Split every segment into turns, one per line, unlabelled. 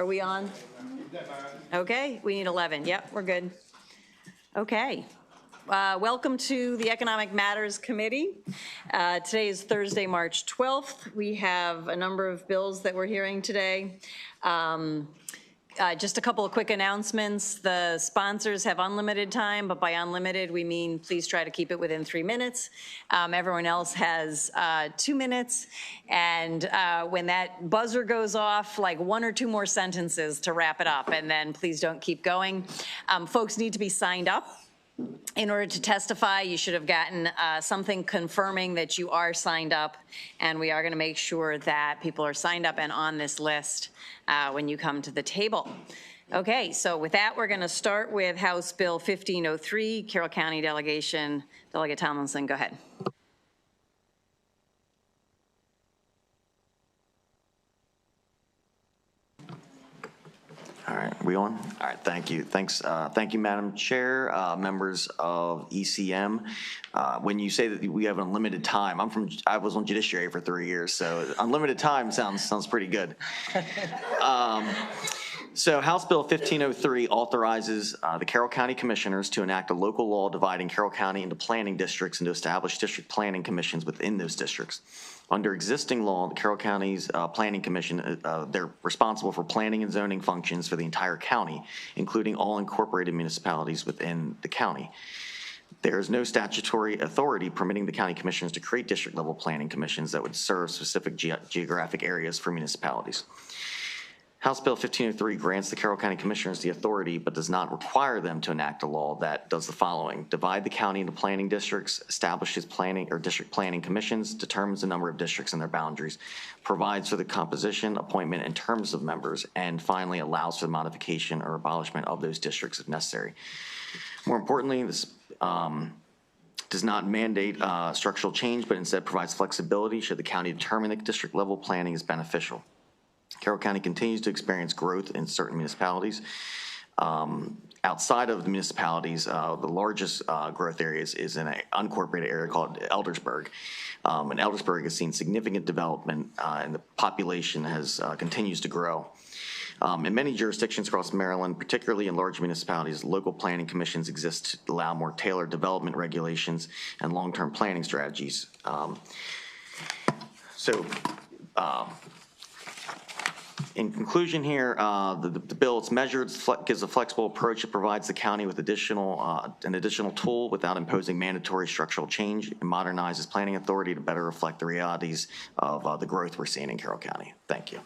Are we on? Okay, we need 11. Yep, we're good. Okay. Welcome to the Economic Matters Committee. Today is Thursday, March 12th. We have a number of bills that we're hearing today. Just a couple of quick announcements. The sponsors have unlimited time, but by unlimited, we mean please try to keep it within 3 minutes. Everyone else has 2 minutes. And when that buzzer goes off, like 1 or 2 more sentences to wrap it up, and then please don't keep going. Folks need to be signed up. In order to testify, you should have gotten something confirming that you are signed up, and we are going to make sure that people are signed up and on this list when you come to the table. Okay, so with that, we're going to start with House Bill 1503, Carroll County Delegation. Delegate Tomlinson, go ahead.
All right, we on? All right, thank you. Thanks. Thank you, Madam Chair, members of ECM. When you say that we have unlimited time, I was on Judiciary for 3 years, so unlimited time sounds pretty good. So House Bill 1503 authorizes the Carroll County Commissioners to enact a local law dividing Carroll County into planning districts and to establish district planning commissions within those districts. Under existing law, the Carroll County's Planning Commission, they're responsible for planning and zoning functions for the entire county, including all incorporated municipalities within the county. There is no statutory authority permitting the county commissioners to create district-level planning commissions that would serve specific geographic areas for municipalities. House Bill 1503 grants the Carroll County Commissioners the authority, but does not require them to enact a law that does the following: divide the county into planning districts, establishes planning or district planning commissions, determines the number of districts and their boundaries, provides for the composition, appointment, and terms of members, and finally allows for the modification or abolishment of those districts if necessary. More importantly, this does not mandate structural change, but instead provides flexibility should the county determine that district level planning is beneficial. Carroll County continues to experience growth in certain municipalities. Outside of the municipalities, the largest growth areas is in an unincorporated area called Eldersburg. And Eldersburg has seen significant development and the population continues to grow. In many jurisdictions across Maryland, particularly in large municipalities, local planning commissions exist to allow more tailored development regulations and long-term planning strategies. In conclusion here, the bill, it's measured, gives a flexible approach. It provides the county with an additional tool without imposing mandatory structural change, and modernizes planning authority to better reflect the realities of the growth we're seeing in Carroll County. Thank you.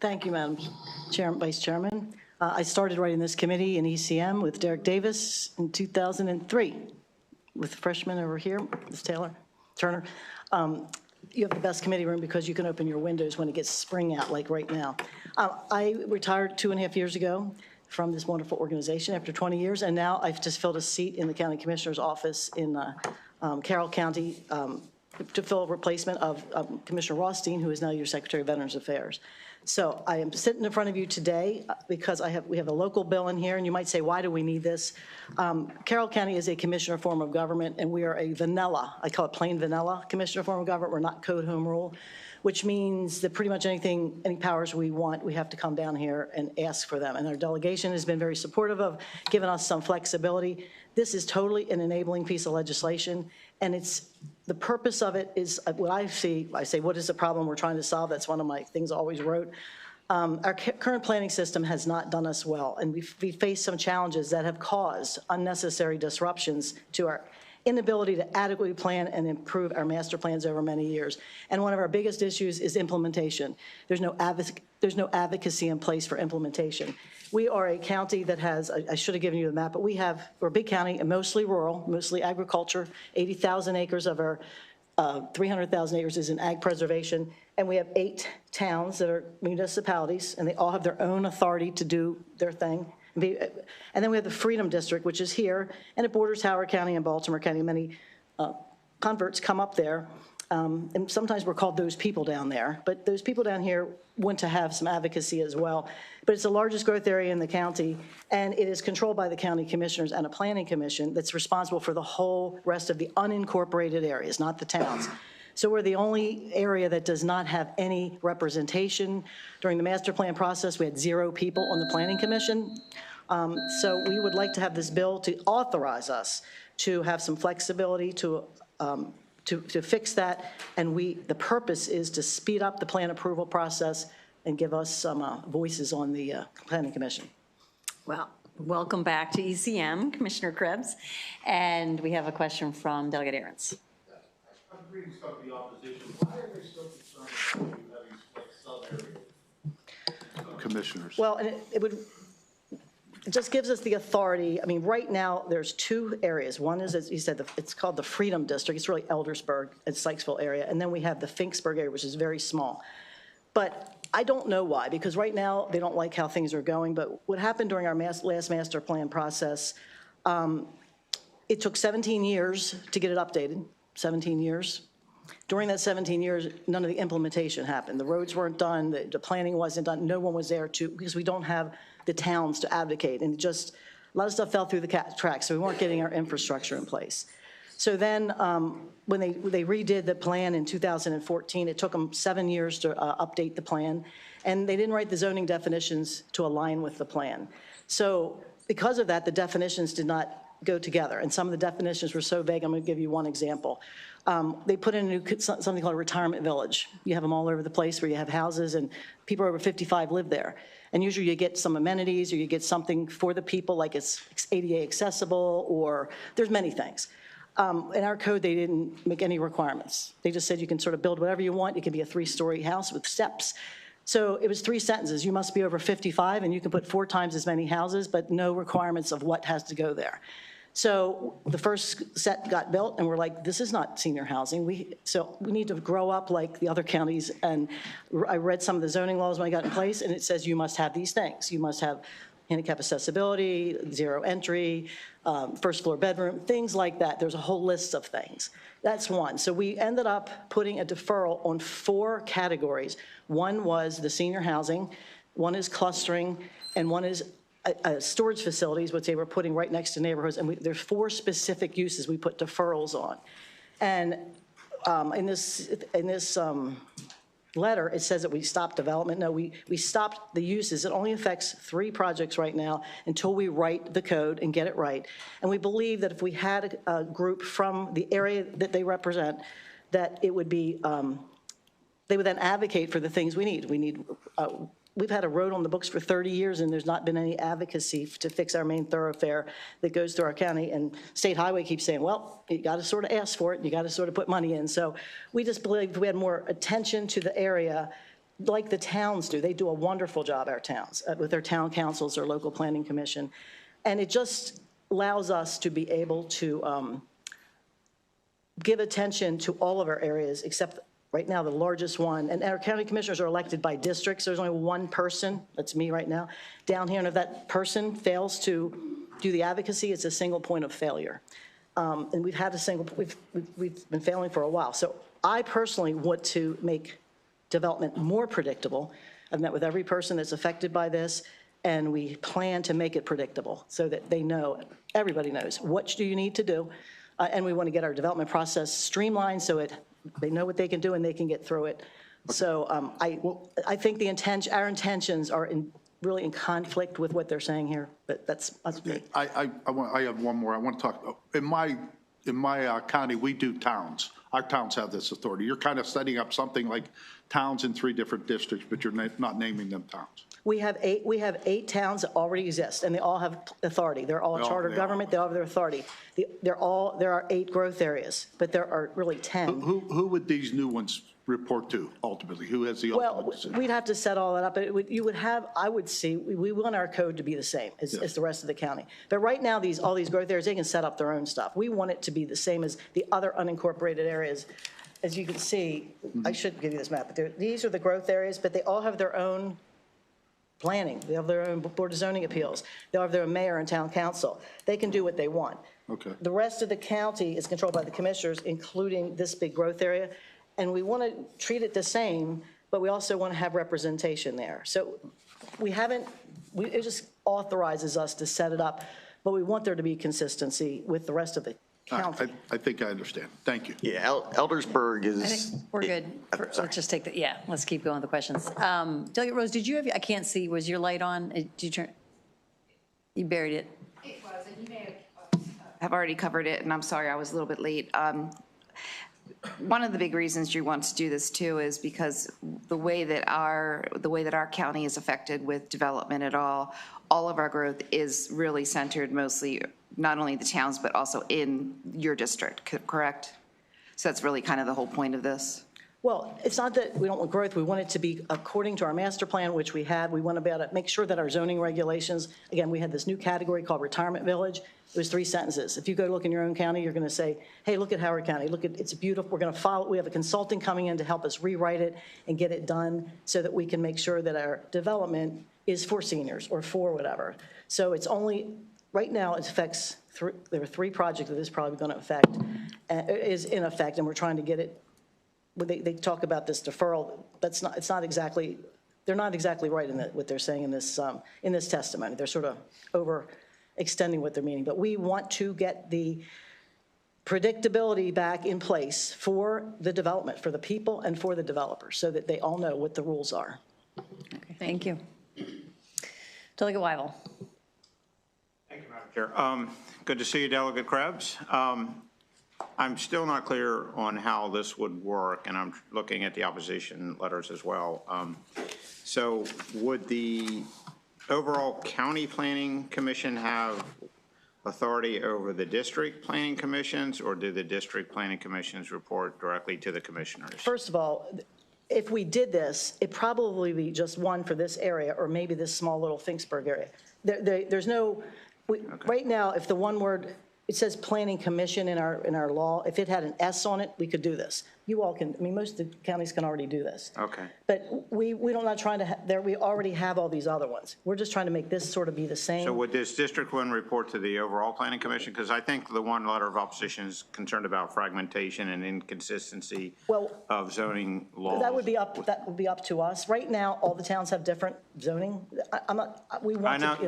Thank you, Madam Vice Chairman. I started writing this committee in ECM with Derek Davis in 2003 with freshmen over here, Ms. Turner. You have the best committee room because you can open your windows when it gets spring out, like right now. I retired 2.5 years ago from this wonderful organization after 20 years, and now I've just filled a seat in the county commissioner's office in Carroll County to fill a replacement of Commissioner Rothstein, who is now your Secretary of Veterans Affairs. So I am sitting in front of you today because we have a local bill in here, and you might say, why do we need this? Carroll County is a commissioner form of government, and we are a vanilla, I call it plain vanilla commissioner form of government. We're not code home rule, which means that pretty much any powers we want, we have to come down here and ask for them. And our delegation has been very supportive of giving us some flexibility. This is totally an enabling piece of legislation, and the purpose of it is what I say, what is the problem we're trying to solve? That's one of my things I always wrote. Our current planning system has not done us well, and we faced some challenges that have caused unnecessary disruptions to our inability to adequately plan and improve our master plans over many years. And one of our biggest issues is implementation. There's no advocacy in place for implementation. We are a county that has, I should have given you the map, but we're a big county and mostly rural, mostly agriculture. 80,000 acres of our 300,000 acres is in ag preservation. And we have 8 towns that are municipalities, and they all have their own authority to do their thing. And then we have the Freedom District, which is here, and it borders Howard County and Baltimore County. Many converts come up there, and sometimes we're called those people down there. But those people down here want to have some advocacy as well. But it's the largest growth area in the county, and it is controlled by the county commissioners and a planning commission that's responsible for the whole rest of the unincorporated areas, not the towns. So we're the only area that does not have any representation. During the master plan process, we had 0 people on the Planning Commission. So we would like to have this bill to authorize us to have some flexibility to fix that. And the purpose is to speed up the plan approval process and give us some voices on the Planning Commission.
Well, welcome back to ECM, Commissioner Krebs. And we have a question from Delegate Ahrens.
I'm reading stuff of the opposition. Why are they still concerned about having split sub-areas? Commissioners.
Well, and it just gives us the authority. I mean, right now, there's 2 areas. One is, as you said, it's called the Freedom District. It's really Eldersburg and Sykesville area. And then we have the Finksburg area, which is very small. But I don't know why, because right now, they don't like how things are going. But what happened during our last master plan process, it took 17 years to get it updated, 17 years. During that 17 years, none of the implementation happened. The roads weren't done, the planning wasn't done, no one was there because we don't have the towns to advocate. And just, a lot of stuff fell through the cracks, so we weren't getting our infrastructure in place. So then, when they redid the plan in 2014, it took them 7 years to update the plan, and they didn't write the zoning definitions to align with the plan. So because of that, the definitions did not go together, and some of the definitions were so vague. I'm going to give you one example. They put in something called a retirement village. You have them all over the place where you have houses, and people over 55 live there. And usually you get some amenities, or you get something for the people, like it's ADA accessible, or there's many things. In our code, they didn't make any requirements. They just said you can sort of build whatever you want. It can be a 3-story house with steps. So it was 3 sentences. You must be over 55, and you can put 4 times as many houses, but no requirements of what has to go there. So the first set got built, and we're like, this is not senior housing. So we need to grow up like the other counties. And I read some of the zoning laws when I got in place, and it says you must have these things. You must have handicap accessibility, 0 entry, first floor bedroom, things like that. There's a whole list of things. That's one. So we ended up putting a deferral on 4 categories. One was the senior housing, one is clustering, and one is storage facilities, which they were putting right next to neighborhoods. And there's 4 specific uses we put deferrals on. And in this letter, it says that we stopped development. No, we stopped the uses. It only affects 3 projects right now until we write the code and get it right. And we believe that if we had a group from the area that they represent, that it would be, they would then advocate for the things we need. We've had a road on the books for 30 years, and there's not been any advocacy to fix our main thoroughfare that goes through our county. And State Highway keeps saying, well, you got to sort of ask for it, you got to sort of put money in. So we just believe if we had more attention to the area, like the towns do. They do a wonderful job, our towns, with their town councils or local planning commission. And it just allows us to be able to give attention to all of our areas, except right now, the largest one, and our county commissioners are elected by districts. There's only one person, that's me right now, down here, and if that person fails to do the advocacy, it's a single point of failure. And we've been failing for a while. So I personally want to make development more predictable. I've met with every person that's affected by this, and we plan to make it predictable so that they know, everybody knows, what do you need to do, and we want to get our development process streamlined so they know what they can do and they can get through it. So I think our intentions are really in conflict with what they're saying here, but that's me.
I have one more. I want to talk, in my county, we do towns. Our towns have this authority. You're kind of setting up something like towns in 3 different districts, but you're not naming them towns.
We have 8 towns that already exist, and they all have authority. They're all a charter government. They all have their authority. There are 8 growth areas, but there are really 10.
Who would these new ones report to ultimately? Who has the ultimate decision?
We'd have to set all that up, but I would see, we want our code to be the same as the rest of the county. But right now, all these growth areas, they can set up their own stuff. We want it to be the same as the other unincorporated areas. As you can see, I should give you this map, but these are the growth areas, but they all have their own planning. They have their own board of zoning appeals. They'll have their own mayor and town council. They can do what they want.
Okay.
The rest of the county is controlled by the commissioners, including this big growth area. And we want to treat it the same, but we also want to have representation there. So it just authorizes us to set it up, but we want there to be consistency with the rest of the county.
I think I understand. Thank you.
Yeah, Eldersburg is.
I think we're good. Let's just take the, yeah, let's keep going with the questions. Delegate Rose, did you have, I can't see, was your light on? Did you turn? You buried it.
It was, and you may have already covered it, and I'm sorry, I was a little bit late. One of the big reasons you want to do this too is because the way that our county is affected with development at all of our growth is really centered mostly, not only the towns, but also in your district, correct? So that's really kind of the whole point of this.
Well, it's not that we don't want growth. We want it to be according to our master plan, which we had. We want to be able to make sure that our zoning regulations, again, we had this new category called retirement village. It was 3 sentences. If you go look in your own county, you're going to say, hey, look at Howard County. Look at, it's beautiful. We're going to follow, we have a consultant coming in to help us rewrite it and get it done so that we can make sure that our development is for seniors or for whatever. So it's only, right now it affects, there are 3 projects that this is probably going to affect, is in effect, and we're trying to get it. They talk about this deferral. That's not. It's not exactly. They're not exactly right in what they're saying in this testimony. They're sort of overextending what they're meaning. But we want to get the predictability back in place for the development, for the people and for the developers, so that they all know what the rules are.
Okay, thank you. Delegate Weigel.
Thank you, Madam Chair. Good to see you, Delegate Krebs. I'm still not clear on how this would work, and I'm looking at the opposition letters as well. So would the overall county planning commission have authority over the district planning commissions, or do the district planning commissions report directly to the commissioners?
First of all, if we did this, it'd probably be just one for this area or maybe this small little Finksburg area. There's no, right now, if the one word, it says planning commission in our law. If it had an S on it, we could do this. You all can, I mean, most of the counties can already do this.
Okay.
But we don't not trying to, we already have all these other ones. We're just trying to make this sort of be the same.
So would this district one report to the overall planning commission? Because I think the one letter of opposition is concerned about fragmentation and inconsistency of zoning laws.
That would be up to us. Right now, all the towns have different zoning. I'm
not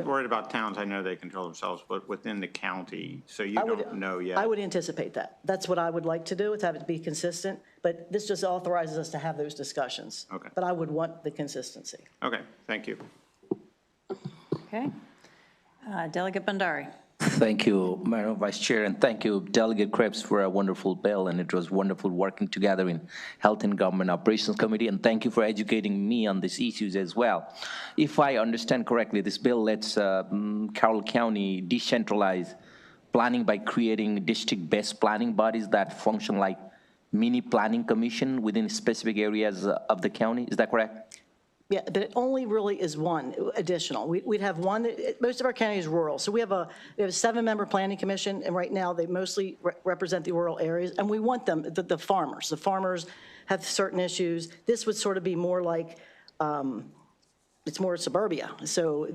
worried about towns. I know they control themselves, but within the county, so you don't know yet.
I would anticipate that. That's what I would like to do, is have it be consistent. But this just authorizes us to have those discussions.
Okay.
But I would want the consistency.
Okay, thank you.
Okay. Delegate Bandari.
Thank you, Madam Vice Chair, and thank you, Delegate Krebs, for a wonderful bill, and it was wonderful working together in Health and Government Operations Committee, and thank you for educating me on these issues as well. If I understand correctly, this bill lets Carroll County decentralize planning by creating district-based planning bodies that function like mini planning commission within specific areas of the county. Is that correct?
Yeah, but it only really is one additional. We'd have one. Most of our county is rural, so we have a 7-member planning commission, and right now they mostly represent the rural areas, and we want them, the farmers. The farmers have certain issues. This would sort of be more like, it's more suburbia. So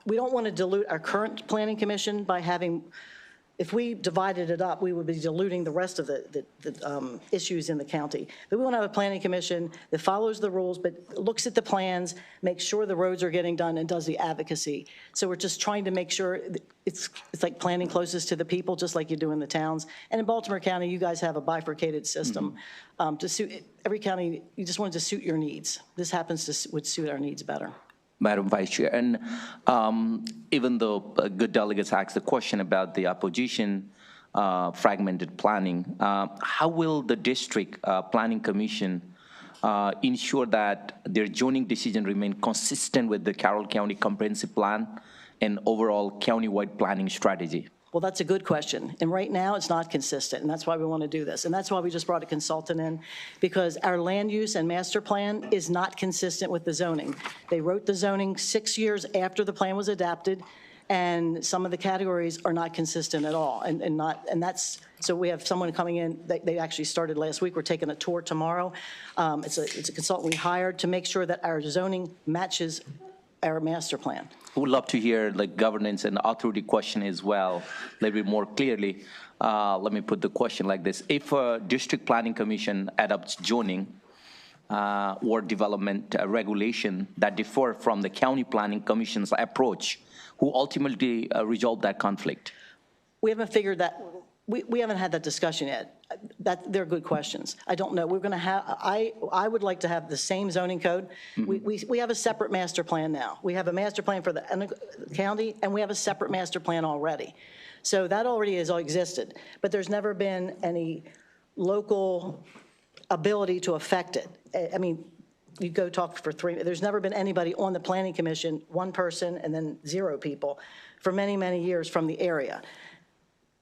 we don't want to dilute our current planning commission by having. If we divided it up, we would be diluting the rest of the issues in the county. But we want to have a planning commission that follows the rules, but looks at the plans, makes sure the roads are getting done, and does the advocacy. So we're just trying to make sure it's like planning closest to the people, just like you do in the towns. And in Baltimore County, you guys have a bifurcated system to suit every county. You just wanted to suit your needs. This would suit our needs better.
Madam Vice Chair, and even though good delegates asked the question about the opposition fragmented planning, how will the district planning commission ensure that their zoning decision remain consistent with the Carroll County Comprehensive Plan and overall countywide planning strategy?
Well, that's a good question. And right now, it's not consistent, and that's why we want to do this. And that's why we just brought a consultant in, because our land use and master plan is not consistent with the zoning. They wrote the zoning 6 years after the plan was adopted, and some of the categories are not consistent at all. And that's, so we have someone coming in, they actually started last week. We're taking a tour tomorrow. It's a consultant we hired to make sure that our zoning matches our master plan.
We would love to hear the governance and authority question as well, a little bit more clearly. Let me put the question like this. If a district planning commission adopts zoning or development regulation that differ from the county planning commission's approach, who ultimately resolve that conflict?
We haven't figured that We haven't had that discussion yet. They're good questions. I don't know. We're going to have, I would like to have the same zoning code. We have a separate master plan now. We have a master plan for the county, and we have a separate master plan already. So that already has all existed, but there's never been any local ability to affect it. I mean, you go talk for there's never been anybody on the planning commission, one person and then 0 people for many, many years from the area.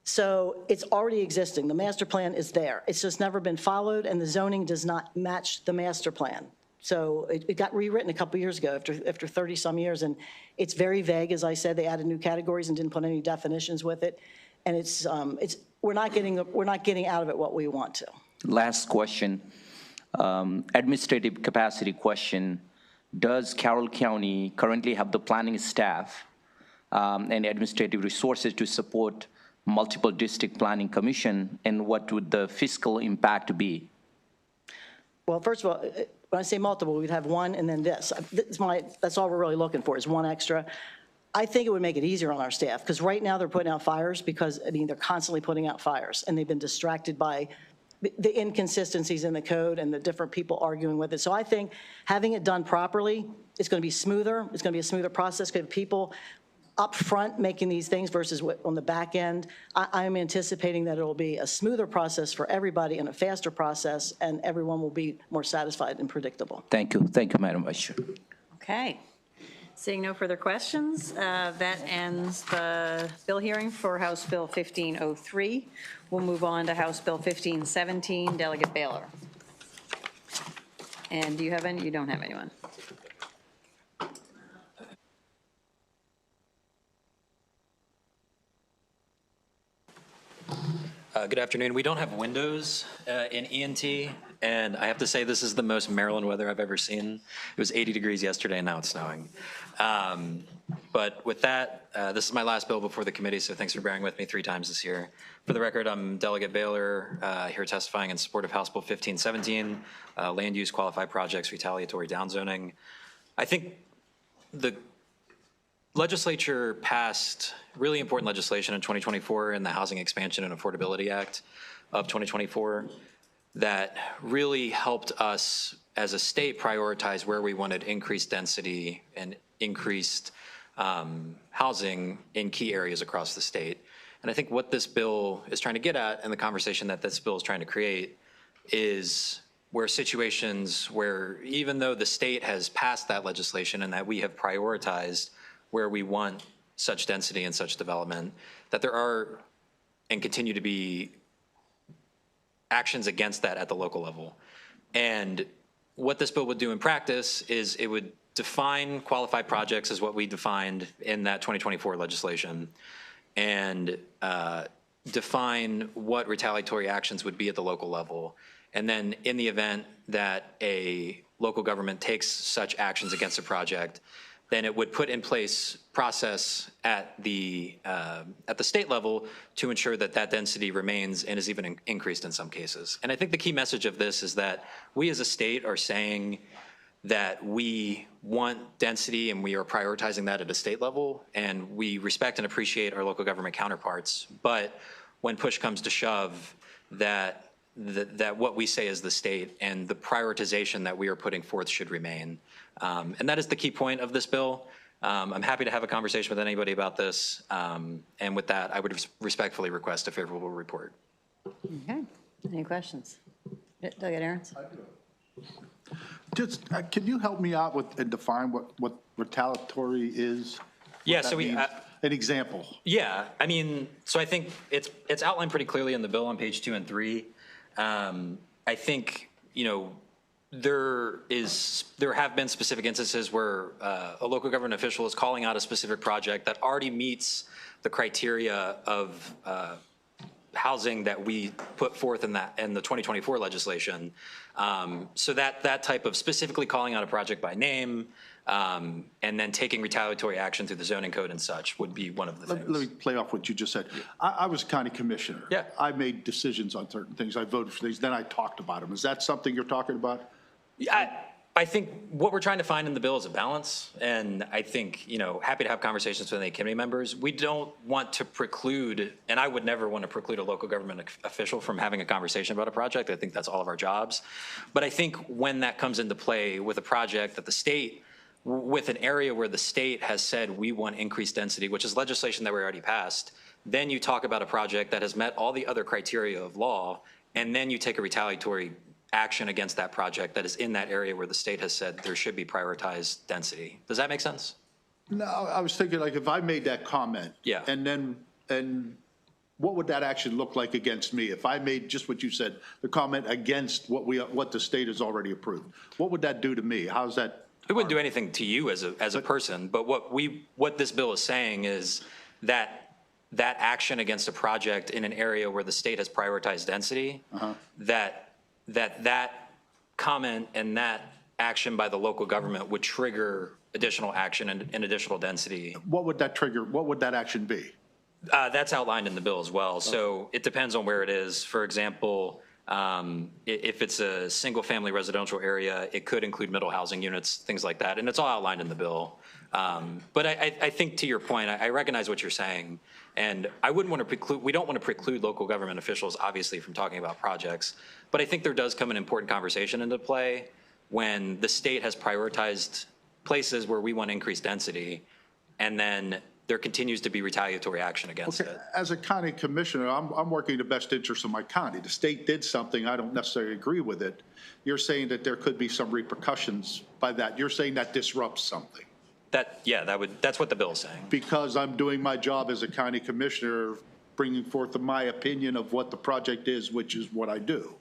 So it's already existing. The master plan is there. It's just never been followed, and the zoning does not match the master plan. So it got rewritten a couple years ago after 30-some years, and it's very vague, as I said. They added new categories and didn't put any definitions with it, and we're not getting out of it what we want to.
Last question, administrative capacity question. Does Carroll County currently have the planning staff and administrative resources to support multiple district planning commission, and what would the fiscal impact be?
Well, first of all, when I say multiple, we'd have one and then this. That's all we're really looking for is one extra. I think it would make it easier on our staff, because right now they're putting out fires because, I mean, they're constantly putting out fires, and they've been distracted by the inconsistencies in the code and the different people arguing with it. So I think having it done properly, it's going to be smoother. It's going to be a smoother process because people up front making these things versus on the back end. I'm anticipating that it will be a smoother process for everybody and a faster process, and everyone will be more satisfied and predictable.
Thank you. Thank you, Madam Vice Chair.
Okay. Seeing no further questions, that ends the bill hearing for House Bill 1503. We'll move on to House Bill 1517. Delegate Baylor. And do you have any? You don't have anyone.
Good afternoon. We don't have windows in ENT, and I have to say this is the most Maryland weather I've ever seen. It was 80 degrees yesterday, and now it's snowing. But with that, this is my last bill before the committee, so thanks for bearing with me 3 times this year. For the record, I'm Delegate Baylor, here testifying in support of House Bill 1517, land use qualified projects, retaliatory downzoning. I think the legislature passed really important legislation in 2024 in the Housing Expansion and Affordability Act of 2024 that really helped us as a state prioritize where we wanted increased density and increased housing in key areas across the state. And I think what this bill is trying to get at, and the conversation that this bill is trying to create, is where situations where even though the state has passed that legislation and that we have prioritized where we want such density and such development, that there are and continue to be actions against that at the local level. And what this bill would do in practice is it would define qualified projects as what we defined in that 2024 legislation, and define what retaliatory actions would be at the local level. And then in the event that a local government takes such actions against a project, then it would put in place process at the state level to ensure that that density remains and is even increased in some cases. And I think the key message of this is that we as a state are saying that we want density and we are prioritizing that at a state level, and we respect and appreciate our local government counterparts. But when push comes to shove, that what we say is the state and the prioritization that we are putting forth should remain. And that is the key point of this bill. I'm happy to have a conversation with anybody about this. And with that, I would respectfully request a favorable report.
Okay. Any questions? Delegate Ahrens?
Just, can you help me out with and define what retaliatory is?
Yeah, so we,
an example.
Yeah, I mean, so I think it's outlined pretty clearly in the bill on page 2 and 3. I think, you know, there have been specific instances where a local government official is calling out a specific project that already meets the criteria of housing that we put forth in the 2024 legislation. So that type of specifically calling out a project by name and then taking retaliatory action through the zoning code and such would be one of the things.
Let me play off what you just said. I was county commissioner.
Yeah.
I made decisions on certain things. I voted for things, then I talked about them. Is that something you're talking about?
I think what we're trying to find in the bill is a balance, and I think, happy to have conversations with any committee members. We don't want to preclude, and I would never want to preclude a local government official from having a conversation about a project. I think that's all of our jobs. But I think when that comes into play with a project that the state, with an area where the state has said we want increased density, which is legislation that we already passed, then you talk about a project that has met all the other criteria of law, and then you take a retaliatory action against that project that is in that area where the state has said there should be prioritized density. Does that make sense?
No, I was thinking like if I made that comment.
Yeah.
And what would that action look like against me? If I made just what you said, the comment against what the state has already approved, what would that do to me? How's that?
It wouldn't do anything to you as a person, but what this bill is saying is that action against a project in an area where the state has prioritized density, that comment and that action by the local government would trigger additional action and additional density.
What would that trigger? What would that action be?
That's outlined in the bill as well. So it depends on where it is. For example, if it's a single-family residential area, it could include middle housing units, things like that, and it's all outlined in the bill. But I think to your point, I recognize what you're saying, and I wouldn't want to preclude. We don't want to preclude local government officials, obviously, from talking about projects. But I think there does come an important conversation into play when the state has prioritized places where we want increased density, and then there continues to be retaliatory action against it.
As a county commissioner, I'm working the best interest of my county. The state did something, I don't necessarily agree with it. You're saying that there could be some repercussions by that. You're saying that disrupts something.
That's what the bill is saying.
Because I'm doing my job as a county commissioner, bringing forth my opinion of what the project is, which is what I do.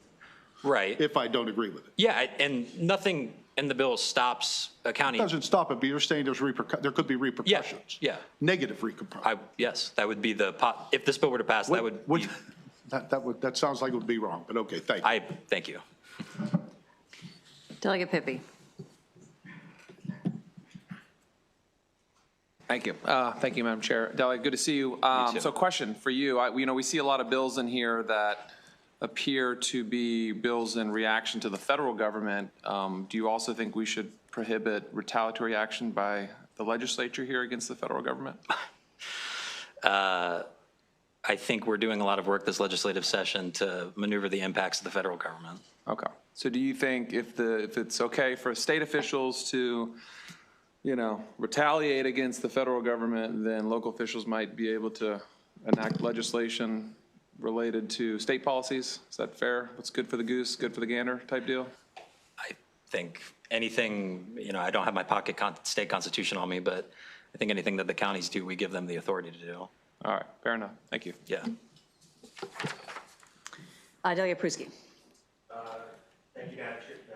Right.
If I don't agree with it.
Yeah, and nothing in the bill stops a county.
It doesn't stop it, but you're saying there could be repercussions.
Yeah.
Negative repercussions.
Yes, that would be if this bill were to pass, that would be.
That sounds like it would be wrong, but okay, thank you.
Thank you.
Delegate Pippy.
Thank you. Thank you, Madam Chair. Delegate, good to see you.
too.
So question for you. We see a lot of bills in here that appear to be bills in reaction to the federal government. Do you also think we should prohibit retaliatory action by the legislature here against the federal government?
I think we're doing a lot of work this legislative session to maneuver the impacts of the federal government.
Okay. So do you think if it's okay for state officials to, retaliate against the federal government, then local officials might be able to enact legislation related to state policies? Is that fair? What's good for the goose, good for the gander type deal?
I think anything, I don't have my pocket state constitution on me, but I think anything that the counties do, we give them the authority to do.
All right, fair enough. Thank you.
Yeah.
Delegate Pruski.
Thank you,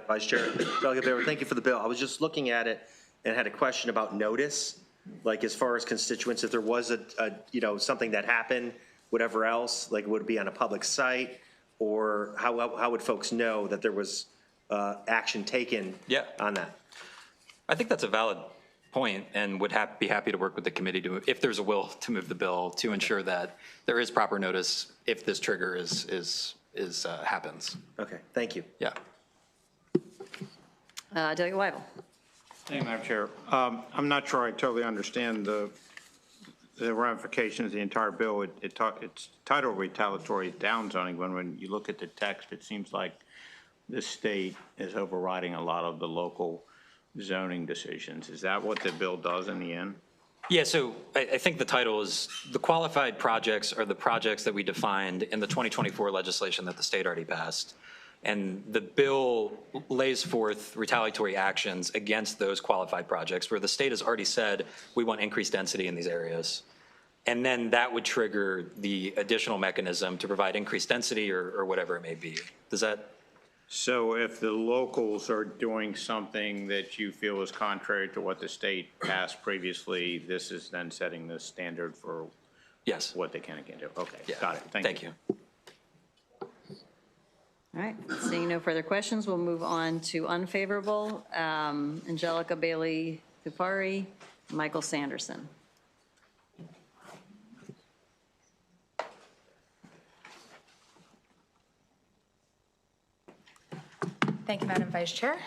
Vice Chair. Delegate Baker, thank you for the bill. I was just looking at it and had a question about notice, like as far as constituents, if there was something that happened, whatever else, like would it be on a public site, or how would folks know that there was action taken on that?
I think that's a valid point, and would be happy to work with the committee if there's a will to move the bill to ensure that there is proper notice if this trigger happens.
Okay, thank you.
Yeah.
Delegate Weibel.
Thank you, Madam Chair. I'm not sure I totally understand the ramifications of the entire bill. It's titled retaliatory downzoning, when you look at the text, it seems like the state is overriding a lot of the local zoning decisions. Is that what the bill does in the end?
Yeah, so I think the title is the qualified projects are the projects that we defined in the 2024 legislation that the state already passed. And the bill lays forth retaliatory actions against those qualified projects where the state has already said we want increased density in these areas. And then that would trigger the additional mechanism to provide increased density or whatever it may be. Does that?
So if the locals are doing something that you feel is contrary to what the state passed previously, this is then setting the standard for
Yes.
what they can and can't do? Okay,
Yeah.
got it. Thank you.
All right, seeing no further questions, we'll move on to unfavorable. Angelica Bailey Thupari, Michael Sanderson.
Thank you, Madam Vice Chair.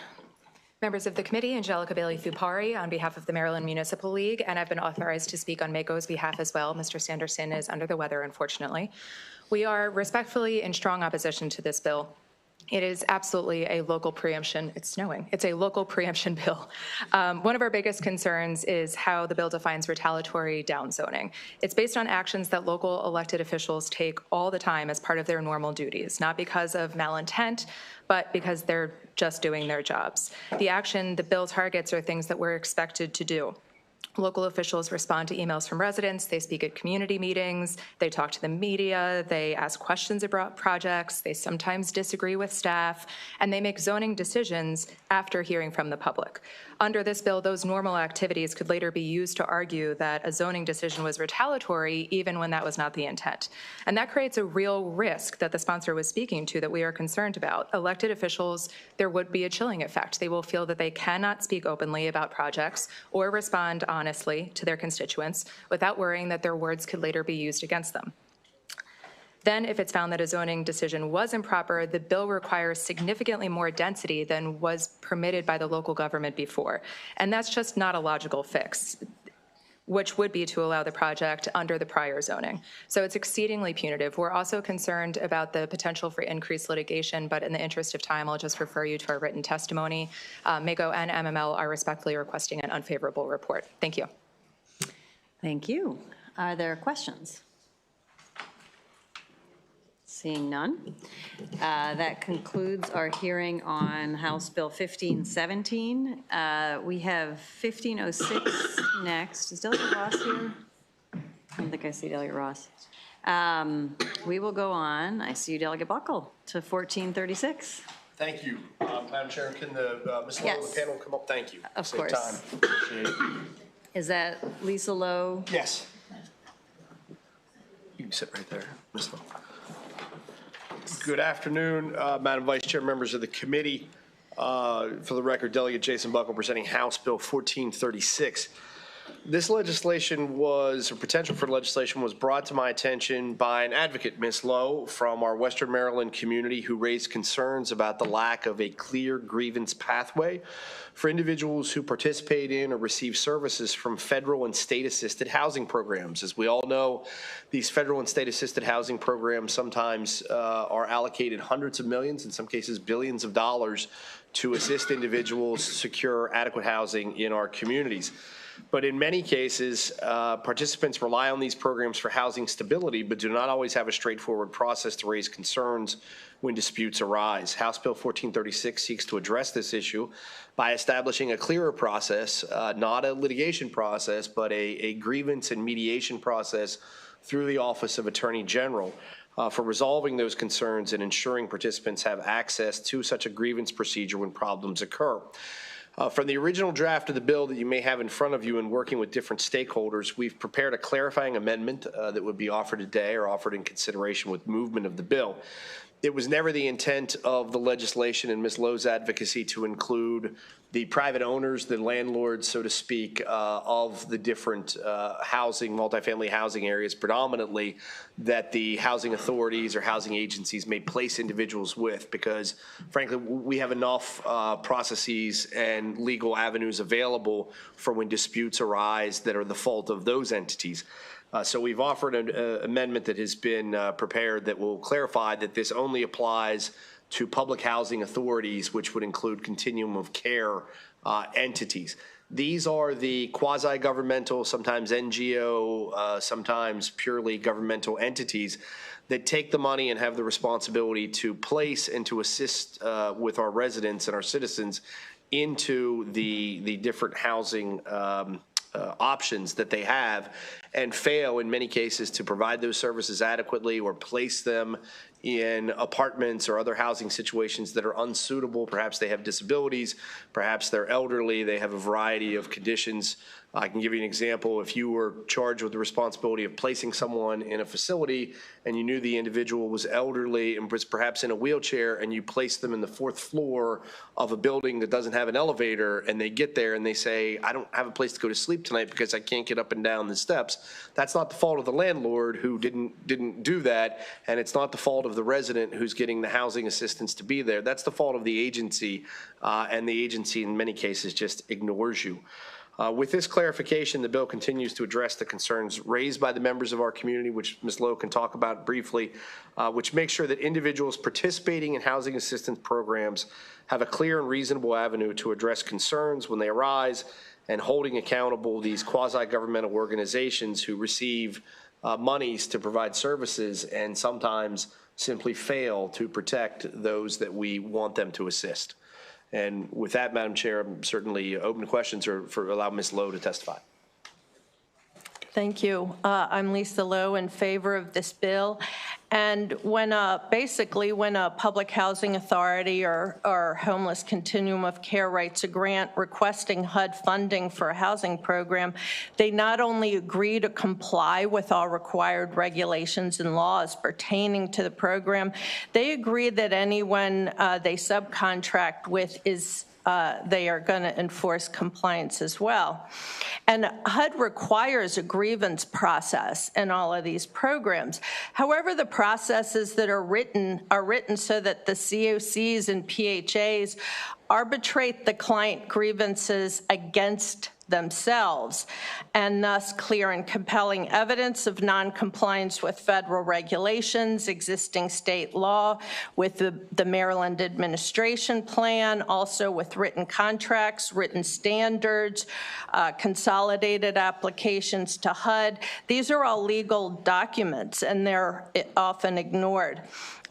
Members of the committee, Angelica Bailey-Thupari on behalf of the Maryland Municipal League, and I've been authorized to speak on MACO's behalf as well. Mr. Sanderson is under the weather, unfortunately. We are respectfully in strong opposition to this bill. It is absolutely a local preemption. It's snowing. It's a local preemption bill. One of our biggest concerns is how the bill defines retaliatory downzoning. It's based on actions that local elected officials take all the time as part of their normal duties, not because of malintent, but because they're just doing their jobs. The action the bill targets are things that we're expected to do. Local officials respond to emails from residents, they speak at community meetings, they talk to the media, they ask questions about projects, they sometimes disagree with staff, and they make zoning decisions after hearing from the public. Under this bill, those normal activities could later be used to argue that a zoning decision was retaliatory even when that was not the intent. And that creates a real risk that the sponsor was speaking to that we are concerned about. Elected officials, there would be a chilling effect. They will feel that they cannot speak openly about projects or respond honestly to their constituents without worrying that their words could later be used against them. Then, if it's found that a zoning decision was improper, the bill requires significantly more density than was permitted by the local government before. And that's just not a logical fix, which would be to allow the project under the prior zoning. So it's exceedingly punitive. We're also concerned about the potential for increased litigation, but in the interest of time, I'll just refer you to our written testimony. MACO and MML are respectfully requesting an unfavorable report. Thank you.
Thank you. Are there questions? Seeing none. That concludes our hearing on House Bill 1517. We have 1506 next. Is Delegate Ross here? I don't think I see Delegate Ross. We will go on. I see you, Delegate Buckle, to 1436.
Thank you. Madam Chair, can the Ms. Lowe,
Yes.
the panel come up? Thank you.
Of
Save
course.
time. Appreciate it.
Is that Lisa Lowe?
Yes. You can sit right there, Ms. Lowe. Good afternoon, Madam Vice Chair, members of the committee. For the record, Delegate Jason Buckle presenting House Bill 1436. This legislation was, or potential for legislation was brought to my attention by an advocate, Ms. Lowe, from our Western Maryland community who raised concerns about the lack of a clear grievance pathway for individuals who participate in or receive services from federal and state-assisted housing programs. As we all know, these federal and state-assisted housing programs sometimes are allocated hundreds of millions, in some cases billions of dollars, to assist individuals secure adequate housing in our communities. But in many cases, participants rely on these programs for housing stability, but do not always have a straightforward process to raise concerns when disputes arise. House Bill 1436 seeks to address this issue by establishing a clearer process, not a litigation process, but a grievance and mediation process through the Office of Attorney General for resolving those concerns and ensuring participants have access to such a grievance procedure when problems occur. From the original draft of the bill that you may have in front of you and working with different stakeholders, we've prepared a clarifying amendment that would be offered today or offered in consideration with movement of the bill. It was never the intent of the legislation and Ms. Lowe's advocacy to include the private owners, the landlords, so to speak, of the different housing, multifamily housing areas predominantly that the housing authorities or housing agencies may place individuals with, because frankly, we have enough processes and legal avenues available for when disputes arise that are the fault of those entities. So we've offered an amendment that has been prepared that will clarify that this only applies to public housing authorities, which would include continuum of care entities. These are the quasi-governmental, sometimes NGO, sometimes purely governmental entities that take the money and have the responsibility to place and to assist with our residents and our citizens into the different housing options that they have, and fail in many cases to provide those services adequately or place them in apartments or other housing situations that are unsuitable. Perhaps they have disabilities, perhaps they're elderly, they have a variety of conditions I can give you an example. If you were charged with the responsibility of placing someone in a facility and you knew the individual was elderly and was perhaps in a wheelchair, and you placed them in the 4th floor of a building that doesn't have an elevator, and they get there and they say, I don't have a place to go to sleep tonight because I can't get up and down the steps, that's not the fault of the landlord who didn't do that, and it's not the fault of the resident who's getting the housing assistance to be there. That's the fault of the agency, and the agency in many cases just ignores you. With this clarification, the bill continues to address the concerns raised by the members of our community, which Ms. Lowe can talk about briefly, which makes sure that individuals participating in housing assistance programs have a clear and reasonable avenue to address concerns when they arise, and holding accountable these quasi-governmental organizations who receive monies to provide services and sometimes simply fail to protect those that we want them to assist. And with that, Madam Chair, I'm certainly open to questions or allow Ms. Lowe to testify.
Thank you. I'm Lisa Lowe, in favor of this bill. And when basically when a public housing authority or homeless continuum of care writes a grant requesting HUD funding for a housing program, they not only agree to comply with all required regulations and laws pertaining to the program, they agree that anyone they subcontract with is they are going to enforce compliance as well. And HUD requires a grievance process in all of these programs. However, the processes that are written so that the COCs and PHAs arbitrate the client grievances against themselves, and thus clear and compelling evidence of noncompliance with federal regulations, existing state law, with the Maryland administration plan, also with written contracts, written standards, consolidated applications to HUD. These are all legal documents, and they're often ignored.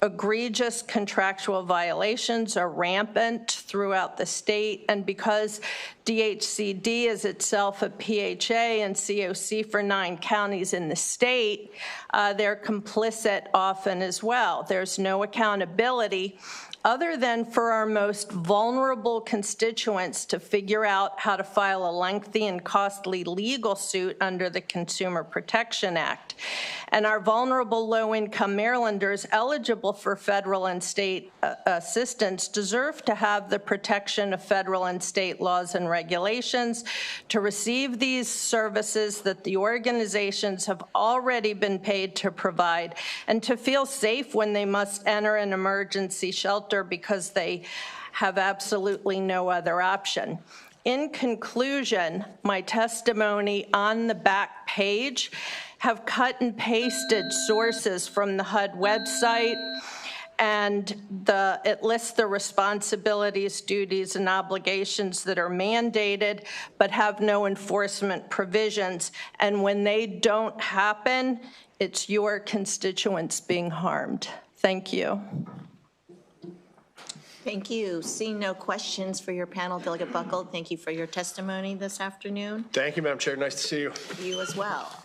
Egregious contractual violations are rampant throughout the state, and because DHCD is itself a PHA and COC for 9 counties in the state, they're complicit often as well. There's no accountability other than for our most vulnerable constituents to figure out how to file a lengthy and costly legal suit under the Consumer Protection Act. And our vulnerable low-income Marylanders eligible for federal and state assistance deserve to have the protection of federal and state laws and regulations to receive these services that the organizations have already been paid to provide, and to feel safe when they must enter an emergency shelter because they have absolutely no other option. In conclusion, my testimony on the back page have cut and pasted sources from the HUD website, and it lists the responsibilities, duties, and obligations that are mandated but have no enforcement provisions. And when they don't happen, it's your constituents being harmed. Thank you.
Thank you. Seeing no questions for your panel, Delegate Buckle, thank you for your testimony this afternoon.
Thank you, Madam Chair. Nice to see you.
You as well.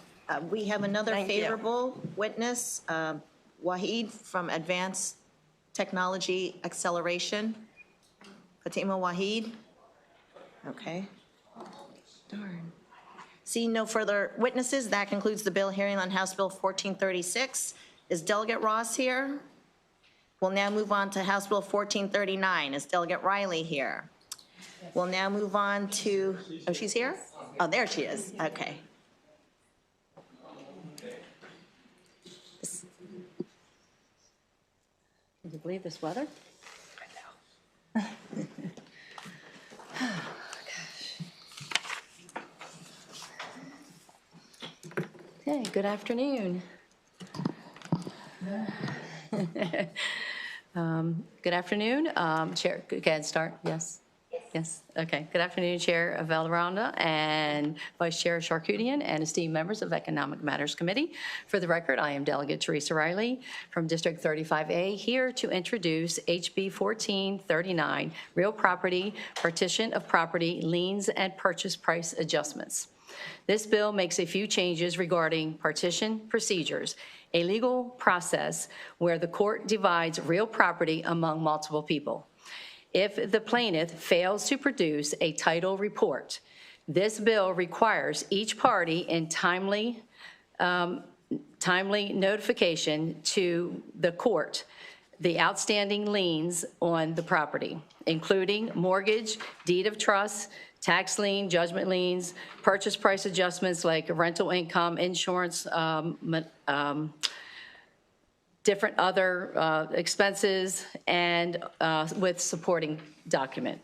We have another favorable witness, Wahid from Advanced Technology Acceleration. Fatima Wahid. Okay. Darn. Seeing no further witnesses, that concludes the bill hearing on House Bill 1436. Is Delegate Ross here? We'll now move on to House Bill 1439. Is Delegate Riley here? We'll now move on to, oh, she's here? Oh, there she is. Okay. Can you believe this weather? I know. Oh, gosh. Hey, good afternoon. Good afternoon, Chair. Go ahead, start. Yes. Yes. Okay. Good afternoon, Chair Valderrama and Vice Chair Charkoudian and esteemed members of Economic Matters Committee. For the record, I am Delegate Teresa Riley from District 35A, here to introduce HB 1439, Real Property, Partition of Property, Liens, and Purchase Price Adjustments. This bill makes a few changes regarding partition procedures, a legal process where the court divides real property among multiple people. If the plaintiff fails to produce a title report This bill requires each party in timely notification to the court the outstanding liens on the property, including mortgage, deed of trust, tax lien, judgment liens, purchase price adjustments like rental income, insurance, different other expenses, and with supporting document.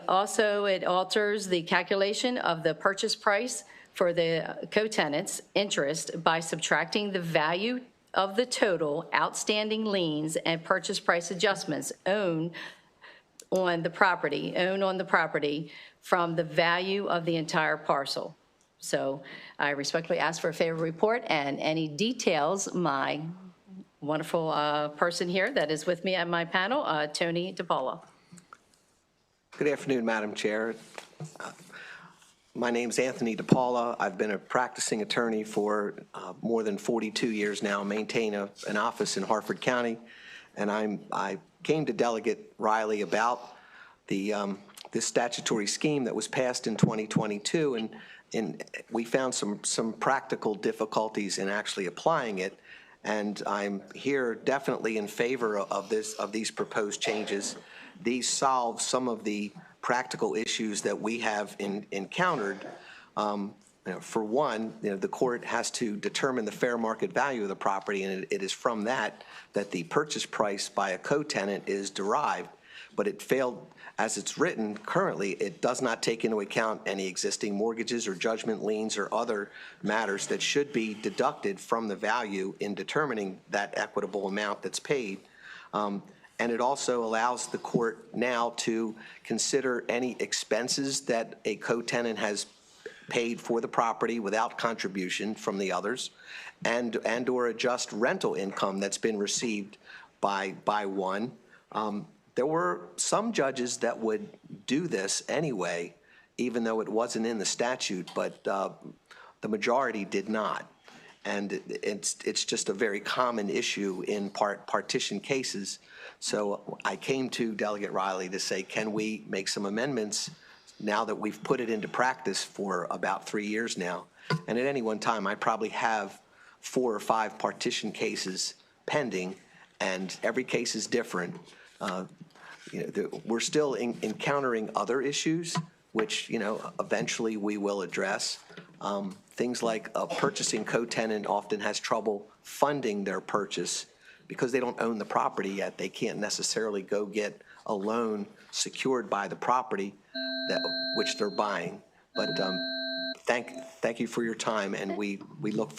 Also, it alters the calculation of the purchase price for the co-tenants' interest by subtracting the value of the total outstanding liens and purchase price adjustments owned on the property from the value of the entire parcel. So I respectfully ask for a favorable report, and any details, my wonderful person here that is with me at my panel, Tony DePaula.
Good afternoon, Madam Chair. My name's Anthony DePaula. I've been a practicing attorney for more than 42 years now, maintain an office in Harford County, and I came to Delegate Riley about this statutory scheme that was passed in 2022, and we found some practical difficulties in actually applying it, and I'm here definitely in favor of these proposed changes. These solve some of the practical issues that we have encountered. For one, the court has to determine the fair market value of the property, and it is from that the purchase price by a co-tenant is derived. But it failed, as it's written currently, it does not take into account any existing mortgages or judgment liens or other matters that should be deducted from the value in determining that equitable amount that's paid. And it also allows the court now to consider any expenses that a co-tenant has paid for the property without contribution from the others, and or adjust rental income that's been received by one. There were some judges that would do this anyway, even though it wasn't in the statute, but the majority did not. And it's just a very common issue in partition cases. So I came to Delegate Riley to say, can we make some amendments now that we've put it into practice for about 3 years now? And at any one time, I probably have 4 or 5 partition cases pending, and every case is different. We're still encountering other issues, which eventually we will address. Things like a purchasing co-tenant often has trouble funding their purchase because they don't own the property yet. They can't necessarily go get a loan secured by the property which they're buying. But thank you for your time, and we hope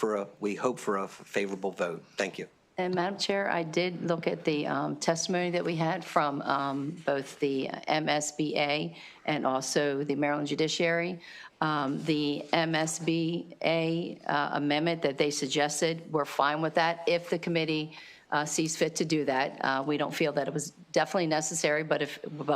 for a favorable vote. Thank you.
And Madam Chair, I did look at the testimony that we had from both the MSBA and also the Maryland Judiciary. The MSBA amendment that they suggested, we're fine with that if the committee sees fit to do that. We don't feel that it was definitely necessary, but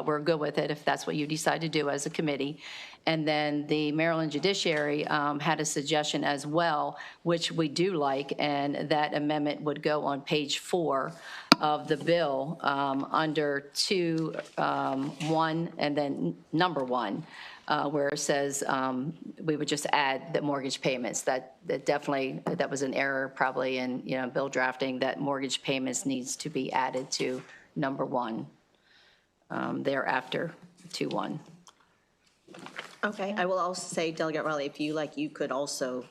we're good with it if that's what you decide to do as a committee. And then the Maryland Judiciary had a suggestion as well, which we do like, and that amendment would go on page 4 of the bill under 2.1 and then number 1. Where it says we would just add the mortgage payments. That was an error probably in bill drafting, that mortgage payments needs to be added to number 1 thereafter 2.1.
Okay, I will also say, Delegate Riley, if you like, you could also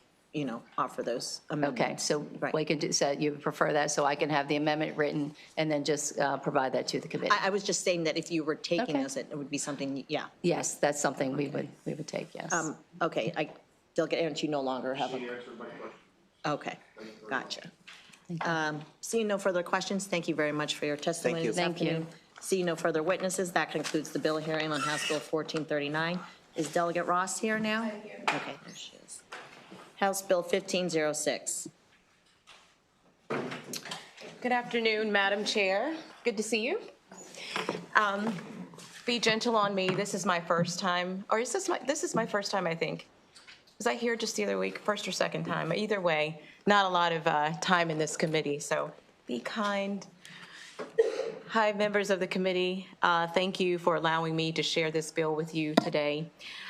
offer those amendments.
Okay, so we can do, so you prefer that, so I can have the amendment written and then just provide that to the committee?
I was just saying that if you were taking this, it would be something, yeah.
Yes, that's something we would take, yes.
Okay, Delegate Aaron, you no longer have a... Okay, gotcha. Seeing no further questions, thank you very much for your testimony this afternoon. Seeing no further witnesses, that concludes the bill hearing on House Bill 1439. Is Delegate Ross here now? Okay, there she is. House Bill 1506.
Good afternoon, Madam Chair. Good to see you. Be gentle on me. This is my first time, or this is my first time, I think. Was I here just the other week, first or second time? Either way, not a lot of time in this committee, so be kind. Hi, members of the committee. Thank you for allowing me to share this bill with you today.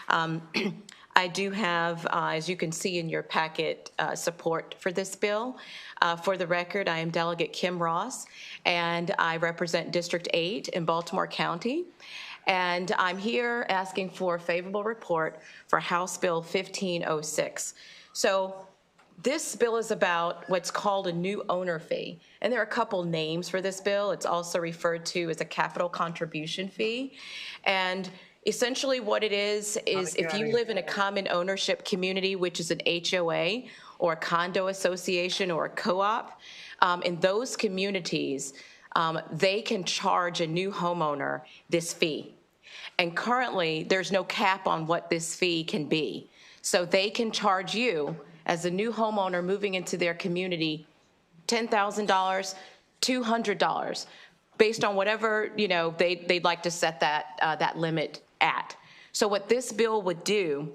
I do have, as you can see in your packet, support for this bill. For the record, I am Delegate Kim Ross, and I represent District 8 in Baltimore County. And I'm here asking for a favorable report for House Bill 1506. So this bill is about what's called a new owner fee. And there are a couple names for this bill. It's also referred to as a capital contribution fee. And essentially what it is if you live in a common ownership community, which is an HOA or a condo association or a co-op, in those communities, they can charge a new homeowner this fee. And currently, there's no cap on what this fee can be. So they can charge you, as a new homeowner moving into their community, $10,000, $200, based on whatever they'd like to set that limit at. So what this bill would do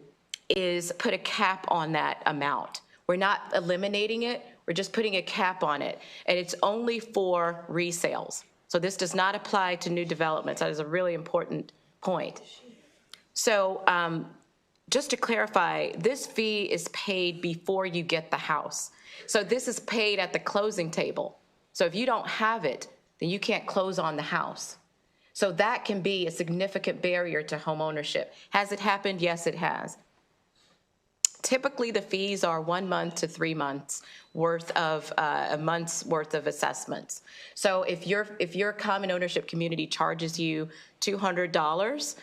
is put a cap on that amount. We're not eliminating it, we're just putting a cap on it, and it's only for resales. So this does not apply to new developments. That is a really important point. So just to clarify, this fee is paid before you get the house. So this is paid at the closing table. So if you don't have it, then you can't close on the house. So that can be a significant barrier to home ownership. Has it happened? Yes, it has. Typically, the fees are 1 month to 3 months worth of a month's worth of assessments. So if your common ownership community charges you $200,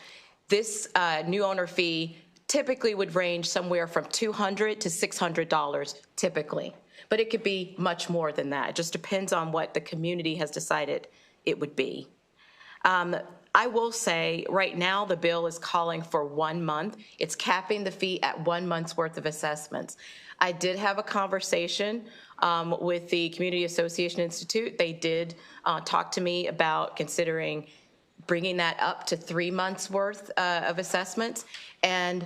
this new owner fee typically would range somewhere from $200 to $600 typically. But it could be much more than that. It just depends on what the community has decided it would be. I will say right now the bill is calling for 1 month. It's capping the fee at 1 month's worth of assessments. I did have a conversation with the Community Association Institute. They did talk to me about considering bringing that up to 3 months worth of assessments. And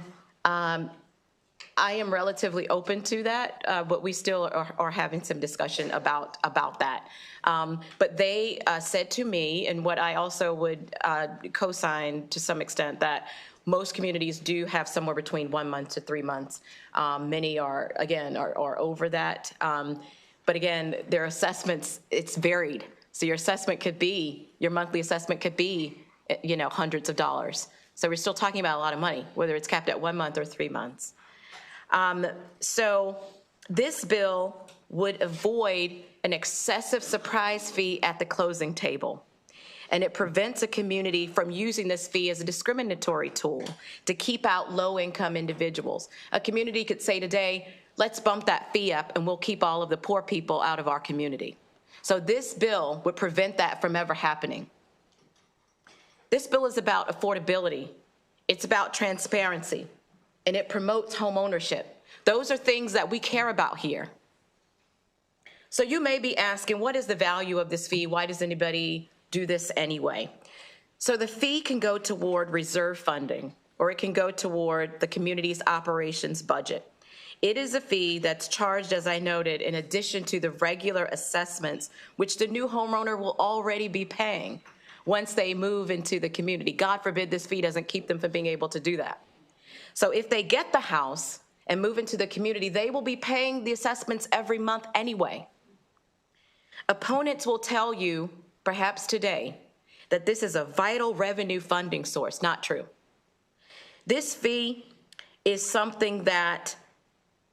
I am relatively open to that, but we still are having some discussion about that. But they said to me, and what I also would co-sign to some extent, that most communities do have somewhere between 1 month to 3 months. Many are over that. But again, their assessments, it's varied. So your monthly assessment could be, hundreds of dollars. So we're still talking about a lot of money, whether it's capped at 1 month or 3 months. So this bill would avoid an excessive surprise fee at the closing table. And it prevents a community from using this fee as a discriminatory tool to keep out low-income individuals. A community could say today, let's bump that fee up and we'll keep all of the poor people out of our community. So this bill would prevent that from ever happening. This bill is about affordability. It's about transparency. And it promotes home ownership. Those are things that we care about here. So you may be asking, what is the value of this fee? Why does anybody do this anyway? So the fee can go toward reserve funding, or it can go toward the community's operations budget. It is a fee that's charged, as I noted, in addition to the regular assessments, which the new homeowner will already be paying once they move into the community. God forbid this fee doesn't keep them from being able to do that. So if they get the house and move into the community, they will be paying the assessments every month anyway. Opponents will tell you, perhaps today, that this is a vital revenue funding source. Not true. This fee is something that,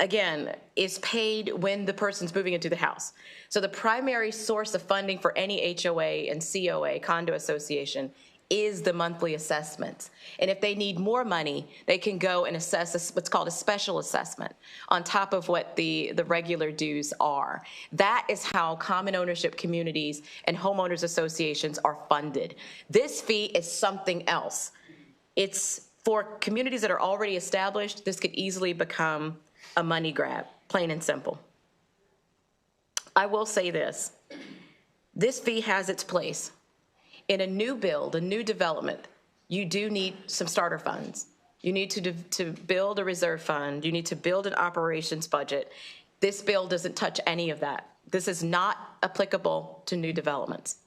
again, is paid when the person's moving into the house. So the primary source of funding for any HOA and COA, condo association, is the monthly assessments. And if they need more money, they can go and assess what's called a special assessment on top of what the regular dues are. That is how common ownership communities and homeowners associations are funded. This fee is something else. It's for communities that are already established. This could easily become a money grab, plain and simple. I will say this. This fee has its place. In a new build, a new development, you do need some starter funds. You need to build a reserve fund. You need to build an operations budget. This bill doesn't touch any of that. This is not applicable to new developments.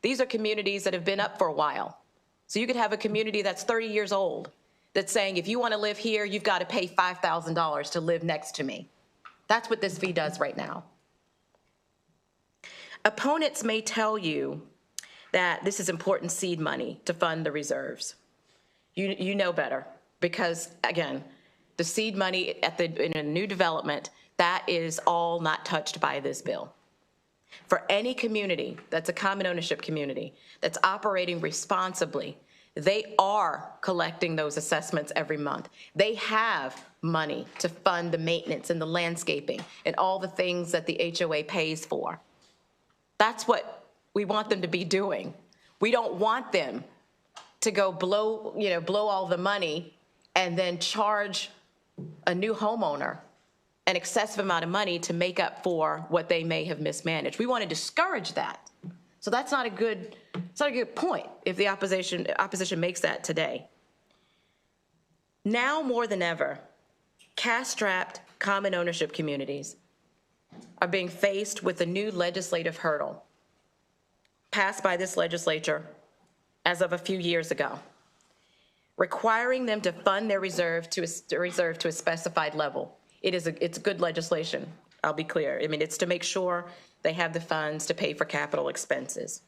These are communities that have been up for a while. So you could have a community that's 30 years old that's saying, if you want to live here, you've got to pay $5,000 to live next to me. That's what this fee does right now. Opponents may tell you that this is important seed money to fund the reserves. You know better, because again, the seed money in a new development, that is all not touched by this bill. For any community that's a common ownership community that's operating responsibly, they are collecting those assessments every month. They have money to fund the maintenance and the landscaping and all the things that the HOA pays for. That's what we want them to be doing. We don't want them to go blow all the money and then charge a new homeowner an excessive amount of money to make up for what they may have mismanaged. We want to discourage that. So that's not a good point if the opposition makes that today. Now more than ever, cash-strapped common ownership communities are being faced with a new legislative hurdle passed by this legislature as of a few years ago, requiring them to fund their reserve to a specified level. It's good legislation, I'll be clear. I mean, it's to make sure they have the funds to pay for capital expenses.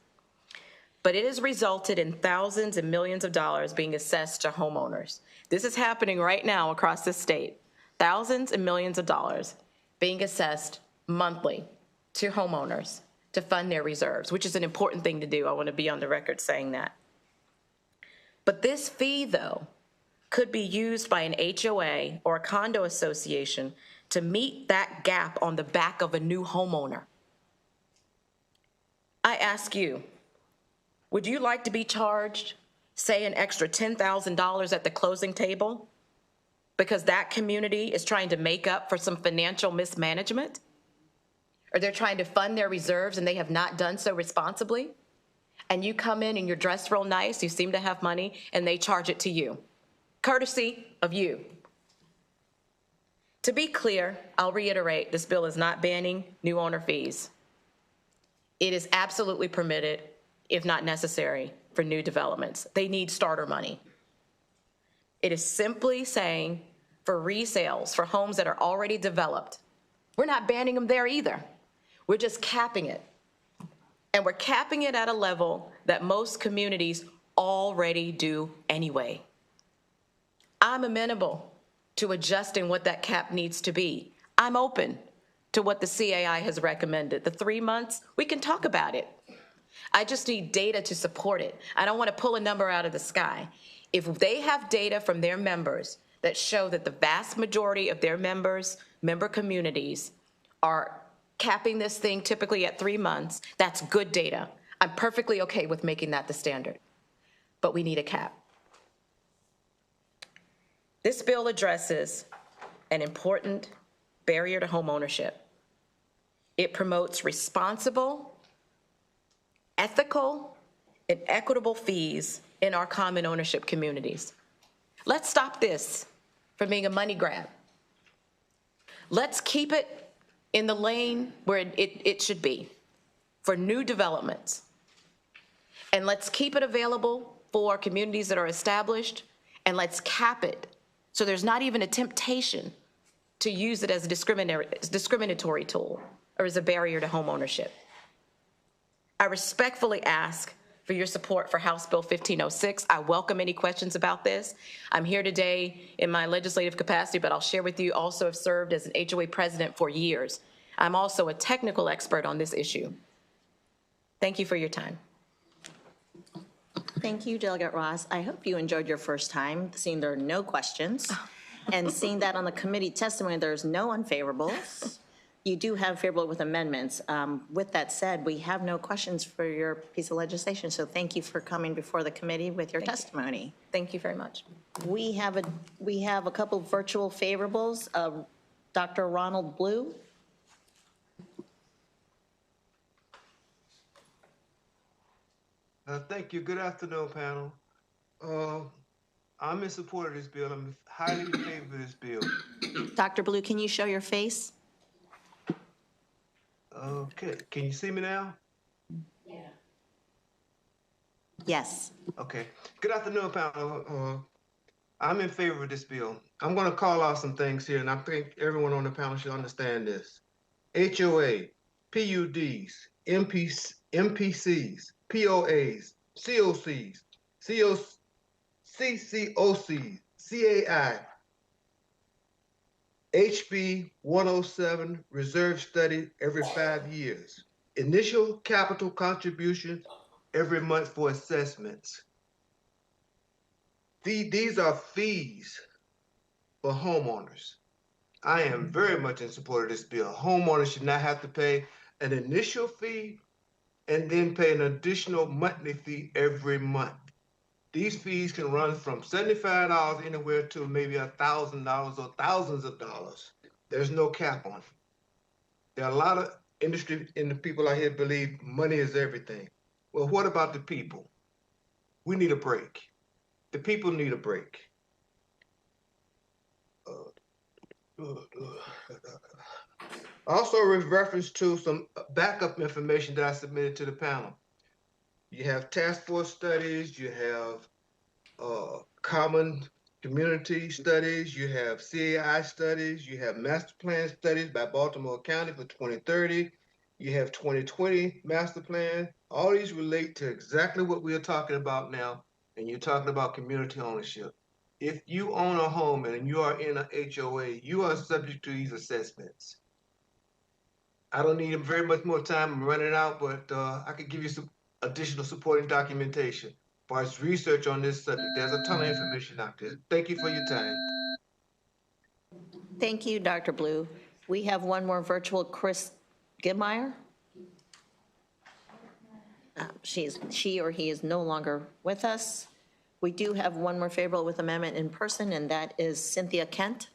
But it has resulted in thousands and millions of dollars being assessed to homeowners. This is happening right now across the state. Thousands and millions of dollars being assessed monthly to homeowners to fund their reserves, which is an important thing to do. I want to be on the record saying that. But this fee, though, could be used by an HOA or a condo association to meet that gap on the back of a new homeowner. I ask you, would you like to be charged, say, an extra $10,000 at the closing table because that community is trying to make up for some financial mismanagement? Or they're trying to fund their reserves and they have not done so responsibly? And you come in and you're dressed real nice, you seem to have money, and they charge it to you, courtesy of you. To be clear, I'll reiterate, this bill is not banning new owner fees. It is absolutely permitted, if not necessary, for new developments. They need starter money. It is simply saying for resales, for homes that are already developed, we're not banning them there either. We're just capping it. And we're capping it at a level that most communities already do anyway. I'm amenable to adjusting what that cap needs to be. I'm open to what the CAI has recommended. The 3 months, we can talk about it. I just need data to support it. I don't want to pull a number out of the sky. If they have data from their members that show that the vast majority of their member communities are capping this thing typically at 3 months, that's good data. I'm perfectly okay with making that the standard, but we need a cap. This bill addresses an important barrier to home ownership. It promotes responsible, ethical, and equitable fees in our common ownership communities. Let's stop this from being a money grab. Let's keep it in the lane where it should be for new developments. And let's keep it available for communities that are established, and let's cap it so there's not even a temptation to use it as a discriminatory tool or as a barrier to home ownership. I respectfully ask for your support for House Bill 1506. I welcome any questions about this. I'm here today in my legislative capacity, but I'll share with you, also have served as an HOA president for years. I'm also a technical expert on this issue. Thank you for your time.
Thank you, Delegate Ross. I hope you enjoyed your first time, seeing there are no questions, and seeing that on the committee testimony, there's no unfavorables. You do have favorable with amendments. With that said, we have no questions for your piece of legislation, so thank you for coming before the committee with your testimony.
Thank you very much.
We have a couple of virtual favorables. Dr. Ronald Blue.
Thank you. Good afternoon, panel. I'm in support of this bill. I'm highly in favor of this bill.
Dr. Blue, can you show your face?
Okay. Can you see me now?
Yeah. Yes.
Okay. Good afternoon, panel. I'm in favor of this bill. I'm going to call out some things here, and I think everyone on the panel should understand this. HOA, PUDs, MPCs, POAs, COCs, CCOCs, CAI, HB 107 reserve study every 5 years. Initial capital contributions every month for assessments. These are fees for homeowners. I am very much in support of this bill. Homeowners should not have to pay an initial fee and then pay an additional monthly fee every month. These fees can run from $75 anywhere to maybe $1,000 or thousands of dollars. There's no cap on it. There are a lot of industry and the people out here believe money is everything. Well, what about the people? We need a break. The people need a break. Also, with reference to some backup information that I submitted to the panel. You have task force studies, you have common community studies, you have CAI studies, you have master plan studies by Baltimore County for 2030, you have 2020 master plan. All these relate to exactly what we are talking about now, and you're talking about community ownership. If you own a home and you are in a HOA, you are subject to these assessments. I don't need very much more time. I'm running out, but I could give you some additional supporting documentation as far as research on this subject. There's a ton of information out there. Thank you for your time.
Thank you, Dr. Blue. We have one more virtual, Chris Gibmeyer. She or he is no longer with us. We do have one more favorable with amendment in person, and that is Cynthia Kent.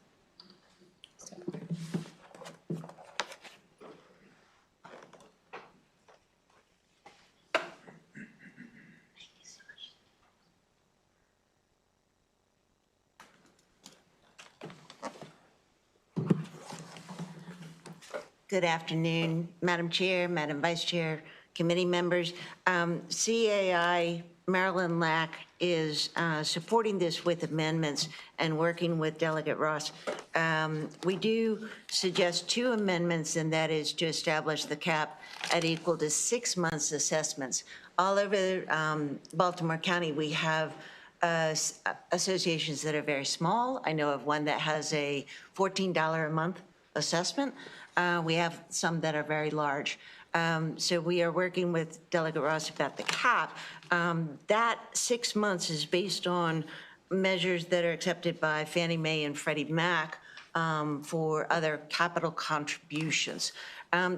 Good afternoon, Madam Chair, Madam Vice Chair, committee members. CAI Maryland LAC is supporting this with amendments and working with Delegate Ross. We do suggest 2 amendments, and that is to establish the cap at equal to 6 months assessments. All over Baltimore County, we have associations that are very small. I know of one that has a $14 a month assessment. We have some that are very large. So we are working with Delegate Ross about the cap. That 6 months is based on measures that are accepted by Fannie Mae and Freddie Mac for other capital contributions.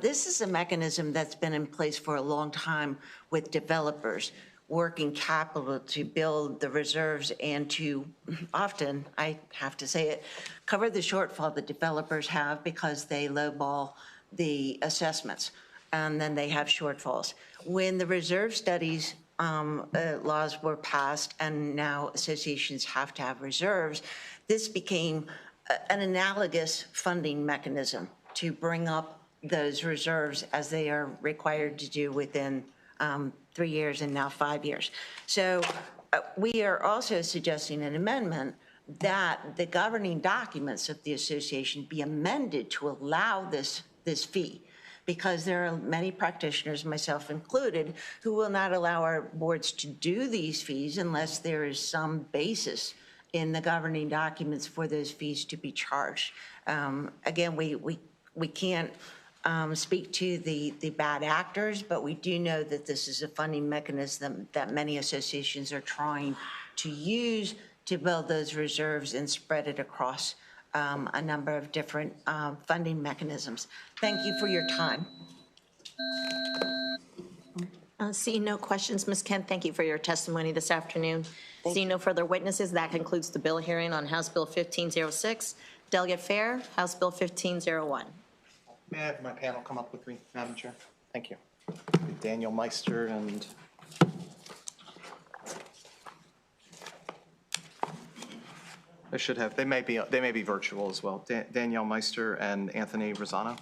This is a mechanism that's been in place for a long time with developers working capital to build the reserves and to often, I have to say it, cover the shortfall that developers have because they lowball the assessments and then they have shortfalls. When the reserve studies laws were passed and now associations have to have reserves, this became an analogous funding mechanism to bring up those reserves as they are required to do within 3 years and now 5 years. So we are also suggesting an amendment that the governing documents of the association be amended to allow this fee, because there are many practitioners, myself included, who will not allow our boards to do these fees unless there is some basis in the governing documents for those fees to be charged. Again, we can't speak to the bad actors, but we do know that this is a funding mechanism that many associations are trying to use to build those reserves and spread it across a number of different funding mechanisms. Thank you for your time.
Seeing no questions, Ms. Kent, thank you for your testimony this afternoon. Seeing no further witnesses, that concludes the bill hearing on House Bill 1506. Delegate Fair, House Bill 1501.
May I have my panel come up with me, Madam Chair? Thank you. Daniel Meister and I should have. They may be virtual as well. Danielle Meister and Anthony Rosano.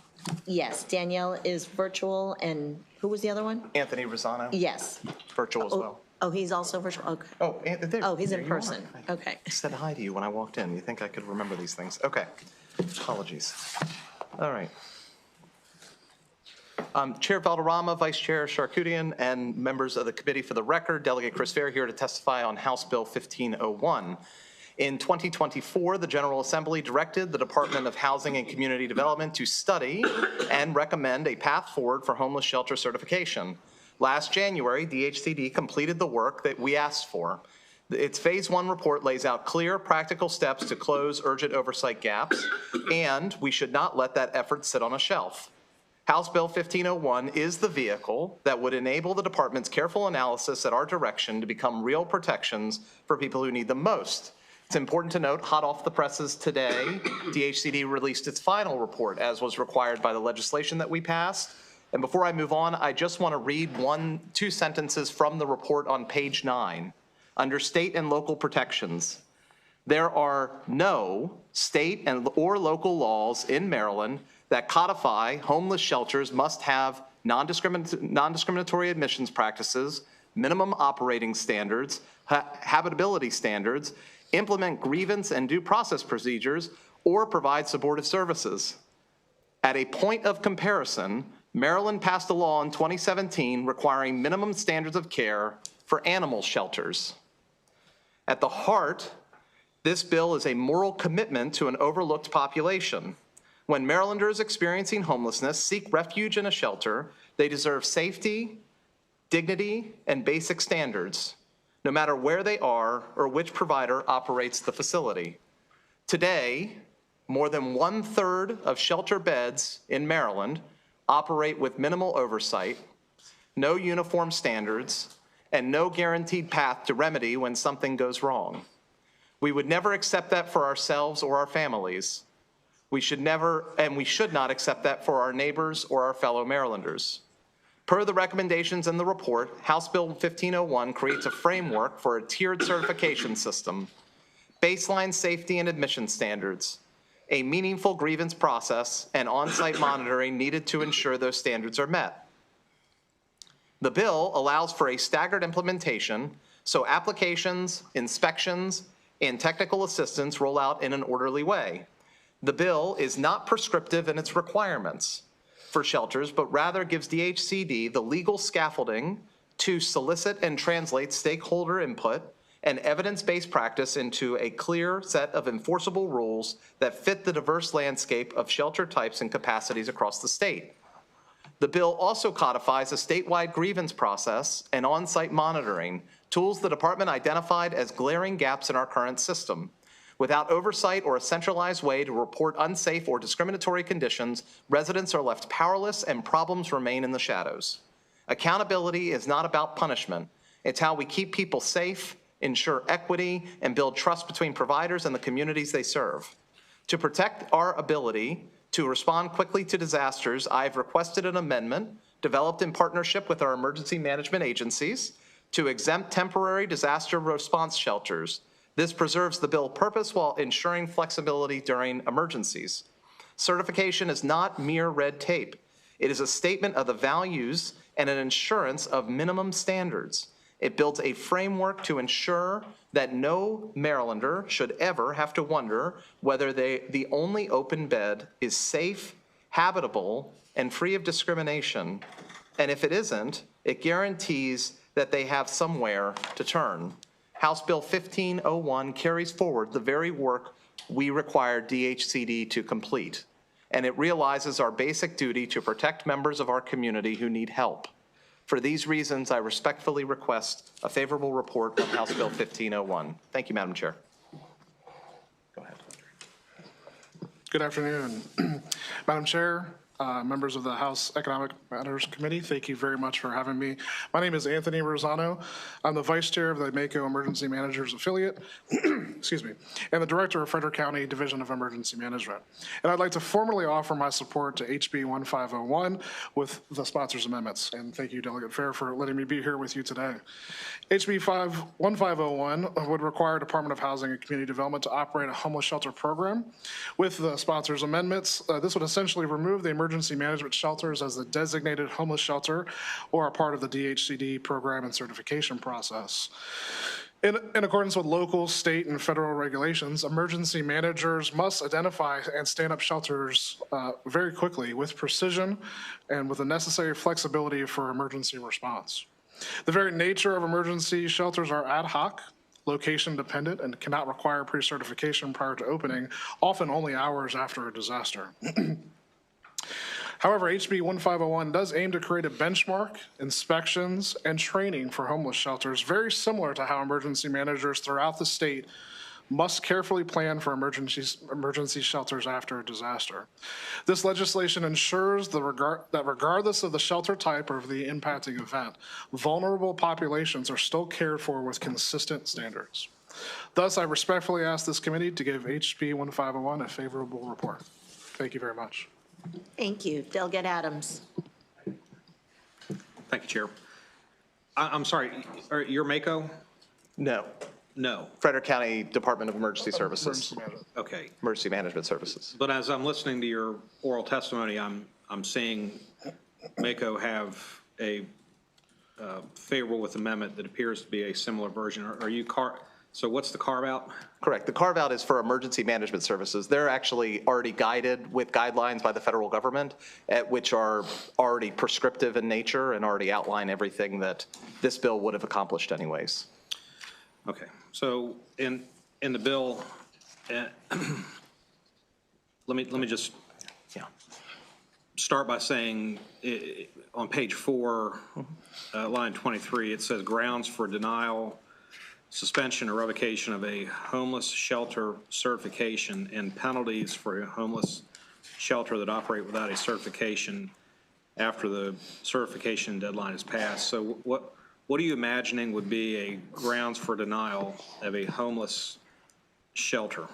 Yes, Danielle is virtual, and who was the other one?
Anthony Rosano.
Yes.
Virtual as well.
Oh, he's also virtual, okay.
Oh, there.
Oh, he's
there
in
you are.
person, okay.
I said hi to you when I walked in. You think I could remember these things? Okay. Apologies. All right. Chair Valderrama, Vice Chair Charkoudian, and members of the committee, for the record, Delegate Chris Fair here to testify on House Bill 1501. In 2024, the General Assembly directed the Department of Housing and Community Development to study and recommend a path forward for homeless shelter certification. Last January, DHCD completed the work that we asked for. Its Phase 1 report lays out clear, practical steps to close urgent oversight gaps, and we should not let that effort sit on a shelf. House Bill 1501 is the vehicle that would enable the department's careful analysis at our direction to become real protections for people who need them most. It's important to note, hot off the presses today, DHCD released its final report, as was required by the legislation that we passed. And before I move on, I just want to read two sentences from the report on page 9. Under state and local protections, there are no state or local laws in Maryland that codify homeless shelters must have non-discriminatory admissions practices, minimum operating standards, habitability standards, implement grievance and due process procedures, or provide supportive services. At a point of comparison, Maryland passed a law in 2017 requiring minimum standards of care for animal shelters. At the heart, this bill is a moral commitment to an overlooked population. When Marylanders experiencing homelessness seek refuge in a shelter, they deserve safety, dignity, and basic standards, no matter where they are or which provider operates the facility. Today, more than 1/3 of shelter beds in Maryland operate with minimal oversight, no uniform standards, and no guaranteed path to remedy when something goes wrong. We would never accept that for ourselves or our families. We should not accept that for our neighbors or our fellow Marylanders. Per the recommendations in the report, House Bill 1501 creates a framework for a tiered certification system, baseline safety and admission standards, a meaningful grievance process, and on-site monitoring needed to ensure those standards are met. The bill allows for a staggered implementation, so applications, inspections, and technical assistance roll out in an orderly way. The bill is not prescriptive in its requirements for shelters, but rather gives DHCD the legal scaffolding to solicit and translate stakeholder input and evidence-based practice into a clear set of enforceable rules that fit the diverse landscape of shelter types and capacities across the state. The bill also codifies a statewide grievance process and on-site monitoring, tools the department identified as glaring gaps in our current system. Without oversight or a centralized way to report unsafe or discriminatory conditions, residents are left powerless and problems remain in the shadows. Accountability is not about punishment. It's how we keep people safe, ensure equity, and build trust between providers and the communities they serve. To protect our ability to respond quickly to disasters, I've requested an amendment developed in partnership with our emergency management agencies to exempt temporary disaster response shelters. This preserves the bill purpose while ensuring flexibility during emergencies. Certification is not mere red tape. It is a statement of the values and an assurance of minimum standards. It builds a framework to ensure that no Marylander should ever have to wonder whether the only open bed is safe, habitable, and free of discrimination. And if it isn't, it guarantees that they have somewhere to turn. House Bill 1501 carries forward the very work we require DHCD to complete, and it realizes our basic duty to protect members of our community who need help. For these reasons, I respectfully request a favorable report on House Bill 1501. Thank you, Madam Chair. Go ahead.
Good afternoon. Madam Chair, members of the House Economic Matters Committee, thank you very much for having me. My name is Anthony Rosano. I'm the Vice Chair of the MACO Emergency Managers Affiliate, excuse me, and the Director of Frederick County Division of Emergency Management. And I'd like to formally offer my support to HB 1501 with the sponsors' amendments. And thank you, Delegate Fair, for letting me be here with you today. HB 1501 would require Department of Housing and Community Development to operate a homeless shelter program. With the sponsors' amendments, this would essentially remove the emergency emergency management shelters as the designated homeless shelter or a part of the DHCD program and certification process. In accordance with local, state, and federal regulations, emergency managers must identify and stand up shelters very quickly with precision and with the necessary flexibility for emergency response. The very nature of emergency shelters are ad hoc, location dependent, and cannot require pre-certification prior to opening, often only hours after a disaster. However, HB 1501 does aim to create a benchmark, inspections, and training for homeless shelters, very similar to how emergency managers throughout the state must carefully plan for emergency shelters after a disaster. This legislation ensures that regardless of the shelter type or the impacting event, vulnerable populations are still cared for with consistent standards. Thus, I respectfully ask this committee to give HB 1501 a favorable report. Thank you very much.
Thank you. Delegate Adams.
Thank you, Chair. I'm sorry, you're Mako?
No.
No.
Frederick County Department of Emergency Services.
Emergency management.
Okay.
Emergency Management Services.
But as I'm listening to your oral testimony, I'm seeing Mako have a favorable with amendment that appears to be a similar version. Are you so what's the carve out?
Correct. The carve out is for emergency management services. They're actually already guided with guidelines by the federal government, which are already prescriptive in nature and already outline everything that this bill would have accomplished anyways.
Okay. So in the bill, let me just start by saying on page 4, line 23, it says grounds for denial, suspension or revocation of a homeless shelter certification and penalties for a homeless shelter that operate without a certification after the certification deadline is passed. So what are you imagining would be a grounds for denial of a homeless shelter?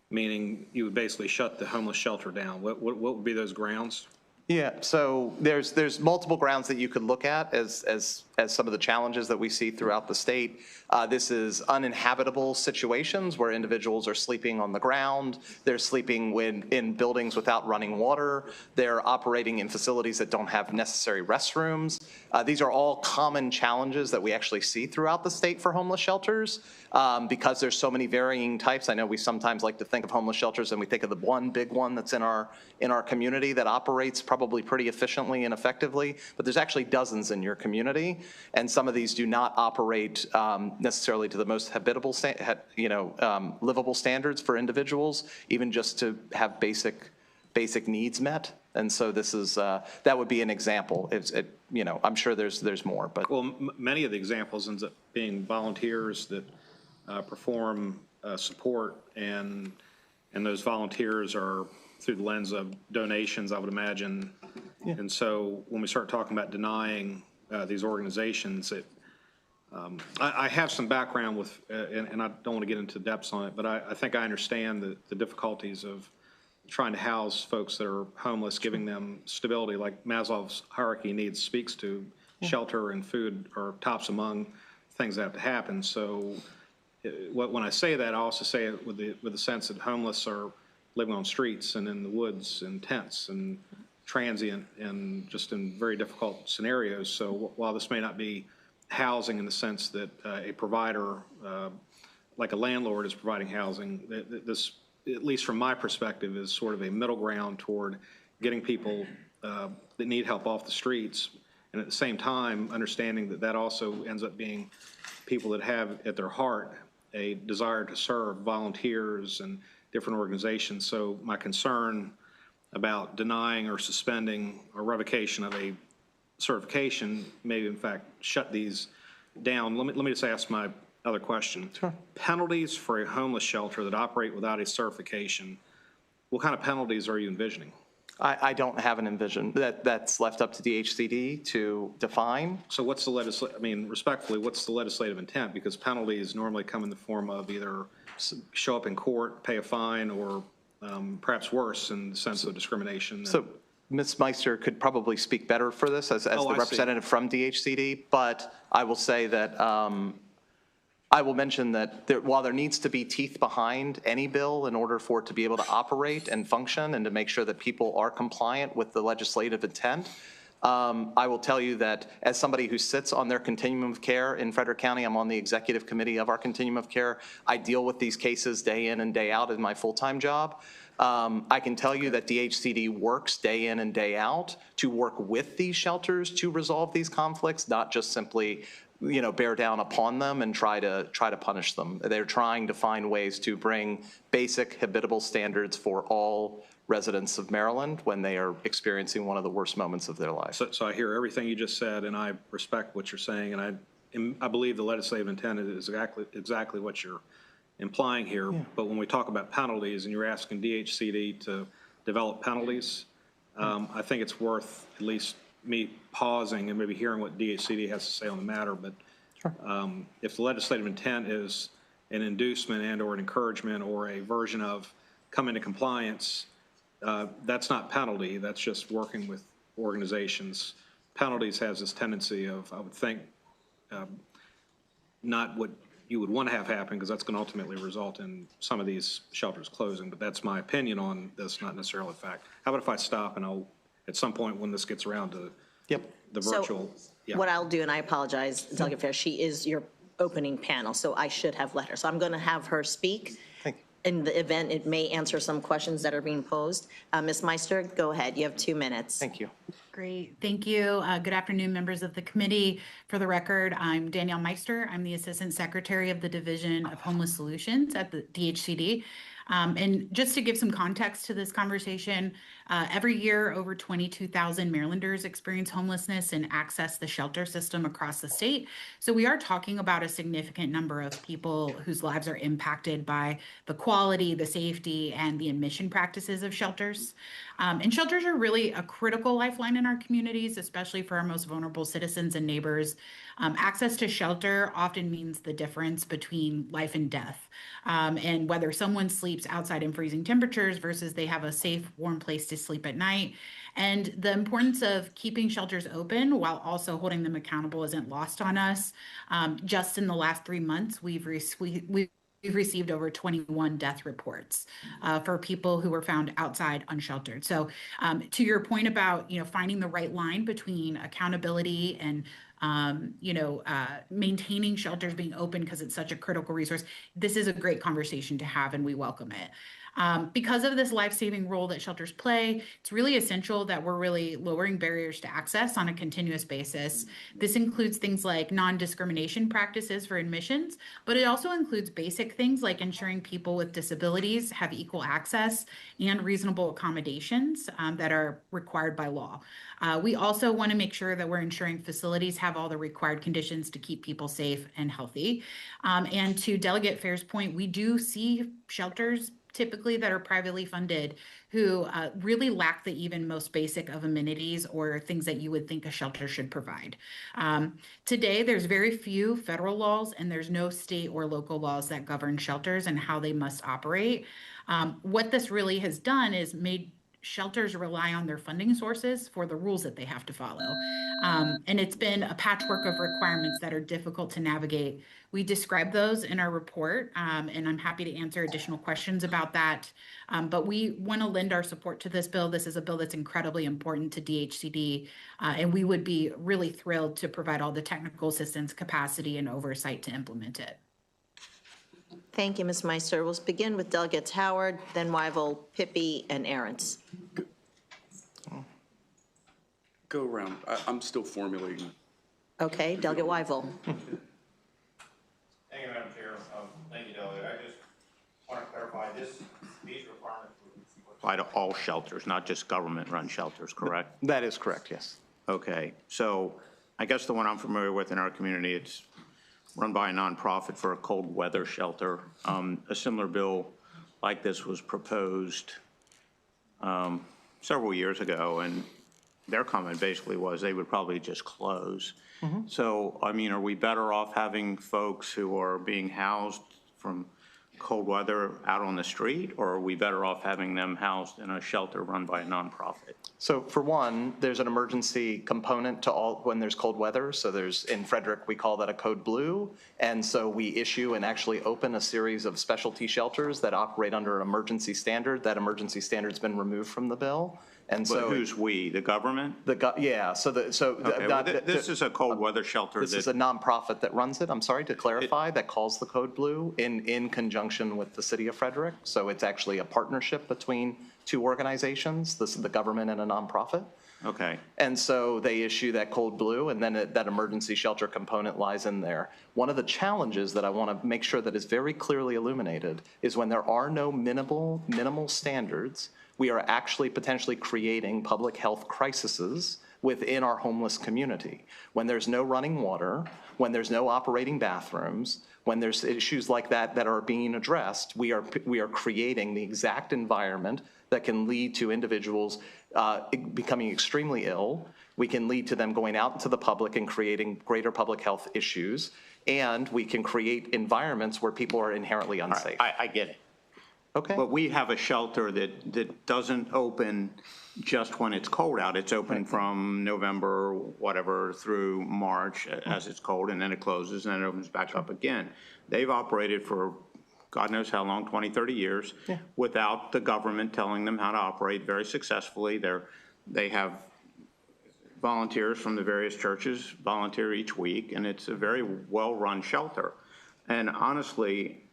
Meaning you would basically shut the homeless shelter down. What would be those grounds?
Yeah, so there's multiple grounds that you could look at as some of the challenges that we see throughout the state. This is uninhabitable situations where individuals are sleeping on the ground, they're sleeping in buildings without running water, they're operating in facilities that don't have necessary restrooms. These are all common challenges that we actually see throughout the state for homeless shelters because there's so many varying types. I know we sometimes like to think of homeless shelters and we think of the one big one that's in our community that operates probably pretty efficiently and effectively, but there's actually dozens in your community, and some of these do not operate necessarily to the most habitable, livable standards for individuals, even just to have basic needs met. And so this is that would be an example. I'm sure there's more, but
well, many of the examples ends up being volunteers that perform support, and those volunteers are through the lens of donations, I would imagine. Yeah. And so when we start talking about denying these organizations, I have some background with, and I don't want to get into depths on it, but I think I understand the difficulties of trying to house folks that are homeless, giving them stability, like Maslow's hierarchy needs speaks to. Shelter and food are tops among things that have to happen. So when I say that, I also say it with the sense that homeless are living on streets and in the woods and tents and transient and just in very difficult scenarios. So while this may not be housing in the sense that a provider, like a landlord, is providing housing, this, at least from my perspective, is sort of a middle ground toward getting people that need help off the streets, and at the same time understanding that also ends up being people that have at their heart a desire to serve, volunteers and different organizations. So my concern about denying or suspending or revocation of a certification may in fact shut these down. Let me just ask my other question. Sure. Penalties for a homeless shelter that operate without a certification, what kind of penalties are you envisioning?
I don't have an envision. That's left up to DHCD to define.
So what's the respectfully, what's the legislative intent? Because penalties normally come in the form of either show up in court, pay a fine, or perhaps worse in the sense of discrimination.
So Ms. Meister could probably speak better for this as the representative from DHCD, but I will say that I will mention that while there needs to be teeth behind any bill in order for it to be able to operate and function and to make sure that people are compliant with the legislative intent, I will tell you that as somebody who sits on their continuum of care in Frederick County, I'm on the executive committee of our continuum of care. I deal with these cases day in and day out in my full-time job. I can tell you that DHCD works day in and day out to work with these shelters to resolve these conflicts, not just simply bear down upon them and try to punish them. They're trying to find ways to bring basic habitable standards for all residents of Maryland when they are experiencing one of the worst moments of their life.
So I hear everything you just said, and I respect what you're saying, and I believe the legislative intent is exactly what you're implying here. Yeah. But when we talk about penalties, and you're asking DHCD to develop penalties, I think it's worth at least me pausing and maybe hearing what DHCD has to say on the matter. But if the legislative intent is an inducement and or an encouragement or a version of come into compliance, that's not penalty. That's just working with organizations. Penalties has this tendency of, I would think, not what you would want to have happen, because that's going to ultimately result in some of these shelters closing. But that's my opinion on this, not necessarily a fact. How about if I stop and I'll, at some point when this gets around to the virtual.
So what I'll do, and I apologize, Delegate Fair, she is your opening panel, so I should have let her. So I'm going to have her speak. In the event it may answer some questions that are being posed. Ms. Meister, go ahead. You have 2 minutes.
Thank you.
Great. Thank you. Good afternoon, members of the committee. For the record, I'm Danielle Meister. I'm the Assistant Secretary of the Division of Homeless Solutions at the DHCD. And just to give some context to this conversation, every year over 22,000 Marylanders experience homelessness and access the shelter system across the state. So we are talking about a significant number of people whose lives are impacted by the quality, the safety, and the admission practices of shelters. And shelters are really a critical lifeline in our communities, especially for our most vulnerable citizens and neighbors. Access to shelter often means the difference between life and death, and whether someone sleeps outside in freezing temperatures versus they have a safe, warm place to sleep at night. And the importance of keeping shelters open while also holding them accountable isn't lost on us. Just in the last 3 months, we've received over 21 death reports for people who were found outside unsheltered. So to your point about, finding the right line between accountability and maintaining shelters being open because it's such a critical resource, this is a great conversation to have, and we welcome it. Because of this life-saving role that shelters play, it's really essential that we're really lowering barriers to access on a continuous basis. This includes things like non-discrimination practices for admissions, but it also includes basic things like ensuring people with disabilities have equal access and reasonable accommodations that are required by law. We also want to make sure that we're ensuring facilities have all the required conditions to keep people safe and healthy. And to Delegate Fair's point, we do see shelters typically that are privately funded who really lack the even most basic of amenities or things that you would think a shelter should provide. Today, there's very few federal laws and there's no state or local laws that govern shelters and how they must operate. What this really has done is made shelters rely on their funding sources for the rules that they have to follow. And it's been a patchwork of requirements that are difficult to navigate. We describe those in our report, and I'm happy to answer additional questions about that. But we want to lend our support to this bill. This is a bill that's incredibly important to DHCD, and we would be really thrilled to provide all the technical assistance, capacity, and oversight to implement it.
Thank you, Ms. Meister. We'll begin with Delegates Howard, then Wyville, Pippy, and Ahrens.
Go around. I'm still formulating.
Okay, Delegate Wyville.
Thank you, Madam Chair. Thank you, Delegate. I just want to clarify these requirements apply to all shelters, not just government-run shelters, correct?
That is correct, yes.
Okay, so I guess the one I'm familiar with in our community, it's run by a nonprofit for a cold weather shelter. A similar bill like this was proposed several years ago, and their comment basically was they would probably just close. So, I mean, are we better off having folks who are being housed from cold weather out on the street, or are we better off having them housed in a shelter run by a nonprofit?
So for one, there's an emergency component to all when there's cold weather. So there's, in Frederick, we call that a code blue. And so we issue and actually open a series of specialty shelters that operate under an emergency standard. That emergency standard's been removed from the bill. And
But
so
who's we, the government?
yeah,
Okay, well, this is a cold weather shelter.
This is a nonprofit that runs it, I'm sorry, to clarify, that calls the code blue in conjunction with the city of Frederick. So it's actually a partnership between two organizations, the government and a nonprofit.
Okay.
And so they issue that code blue, and then that emergency shelter component lies in there. One of the challenges that I want to make sure that is very clearly illuminated is when there are no minimal standards, we are actually potentially creating public health crises within our homeless community. When there's no running water, when there's no operating bathrooms, when there's issues like that that are being addressed, we are creating the exact environment that can lead to individuals becoming extremely ill. We can lead to them going out into the public and creating greater public health issues. And we can create environments where people are inherently unsafe.
I get it.
Okay.
But we have a shelter that doesn't open just when it's cold out. It's open from November, whatever, through March as it's cold, and then it closes, and then it opens back up again. They've operated for God knows how long, 20, 30 years, without the government telling them how to operate very successfully. They have volunteers from the various churches volunteer each week, and it's a very well-run shelter. And honestly,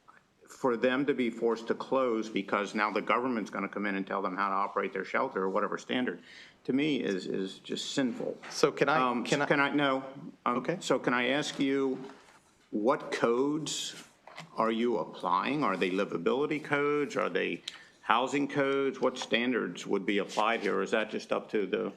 for them to be forced to close because now the government's going to come in and tell them how to operate their shelter or whatever standard, to me is just sinful.
So can I?
No.
Okay.
So can I ask you, what codes are you applying? Are they livability codes? Are they housing codes? What standards would be applied here? Or is that just up to the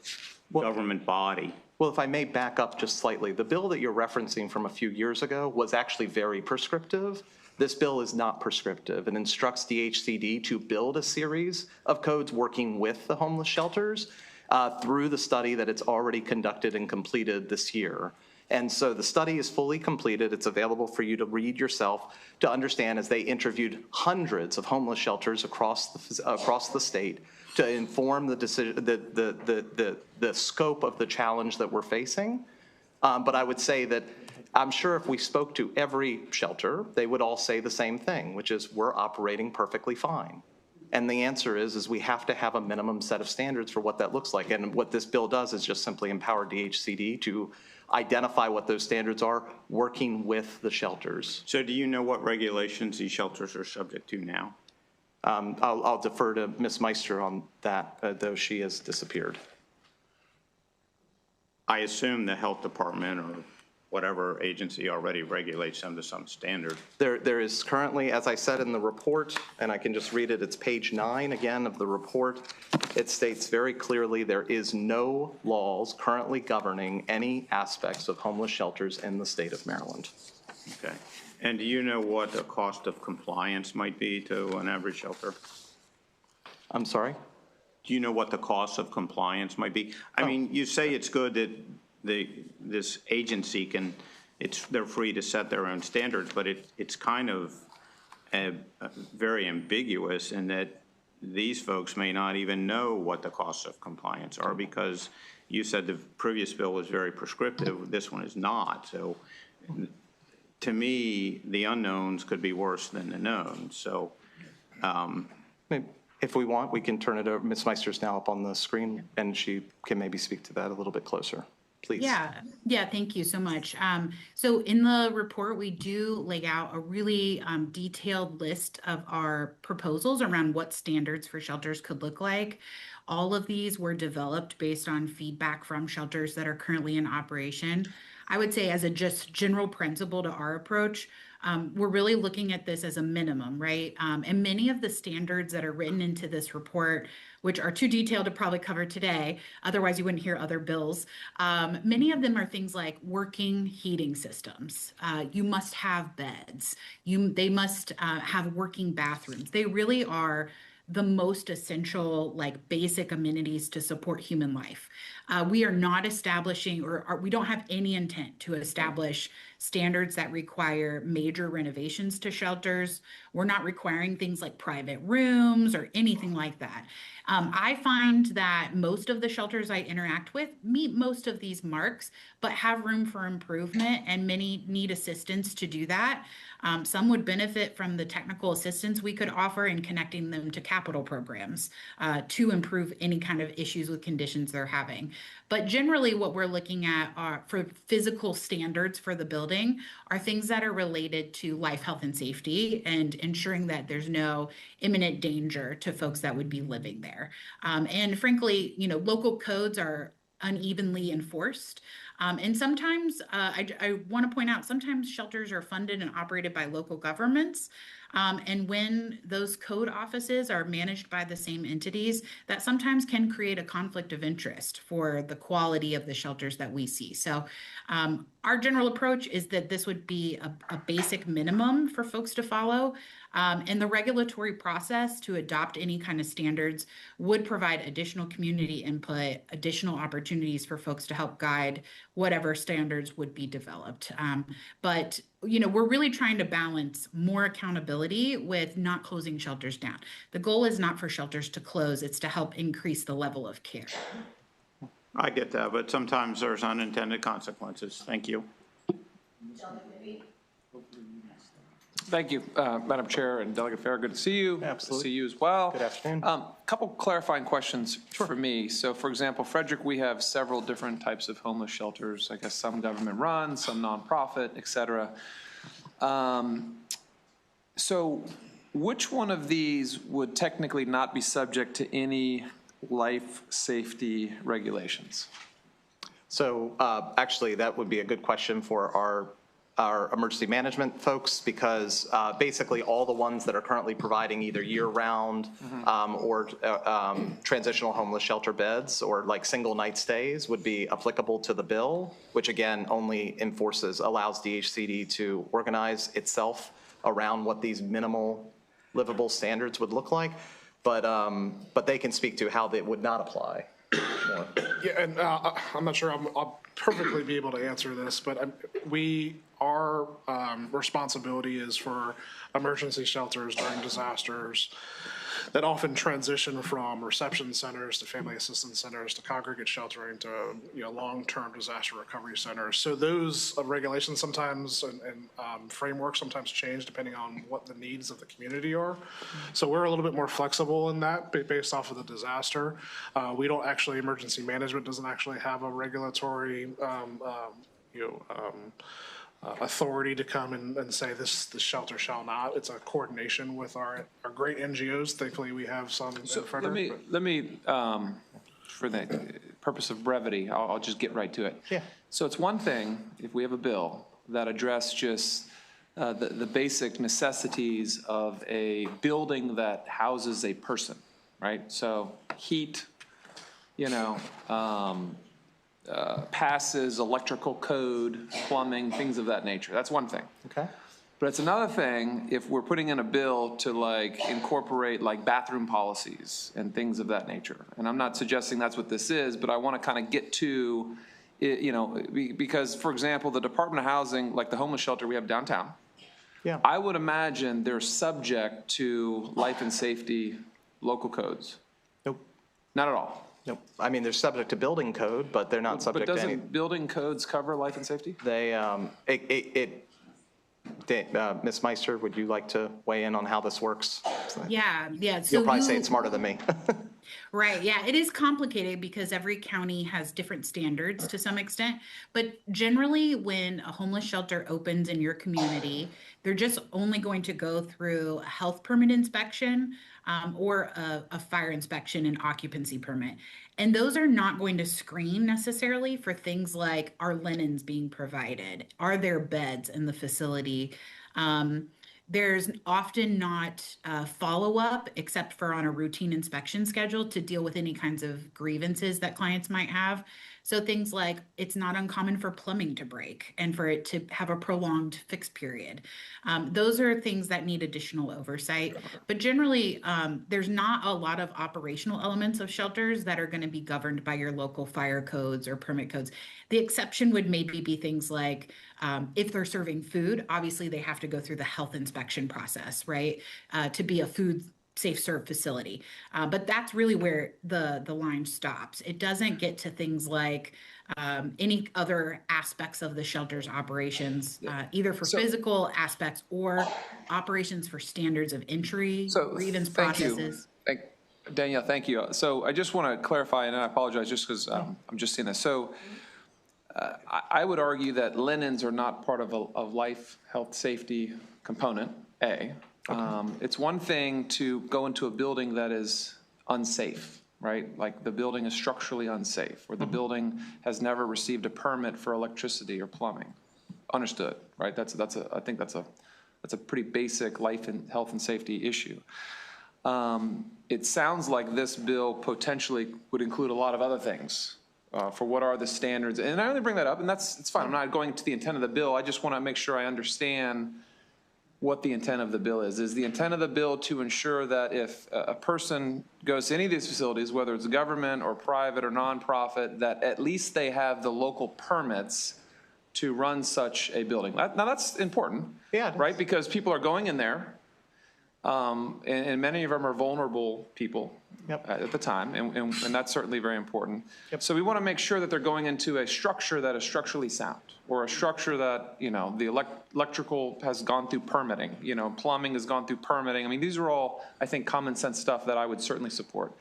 government body?
Well, if I may back up just slightly, the bill that you're referencing from a few years ago was actually very prescriptive. This bill is not prescriptive and instructs DHCD to build a series of codes working with the homeless shelters through the study that it's already conducted and completed this year. And so the study is fully completed. It's available for you to read yourself to understand, as they interviewed hundreds of homeless shelters across the state to inform the decision, the scope of the challenge that we're facing. But I would say that I'm sure if we spoke to every shelter, they would all say the same thing, which is we're operating perfectly fine. And the answer is we have to have a minimum set of standards for what that looks like. And what this bill does is just simply empower DHCD to identify what those standards are, working with the shelters.
So do you know what regulations these shelters are subject to now?
I'll defer to Ms. Meister on that, though she has disappeared.
I assume the health department or whatever agency already regulates them to some standard.
There is currently, as I said in the report, and I can just read it, it's page 9 again of the report. It states very clearly there is no laws currently governing any aspects of homeless shelters in the state of Maryland.
Okay. And do you know what the cost of compliance might be to an average shelter?
I'm sorry?
Do you know what the cost of compliance might be? I mean, you say it's good that this agency can, they're free to set their own standards, but it's kind of very ambiguous in that these folks may not even know what the costs of compliance are, because you said the previous bill was very prescriptive, this one is not. So to me, the unknowns could be worse than the knowns. So
if we want, we can turn it over. Ms. Meister's now up on the screen, and she can maybe speak to that a little bit closer. Please.
Yeah, thank you so much. So in the report, we do lay out a really detailed list of our proposals around what standards for shelters could look like. All of these were developed based on feedback from shelters that are currently in operation. I would say, as a just general principle to our approach, we're really looking at this as a minimum, right? And many of the standards that are written into this report, which are too detailed to probably cover today, otherwise you wouldn't hear other bills. Many of them are things like working heating systems. You must have beds. They must have working bathrooms. They really are the most essential, like basic amenities to support human life. We are not establishing, we don't have any intent to establish standards that require major renovations to shelters. We're not requiring things like private rooms or anything like that. I find that most of the shelters I interact with meet most of these marks, but have room for improvement, and many need assistance to do that. Some would benefit from the technical assistance we could offer in connecting them to capital programs to improve any kind of issues with conditions they're having. But generally, what we're looking at are for physical standards for the building are things that are related to life, health, and safety, and ensuring that there's no imminent danger to folks that would be living there. And frankly, local codes are unevenly enforced. And sometimes, I want to point out, sometimes shelters are funded and operated by local governments. And when those code offices are managed by the same entities, that sometimes can create a conflict of interest for the quality of the shelters that we see. So our general approach is that this would be a basic minimum for folks to follow. And the regulatory process to adopt any kind of standards would provide additional community input, additional opportunities for folks to help guide whatever standards would be developed. But we're really trying to balance more accountability with not closing shelters down. The goal is not for shelters to close, it's to help increase the level of care.
I get that, but sometimes there's unintended consequences. Thank you.
Thank you, Madam Chair and Delegate Farrar. Good to see you.
Absolutely.
Good to see you as well.
Good afternoon.
Couple clarifying questions for me. So, for example, Frederick, we have several different types of homeless shelters. I guess some government run, some nonprofit, et cetera. So, which one of these would technically not be subject to any life safety regulations?
So actually, that would be a good question for our emergency management folks, because basically all the ones that are currently providing either year-round or transitional homeless shelter beds or like single night stays would be applicable to the bill, which again only allows DHCD to organize itself around what these minimal livable standards would look like. But they can speak to how they would not apply.
Yeah, and I'm not sure I'll perfectly be able to answer this, but our responsibility is for emergency shelters during disasters that often transition from reception centers to family assistance centers to congregate sheltering to long-term disaster recovery centers. So those regulations sometimes and frameworks sometimes change depending on what the needs of the community are. So we're a little bit more flexible in that based off of the disaster. We don't actually, emergency management doesn't actually have a regulatory authority to come and say this shelter shall not. It's a coordination with our great NGOs. Thankfully, we have some in Frederick.
Let me for the purpose of brevity, I'll just get right to it.
Yeah.
So it's one thing if we have a bill that address just the basic necessities of a building that houses a person, right? So heat, passes, electrical code, plumbing, things of that nature. That's one thing.
Okay.
But it's another thing if we're putting in a bill to incorporate bathroom policies and things of that nature. And I'm not suggesting that's what this is, but I want to kind of get to, because for example, the Department of Housing, like the homeless shelter we have downtown,
yeah,
I would imagine they're subject to life and safety local codes.
Nope.
Not at all.
Nope. I mean, they're subject to building code, but they're not subject to any.
But doesn't building codes cover life and safety?
They, Ms. Meister, would you like to weigh in on how this works?
Yeah. So
You'll probably say it smarter than me.
Right. Yeah, it is complicated because every county has different standards to some extent. But generally, when a homeless shelter opens in your community, they're just only going to go through a health permit inspection or a fire inspection and occupancy permit. And those are not going to screen necessarily for things like, are linens being provided? Are there beds in the facility? there's often not follow-up except for on a routine inspection schedule to deal with any kinds of grievances that clients might have. So things like it's not uncommon for plumbing to break and for it to have a prolonged fix period. Those are things that need additional oversight. But generally, there's not a lot of operational elements of shelters that are going to be governed by your local fire codes or permit codes. The exception would maybe be things like if they're serving food, obviously they have to go through the health inspection process, right? To be a food safe serve facility. But that's really where the line stops. It doesn't get to things like any other aspects of the shelter's operations, either for physical aspects or operations for standards of entry, grievance processes.
Danielle, thank you. So I just want to clarify, and I apologize just because I'm just seeing this. So I would argue that linens are not part of a life, health, safety component, A. It's one thing to go into a building that is unsafe, right? Like the building is structurally unsafe, or the building has never received a permit for electricity or plumbing. Understood, right? I think that's a pretty basic life and health and safety issue. It sounds like this bill potentially would include a lot of other things. For what are the standards, and I only bring that up, and it's fine. I'm not going to the intent of the bill. I just want to make sure I understand what the intent of the bill is. Is the intent of the bill to ensure that if a person goes to any of these facilities, whether it's government or private or nonprofit, that at least they have the local permits to run such a building? Now that's important, right? Because people are going in there, and many of them are vulnerable people at the time, and that's certainly very important. So we want to make sure that they're going into a structure that is structurally sound, or a structure that, you know, the electrical has gone through permitting, you know, plumbing has gone through permitting. I mean, these are all, I think, common sense stuff that I would certainly support.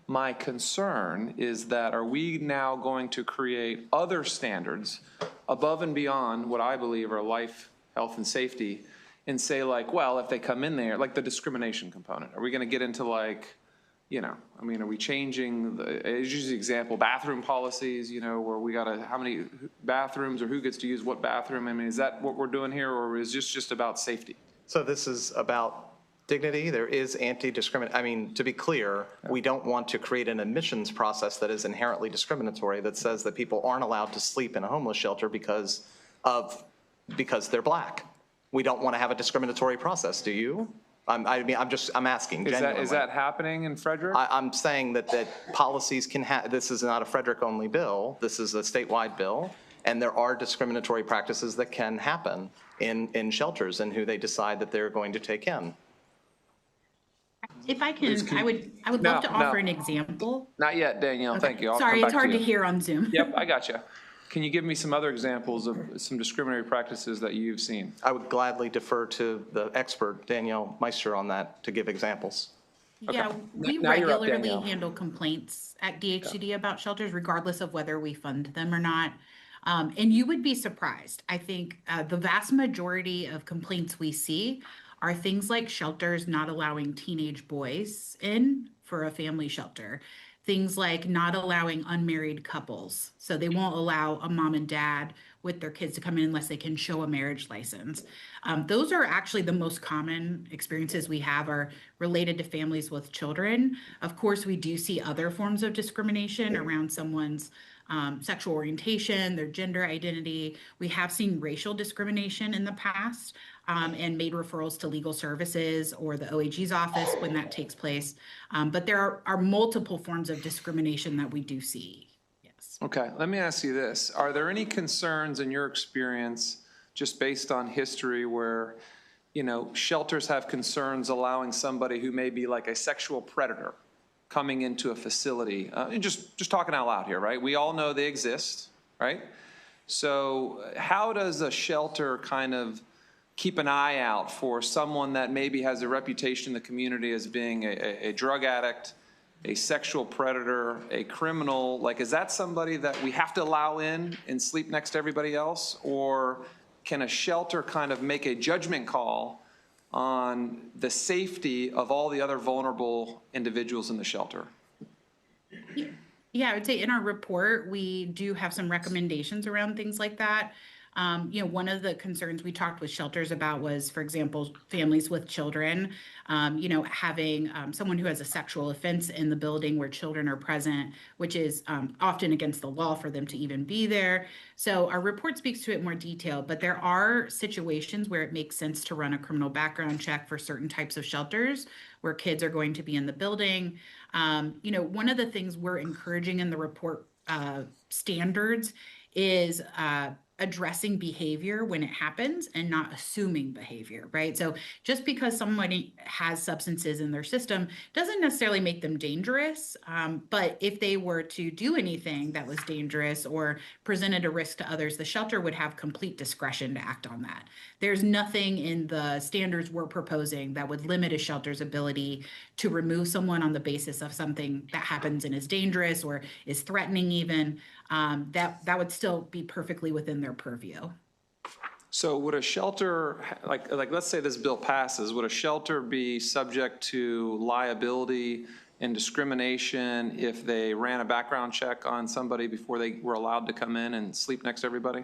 My concern is that are we now going to create other standards above and beyond what I believe are life, health, and safety, and say like, well, if they come in there, like the discrimination component, are we going to get into like, you know, I mean, are we changing, as use the example, bathroom policies, you know, where we got to, how many bathrooms or who gets to use what bathroom? I mean, is that what we're doing here, or is this just about safety?
So this is about dignity. There is anti-discrimination. I mean, to be clear, we don't want to create an admissions process that is inherently discriminatory, that says that people aren't allowed to sleep in a homeless shelter because they're black. We don't want to have a discriminatory process, do you? I'm asking genuinely.
Is that happening in Frederick?
I'm saying that policies can have, this is not a Frederick-only bill, this is a statewide bill, and there are discriminatory practices that can happen in shelters and who they decide that they're going to take in.
If I can, I would love to offer an example.
Not yet, Danielle,
Okay.
thank you. I'll
Sorry,
come
it's
back
hard to
you.
hear on Zoom.
Yep, I got you. Can you give me some other examples of some discriminatory practices that you've seen?
I would gladly defer to the expert, Danielle Meister, on that to give examples.
Yeah, we
Now you're up,
regularly
Danielle.
handle complaints at DHCD about shelters, regardless of whether we fund them or not. And you would be surprised. I think the vast majority of complaints we see are things like shelters not allowing teenage boys in for a family shelter. Things like not allowing unmarried couples. So they won't allow a mom and dad with their kids to come in unless they can show a marriage license. Those are actually the most common experiences we have are related to families with children. Of course, we do see other forms of discrimination around someone's sexual orientation, their gender identity. We have seen racial discrimination in the past and made referrals to legal services or the OAG's office when that takes place. But there are multiple forms of discrimination that we do see. Yes.
Okay, let me ask you this. Are there any concerns in your experience, just based on history, where, you know, shelters have concerns allowing somebody who may be like a sexual predator coming into a facility? And just talking out loud here, right? We all know they exist, right? So how does a shelter kind of keep an eye out for someone that maybe has a reputation in the community as being a drug addict, a sexual predator, a criminal? Like, is that somebody that we have to allow in and sleep next to everybody else? Or can a shelter kind of make a judgment call on the safety of all the other vulnerable individuals in the shelter?
Yeah, I would say in our report, we do have some recommendations around things like that. One of the concerns we talked with shelters about was, for example, families with children, having someone who has a sexual offense in the building where children are present, which is often against the law for them to even be there. So our report speaks to it in more detail, but there are situations where it makes sense to run a criminal background check for certain types of shelters where kids are going to be in the building. One of the things we're encouraging in the report standards is addressing behavior when it happens and not assuming behavior, right? So just because somebody has substances in their system doesn't necessarily make them dangerous. But if they were to do anything that was dangerous or presented a risk to others, the shelter would have complete discretion to act on that. There's nothing in the standards we're proposing that would limit a shelter's ability to remove someone on the basis of something that happens and is dangerous or is threatening even. That would still be perfectly within their purview.
So would a shelter, like let's say this bill passes, would a shelter be subject to liability and discrimination if they ran a background check on somebody before they were allowed to come in and sleep next to everybody?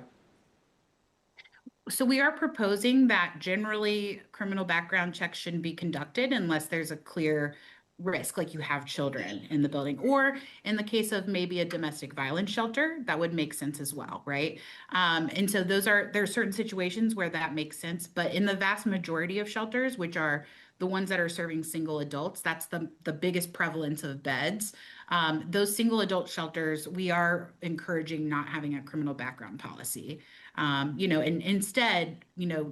So we are proposing that generally criminal background checks shouldn't be conducted unless there's a clear risk, like you have children in the building, or in the case of maybe a domestic violence shelter, that would make sense as well, right? And so there are certain situations where that makes sense, but in the vast majority of shelters, which are the ones that are serving single adults, that's the biggest prevalence of beds. Those single adult shelters, we are encouraging not having a criminal background policy, and instead,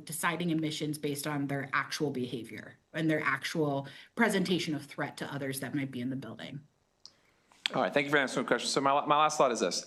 deciding admissions based on their actual behavior and their actual presentation of threat to others that might be in the building.
All right, thank you for answering the question. So my last thought is this.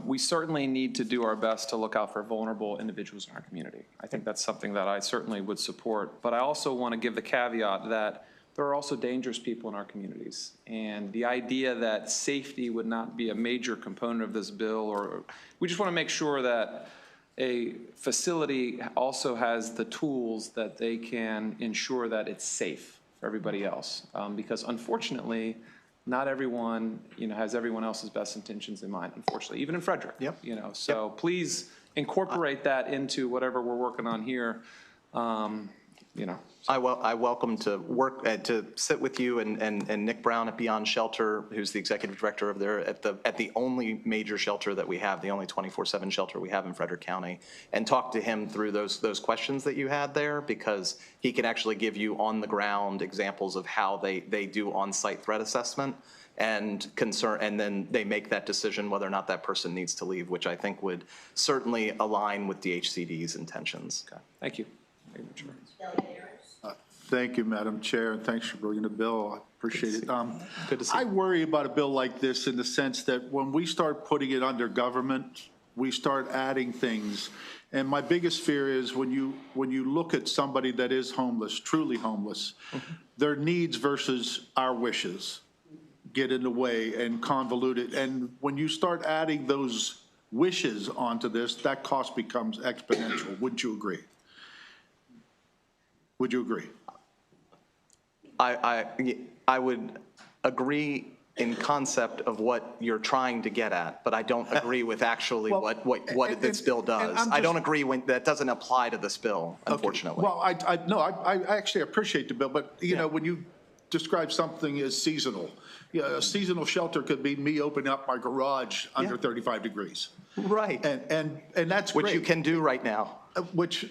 We certainly need to do our best to look out for vulnerable individuals in our community. I think that's something that I certainly would support. But I also want to give the caveat that there are also dangerous people in our communities. And the idea that safety would not be a major component of this bill, or we just want to make sure that a facility also has the tools that they can ensure that it's safe for everybody else. Because unfortunately, not everyone, has everyone else's best intentions in mind, unfortunately, even in Frederick.
Yep.
So please incorporate that into whatever we're working on here.
I welcome to work, to sit with you and Nick Brown at Beyond Shelter, who's the executive director of there at the only major shelter that we have, the only 24/7 shelter we have in Frederick County, and talk to him through those questions that you had there, because he can actually give you on the ground examples of how they do on-site threat assessment and then they make that decision whether or not that person needs to leave, which I think would certainly align with DHCD's intentions.
Okay. Thank you.
Thank you, Madam Chair, and thanks for bringing the bill. I appreciate it.
Good to see you.
I worry about a bill like this in the sense that when we start putting it under government, we start adding things. And my biggest fear is when you look at somebody that is homeless, truly homeless, their needs versus our wishes get in the way and convolute it. And when you start adding those wishes onto this, that cost becomes exponential. Wouldn't you agree? Would you agree?
I would agree in concept of what you're trying to get at, but I don't agree with actually what this bill does. I don't agree when that doesn't apply to this bill, unfortunately.
Okay. Well, I actually appreciate the bill, but when you describe something as seasonal, a seasonal shelter could be me opening up my garage under 35 degrees.
Right.
And that's great.
Which you can do right now.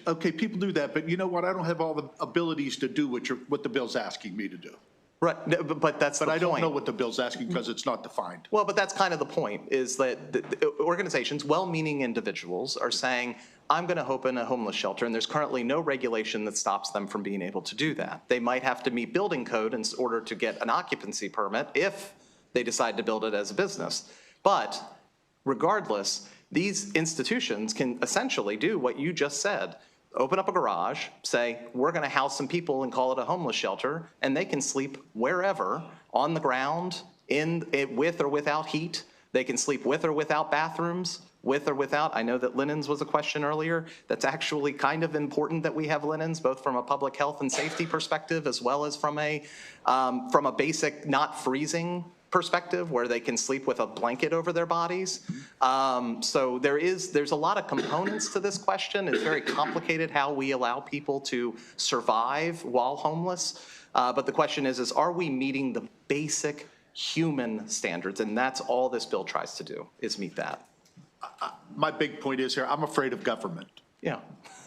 Okay, people do that, but you know what? I don't have all the abilities to do what the bill's asking me to do.
Right, but that's the point.
But I don't know what the bill's asking because it's not defined.
Well, but that's kind of the point, is that the organizations, well-meaning individuals, are saying, I'm going to open a homeless shelter, and there's currently no regulation that stops them from being able to do that. They might have to meet building code in order to get an occupancy permit if they decide to build it as a business. But regardless, these institutions can essentially do what you just said. Open up a garage, say, we're going to house some people and call it a homeless shelter, and they can sleep wherever, on the ground, with or without heat. They can sleep with or without bathrooms, with or without. I know that linens was a question earlier. That's actually kind of important that we have linens, both from a public health and safety perspective, as well as from a basic not freezing perspective where they can sleep with a blanket over their bodies. So there's a lot of components to this question. It's very complicated how we allow people to survive while homeless. But the question is are we meeting the basic human standards? And that's all this bill tries to do, is meet that.
My big point is here, I'm afraid of government.
Yeah.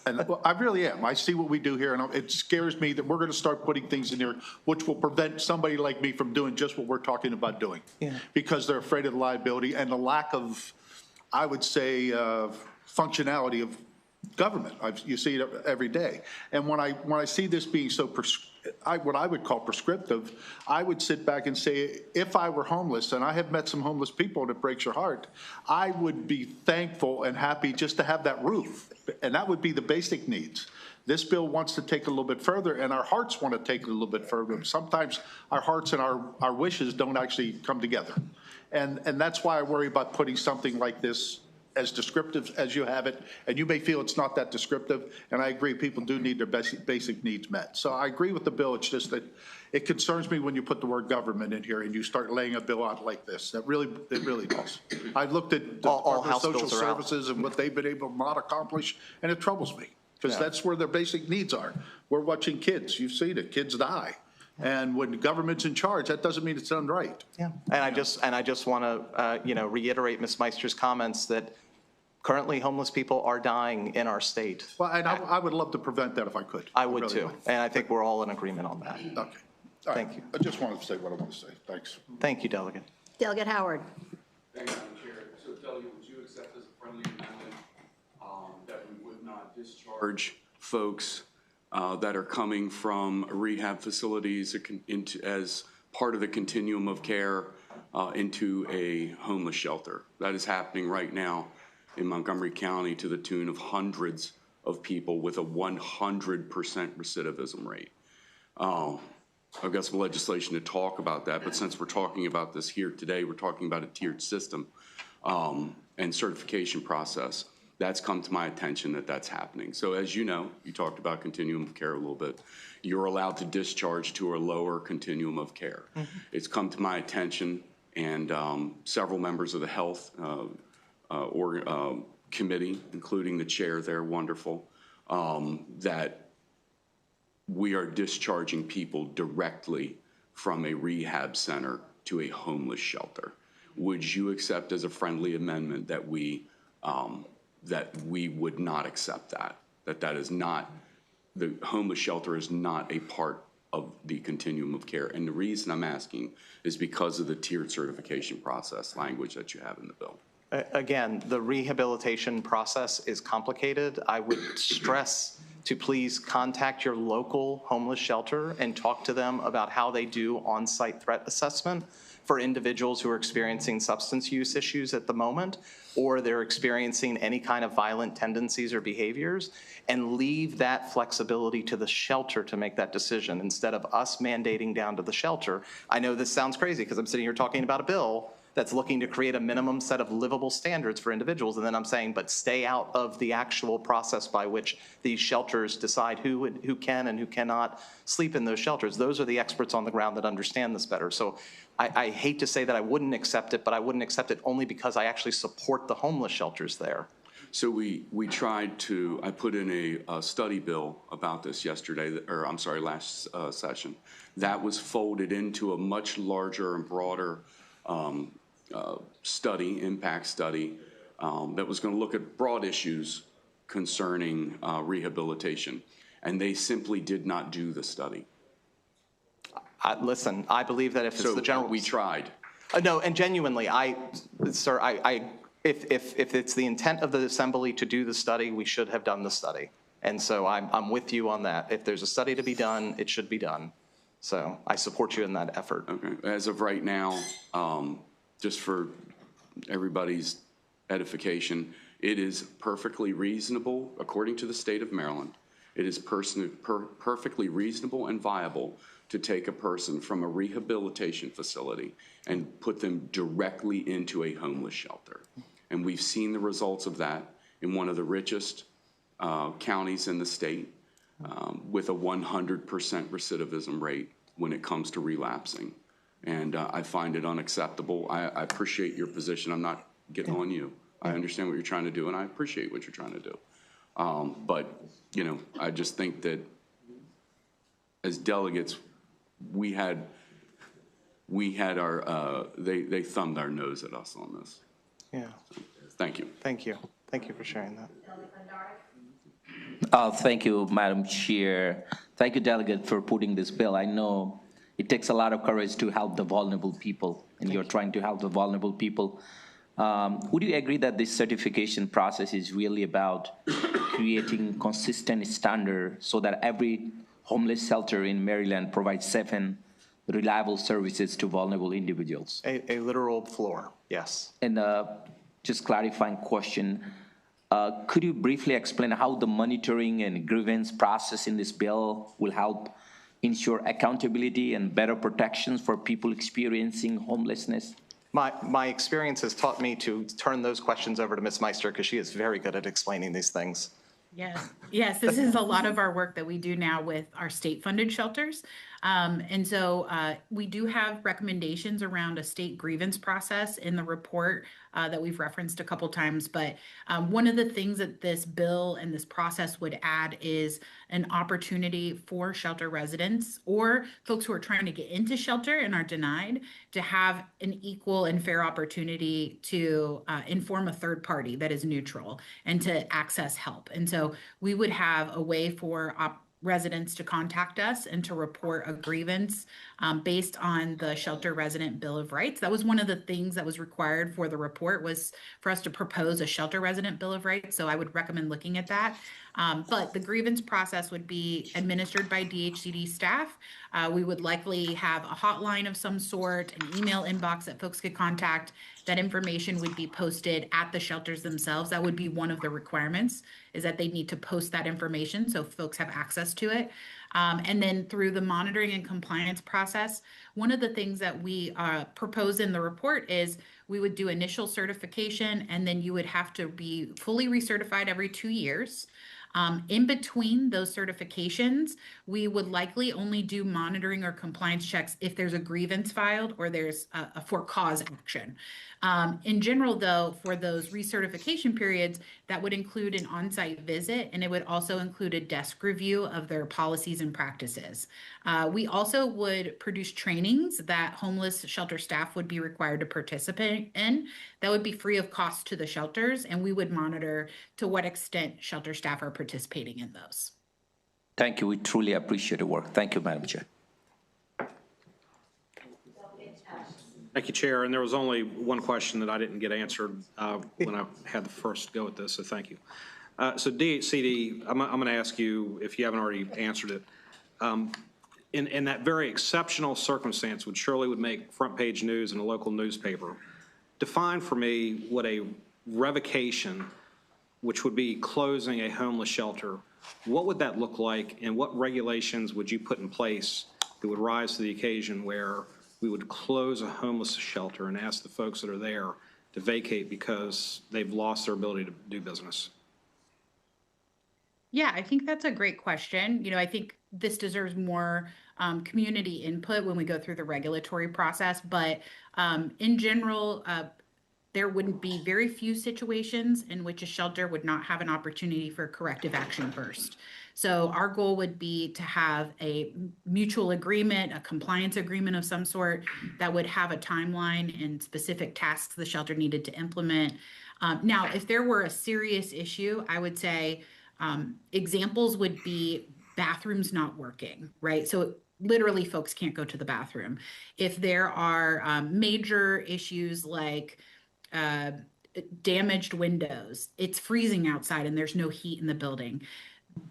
And I really am. I see what we do here, and it scares me that we're going to start putting things in here which will prevent somebody like me from doing just what we're talking about doing.
Yeah.
Because they're afraid of the liability and the lack of, I would say, functionality of government. You see it every day. And when I see this being so what I would call prescriptive, I would sit back and say, if I were homeless, and I have met some homeless people and it breaks your heart, I would be thankful and happy just to have that roof. And that would be the basic needs. This bill wants to take a little bit further, and our hearts want to take it a little bit further. Sometimes our hearts and our wishes don't actually come together. And that's why I worry about putting something like this as descriptive as you have it, and you may feel it's not that descriptive, and I agree people do need their basic needs met. So I agree with the bill, it's just that it concerns me when you put the word government in here and you start laying a bill out like this. It really does. I've looked at the Department of Social Services and what they've been able to not accomplish, and it troubles me, because that's where their basic needs are. We're watching kids, you've seen it, kids die. And when the government's in charge, that doesn't mean it's done right.
Yeah, and I just want to reiterate Ms. Meister's comments that currently homeless people are dying in our state.
Well, and I would love to prevent that if I could.
I would too, and I think we're all in agreement on that.
Okay. All right.
Thank you.
I just wanted to say what I want to say. Thanks.
Thank you, Delegate.
Delegate Howard.
Thank you, Madam Chair. So, Delegate, would you accept as a friendly amendment that we would not discharge folks that are coming from rehab facilities as part of the continuum of care into a homeless shelter? That is happening right now in Montgomery County to the tune of hundreds of people with a 100% recidivism rate. I've got some legislation to talk about that, but since we're talking about this here today, we're talking about a tiered system and certification process. That's come to my attention that that's happening. So as you know, you talked about continuum of care a little bit. You're allowed to discharge to a lower continuum of care. Mm-hmm. It's come to my attention, and several members of the health committee, including the chair there, wonderful, that we are discharging people directly from a rehab center to a homeless shelter. Would you accept as a friendly amendment that we would not accept that? That is not, the homeless shelter is not a part of the continuum of care. And the reason I'm asking is because of the tiered certification process language that you have in the bill.
Again, the rehabilitation process is complicated. I would stress to please contact your local homeless shelter and talk to them about how they do on-site threat assessment for individuals who are experiencing substance use issues at the moment, or they're experiencing any kind of violent tendencies or behaviors, and leave that flexibility to the shelter to make that decision instead of us mandating down to the shelter. I know this sounds crazy because I'm sitting here talking about a bill that's looking to create a minimum set of livable standards for individuals. And then I'm saying, but stay out of the actual process by which these shelters decide who can and who cannot sleep in those shelters. Those are the experts on the ground that understand this better. So I hate to say that I wouldn't accept it, but I wouldn't accept it only because I actually support the homeless shelters there.
So we tried to, I put in a study bill about this yesterday, or I'm sorry, last session. That was folded into a much larger and broader study, impact study, that was going to look at broad issues concerning rehabilitation. And they simply did not do the study.
Listen, I believe that if it's the general...
We tried.
No, and genuinely, sir, if it's the intent of the assembly to do the study, we should have done the study. And so I'm with you on that. If there's a study to be done, it should be done. So I support you in that effort.
Okay. As of right now, just for everybody's edification, it is perfectly reasonable, according to the state of Maryland, it is perfectly reasonable and viable to take a person from a rehabilitation facility and put them directly into a homeless shelter. And we've seen the results of that in one of the richest counties in the state with a 100% recidivism rate when it comes to relapsing. And I find it unacceptable. I appreciate your position. I'm not getting on you. I understand what you're trying to do, and I appreciate what you're trying to do. But, you know, I just think that as delegates, we had our, they thumbed our nose at us on this.
Yeah.
Thank you.
Thank you. Thank you for sharing that.
Thank you, Madam Chair. Thank you, Delegate, for putting this bill. I know it takes a lot of courage to help the vulnerable people, and you're trying to help the vulnerable people. Would you agree that this certification process is really about creating consistent standard so that every homeless shelter in Maryland provides safe and reliable services to vulnerable individuals?
A literal floor, yes.
And just clarifying question, could you briefly explain how the monitoring and grievance process in this bill will help ensure accountability and better protections for people experiencing homelessness?
My experience has taught me to turn those questions over to Ms. Meister because she is very good at explaining these things.
Yes, this is a lot of our work that we do now with our state-funded shelters. And so we do have recommendations around a state grievance process in the report that we've referenced a couple times. But one of the things that this bill and this process would add is an opportunity for shelter residents or folks who are trying to get into shelter and are denied to have an equal and fair opportunity to inform a third party that is neutral and to access help. And so we would have a way for residents to contact us and to report a grievance based on the Shelter Resident Bill of Rights. That was one of the things that was required for the report, was for us to propose a Shelter Resident Bill of Rights. So I would recommend looking at that. But the grievance process would be administered by DHCD staff. We would likely have a hotline of some sort, an email inbox that folks could contact. That information would be posted at the shelters themselves. That would be one of the requirements, is that they need to post that information so folks have access to it. And then through the monitoring and compliance process, one of the things that we propose in the report is we would do initial certification, and then you would have to be fully recertified every 2 years. In between those certifications, we would likely only do monitoring or compliance checks if there's a grievance filed or there's a for cause action. In general, though, for those recertification periods, that would include an on-site visit, and it would also include a desk review of their policies and practices. We also would produce trainings that homeless shelter staff would be required to participate in. That would be free of cost to the shelters, and we would monitor to what extent shelter staff are participating in those.
Thank you. We truly appreciate the work. Thank you, Madam Chair.
Thank you, Chair. And there was only one question that I didn't get answered when I had the first go at this, so thank you. So DHCD, I'm going to ask you, if you haven't already answered it, in that very exceptional circumstance, which surely would make front page news in a local newspaper, define for me what a revocation, which would be closing a homeless shelter, what would that look like, and what regulations would you put in place that would rise to the occasion where we would close a homeless shelter and ask the folks that are there to vacate because they've lost their ability to do business?
Yeah, I think that's a great question. I think this deserves more community input when we go through the regulatory process. But in general, there wouldn't be very few situations in which a shelter would not have an opportunity for corrective action first. So our goal would be to have a mutual agreement, a compliance agreement of some sort that would have a timeline and specific tasks the shelter needed to implement. Now, if there were a serious issue, I would say examples would be bathrooms not working, right? So literally folks can't go to the bathroom. If there are major issues like damaged windows, it's freezing outside and there's no heat in the building.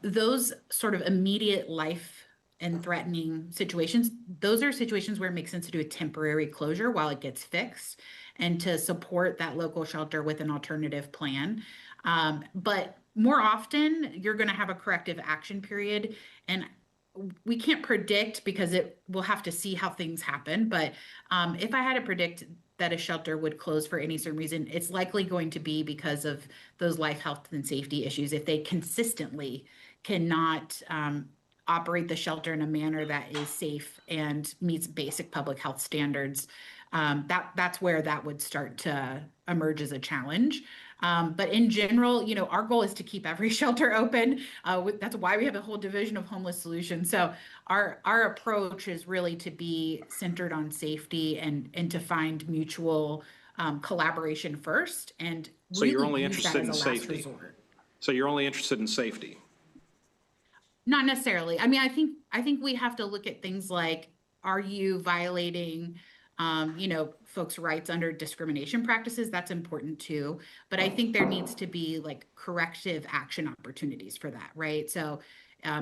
Those sort of immediate life and threatening situations, those are situations where it makes sense to do a temporary closure while it gets fixed and to support that local shelter with an alternative plan. But more often, you're going to have a corrective action period, and we can't predict because we'll have to see how things happen. But if I had to predict that a shelter would close for any certain reason, it's likely going to be because of those life, health, and safety issues if they consistently cannot operate the shelter in a manner that is safe and meets basic public health standards, that's where that would start to emerge as a challenge. But in general, our goal is to keep every shelter open. That's why we have a whole division of homeless solutions. So our approach is really to be centered on safety and to find mutual collaboration first. And
So
really
you're only
use that
interested in
as a last
safety?
resort.
So you're only interested in safety?
Not necessarily. I mean, I think we have to look at things like, are you violating, folks' rights under discrimination practices? That's important too. But I think there needs to be like corrective action opportunities for that, right? So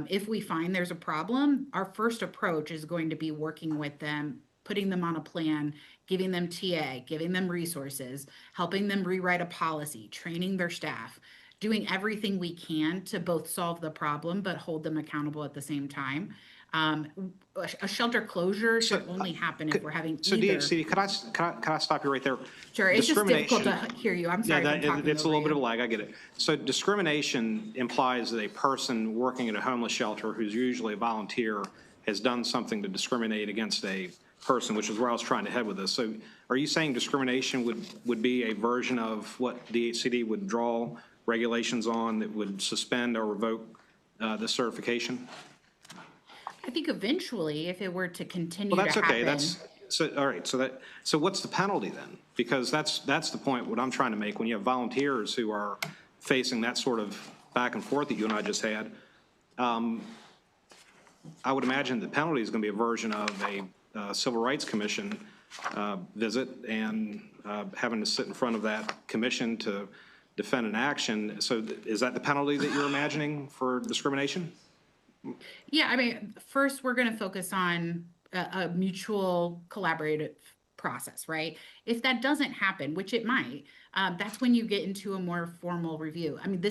if we find there's a problem, our first approach is going to be working with them, putting them on a plan, giving them TA, giving them resources, helping them rewrite a policy, training their staff, doing everything we can to both solve the problem but hold them accountable at the same time. A shelter closure should only happen if we're having
So
either.
DHCD, can I stop you right there?
Sure, it's just difficult to
Discrimination-
hear you. I'm sorry.
Yeah,
if I'm talking
it's a
over
little
you.
bit of a lag, I get it. So discrimination implies that a person working at a homeless shelter who's usually a volunteer has done something to discriminate against a person, which is where I was trying to head with this. So are you saying discrimination would be a version of what DHCD would draw regulations on that would suspend or revoke the certification?
I think eventually, if it were to continue
Well, that's
to
okay.
happen.
All right. So what's the penalty then? Because that's the point. What I'm trying to make, when you have volunteers who are facing that sort of back and forth that you and I just had, I would imagine the penalty is going to be a version of a Civil Rights Commission visit and having to sit in front of that commission to defend an action. So is that the penalty that you're imagining for discrimination?
Yeah, I mean, first, we're going to focus on a mutual collaborative process, right? If that doesn't happen, which it might, that's when you get into a more formal review. I mean,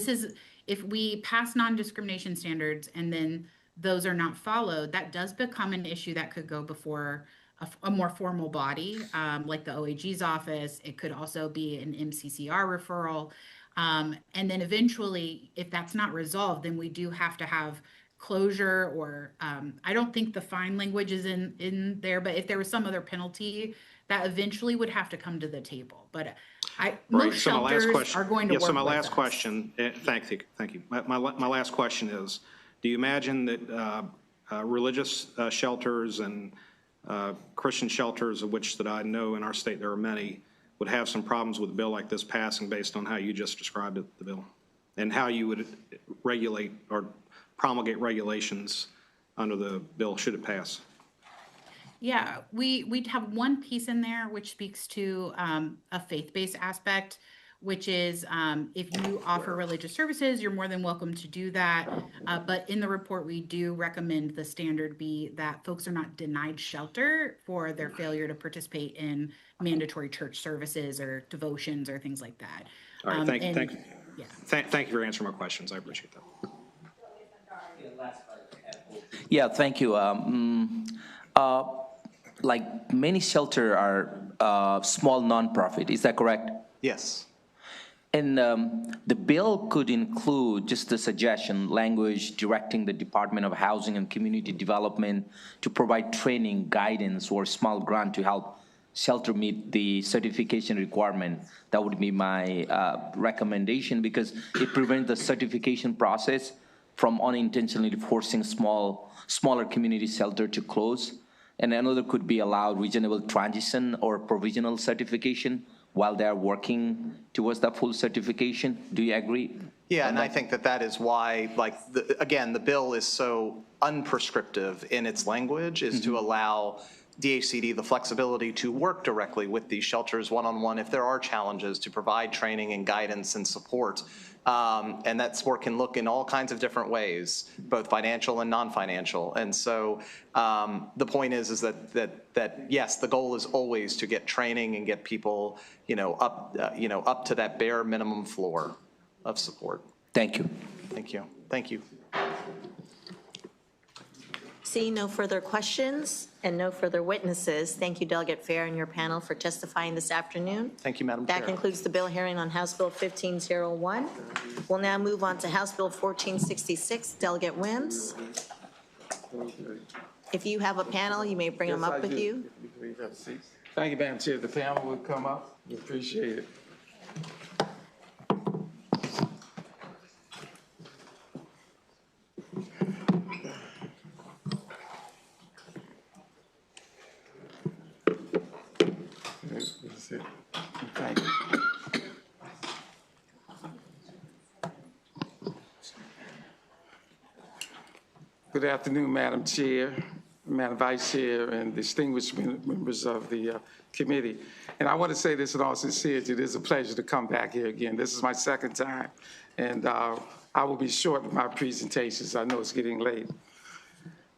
if we pass non-discrimination standards and then those are not followed, that does become an issue that could go before a more formal body, like the OAG's office. It could also be an MCCR referral. And then eventually, if that's not resolved, then we do have to have closure, or I don't think the fine language is in there, but if there was some other penalty, that eventually would have to come to the table. But most shelters are going to work
So my
with
last
us.
question, thank you. My last question is, do you imagine that religious shelters and Christian shelters, of which that I know in our state there are many, would have some problems with a bill like this passing based on how you just described it, the bill, and how you would regulate or promulgate regulations under the bill should it pass?
Yeah, we'd have one piece in there which speaks to a faith-based aspect, which is if you offer religious services, you're more than welcome to do that. But in the report, we do recommend the standard be that folks are not denied shelter for their failure to participate in mandatory church services or devotions or things like that.
All right, thank you.
Yeah.
Thank you for answering my questions. I appreciate that.
Yeah, thank you. Like many shelters are small nonprofit, is that correct?
Yes.
And the bill could include just a suggestion, language directing the Department of Housing and Community Development to provide training, guidance, or small grant to help shelter meet the certification requirement. That would be my recommendation, because it prevents the certification process from unintentionally forcing smaller community shelter to close. And another could be allowed reasonable transition or provisional certification while they're working towards that full certification. Do you agree?
Yeah, and I think that is why, again, the bill is so unprescriptive in its language, is to allow DHCD the flexibility to work directly with these shelters one-on-one if there are challenges, to provide training and guidance and support. And that support can look in all kinds of different ways, both financial and non-financial. And so the point is that yes, the goal is always to get training and get people, up to that bare minimum floor of support.
Thank you.
Thank you. Thank you.
Seeing no further questions and no further witnesses, thank you, Delegate Fair and your panel, for testifying this afternoon.
Thank you, Madam Chair.
That concludes the bill hearing on House Bill 1501. We'll now move on to House Bill 1466. Delegate Wims. If you have a panel, you may bring them up with you.
Thank you, Madam Chair. The panel will come up. We appreciate it. That's it. Thank you. Good afternoon, Madam Chair, Madam Vice Chair, and distinguished members of the committee. And I want to say this in all sincerity, it is a pleasure to come back here again. This is my second time, and I will be short with my presentations. I know it's getting late.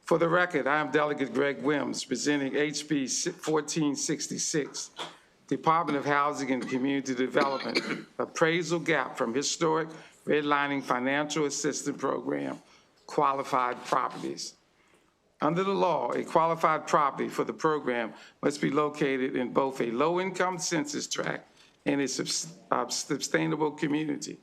For the record, I am Delegate Greg Wims, presenting HB 1466, Department of Housing and Community Development, Appraisal Gap from Historic Redlining Financial Assistance Program, Qualified Properties. Under the law, a qualified property for the program must be located in both a low-income census tract and a sustainable community.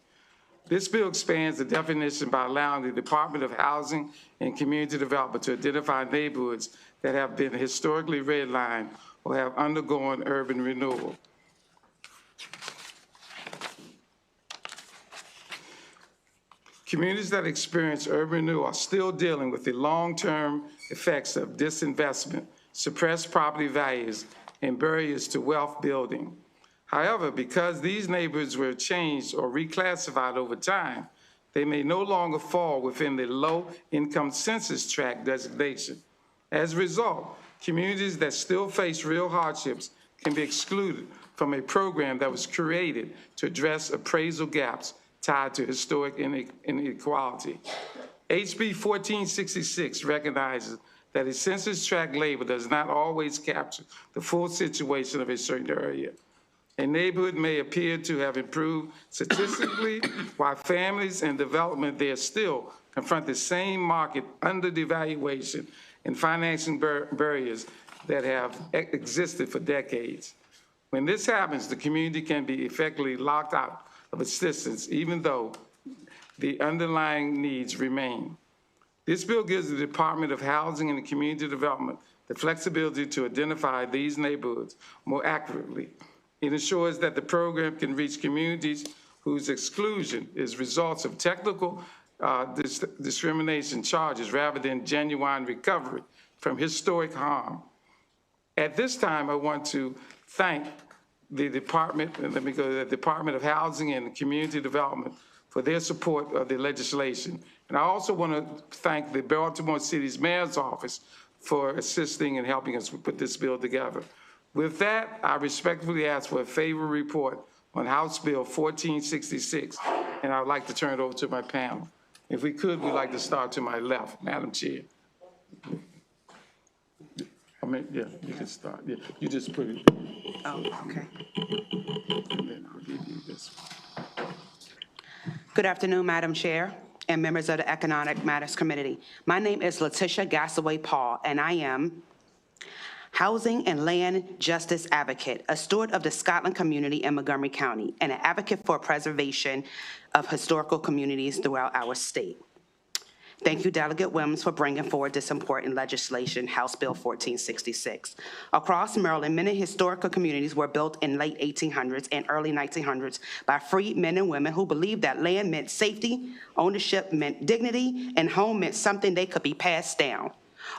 This bill expands the definition by allowing the Department of Housing and Community Development to identify neighborhoods that have been historically redlined or have undergone urban renewal. Communities that experience urban renewal are still dealing with the long-term effects of disinvestment, suppressed property values, and barriers to wealth building. However, because these neighborhoods were changed or reclassified over time, they may no longer fall within the low-income census tract designation. As a result, communities that still face real hardships can be excluded from a program that was created to address appraisal gaps tied to historic inequality. HB 1466 recognizes that a census tract label does not always capture the full situation of a certain area. A neighborhood may appear to have improved statistically, while families and development there still confront the same market underdevaluation and financing barriers that have existed for decades. When this happens, the community can be effectively locked out of assistance, even though the underlying needs remain. This bill gives the Department of Housing and Community Development the flexibility to identify these neighborhoods more accurately. It ensures that the program can reach communities whose exclusion is results of technical discrimination charges rather than genuine recovery from historic harm. At this time, I want to thank the Department, and let me go to the Department of Housing and Community Development for their support of the legislation. And I also want to thank the Baltimore City's Mayor's Office for assisting and helping us put this bill together. With that, I respectfully ask for a favorable report on House Bill 1466, and I would like to turn it over to my panel. If we could, we'd like to start to my left, Madam Chair. I mean, yeah, you can start. Yeah, you just put it.
Oh, okay.
And then I'll give you this one.
Good afternoon, Madam Chair and members of the Economic Matters Committee. My name is Letitia Gassaway Paul, and I am Housing and Land Justice Advocate, a steward of the Scotland community in Montgomery County, and an advocate for preservation of historical communities throughout our state. Thank you, Delegate Wims, for bringing forward this important legislation, House Bill 1466. Across Maryland, many historical communities were built in late 1800s and early 1900s by free men and women who believed that land meant safety, ownership meant dignity, and home meant something they could be passed down.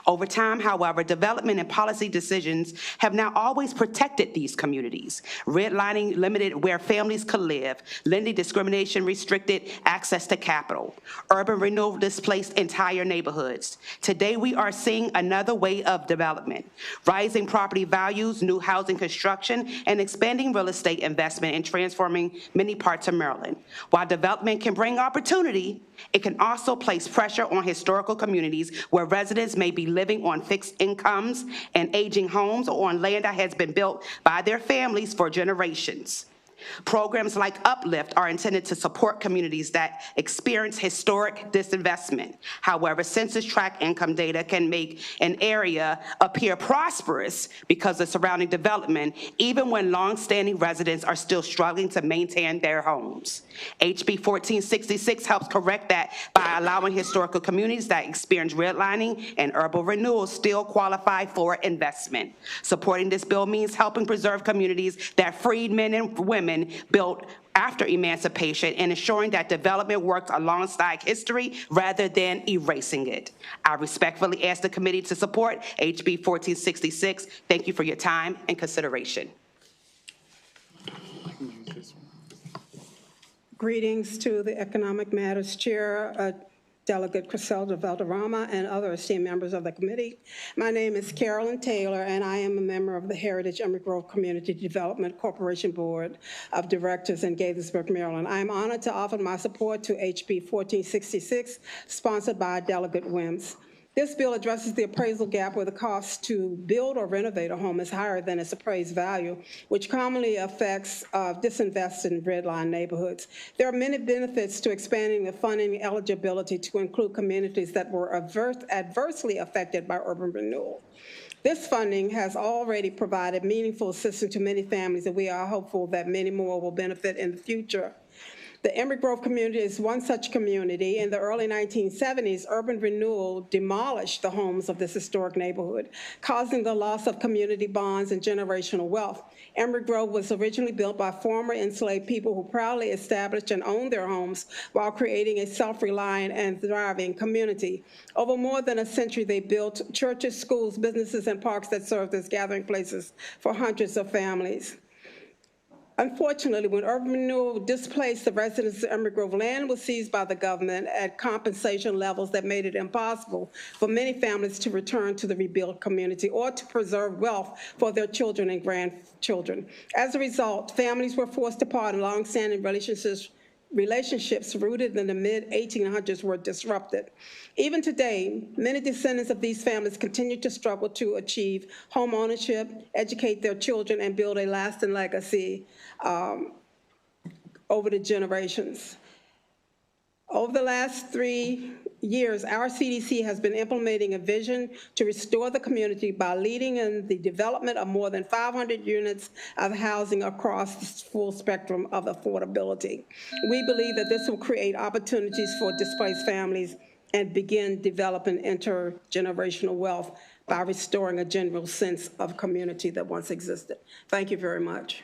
Over time, however, development and policy decisions have not always protected these communities. Redlining limited where families could live. Lending discrimination restricted access to capital. Urban renewal displaced entire neighborhoods. Today, we are seeing another way of development. Rising property values, new housing construction, and expanding real estate investment and transforming many parts of Maryland. While development can bring opportunity, it can also place pressure on historical communities where residents may be living on fixed incomes and aging homes or on land that has been built by their families for generations. Programs like Uplift are intended to support communities that experience historic disinvestment. However, census tract income data can make an area appear prosperous because of surrounding development, even when longstanding residents are still struggling to maintain their homes. HB 1466 helps correct that by allowing historical communities that experience redlining and urban renewal still qualify for investment. Supporting this bill means helping preserve communities that freed men and women built after emancipation and ensuring that development works alongside history rather than erasing it. I respectfully ask the committee to support HB 1466. Thank you for your time and consideration.
Greetings to the Economic Matters Chair, Delegate Griselda Valderrama, and other esteemed members of the committee. My name is Carolyn Taylor, and I am a member of the Heritage Emerald Grove Community Development Corporation Board of Directors in Gaithersburg, Maryland. I am honored to offer my support to HB 1466, sponsored by Delegate Wims. This bill addresses the appraisal gap where the cost to build or renovate a home is higher than its appraised value, which commonly affects disinvested and redline neighborhoods. There are many benefits to expanding the funding eligibility to include communities that were adversely affected by urban renewal. This funding has already provided meaningful assistance to many families, and we are hopeful that many more will benefit in the future. The Emerald Grove community is one such community. In the early 1970s, urban renewal demolished the homes of this historic neighborhood, causing the loss of community bonds and generational wealth. Emerald Grove was originally built by former enslaved people who proudly established and owned their homes while creating a self-reliant and thriving community. Over more than a century, they built churches, schools, businesses, and parks that served as gathering places for hundreds of families. Unfortunately, when urban renewal displaced the residents of Emerald Grove, land was seized by the government at compensation levels that made it impossible for many families to return to the rebuilt community or to preserve wealth for their children and grandchildren. As a result, families were forced apart and long-standing relationships rooted in the mid-1800s were disrupted. Even today, many descendants of these families continue to struggle to achieve home ownership, educate their children, and build a lasting legacy over the generations. Over the last 3 years, our CDC has been implementing a vision to restore the community by leading in the development of more than 500 units of housing across the full spectrum of affordability. We believe that this will create opportunities for displaced families and begin developing intergenerational wealth by restoring a general sense of community that once existed. Thank you very much.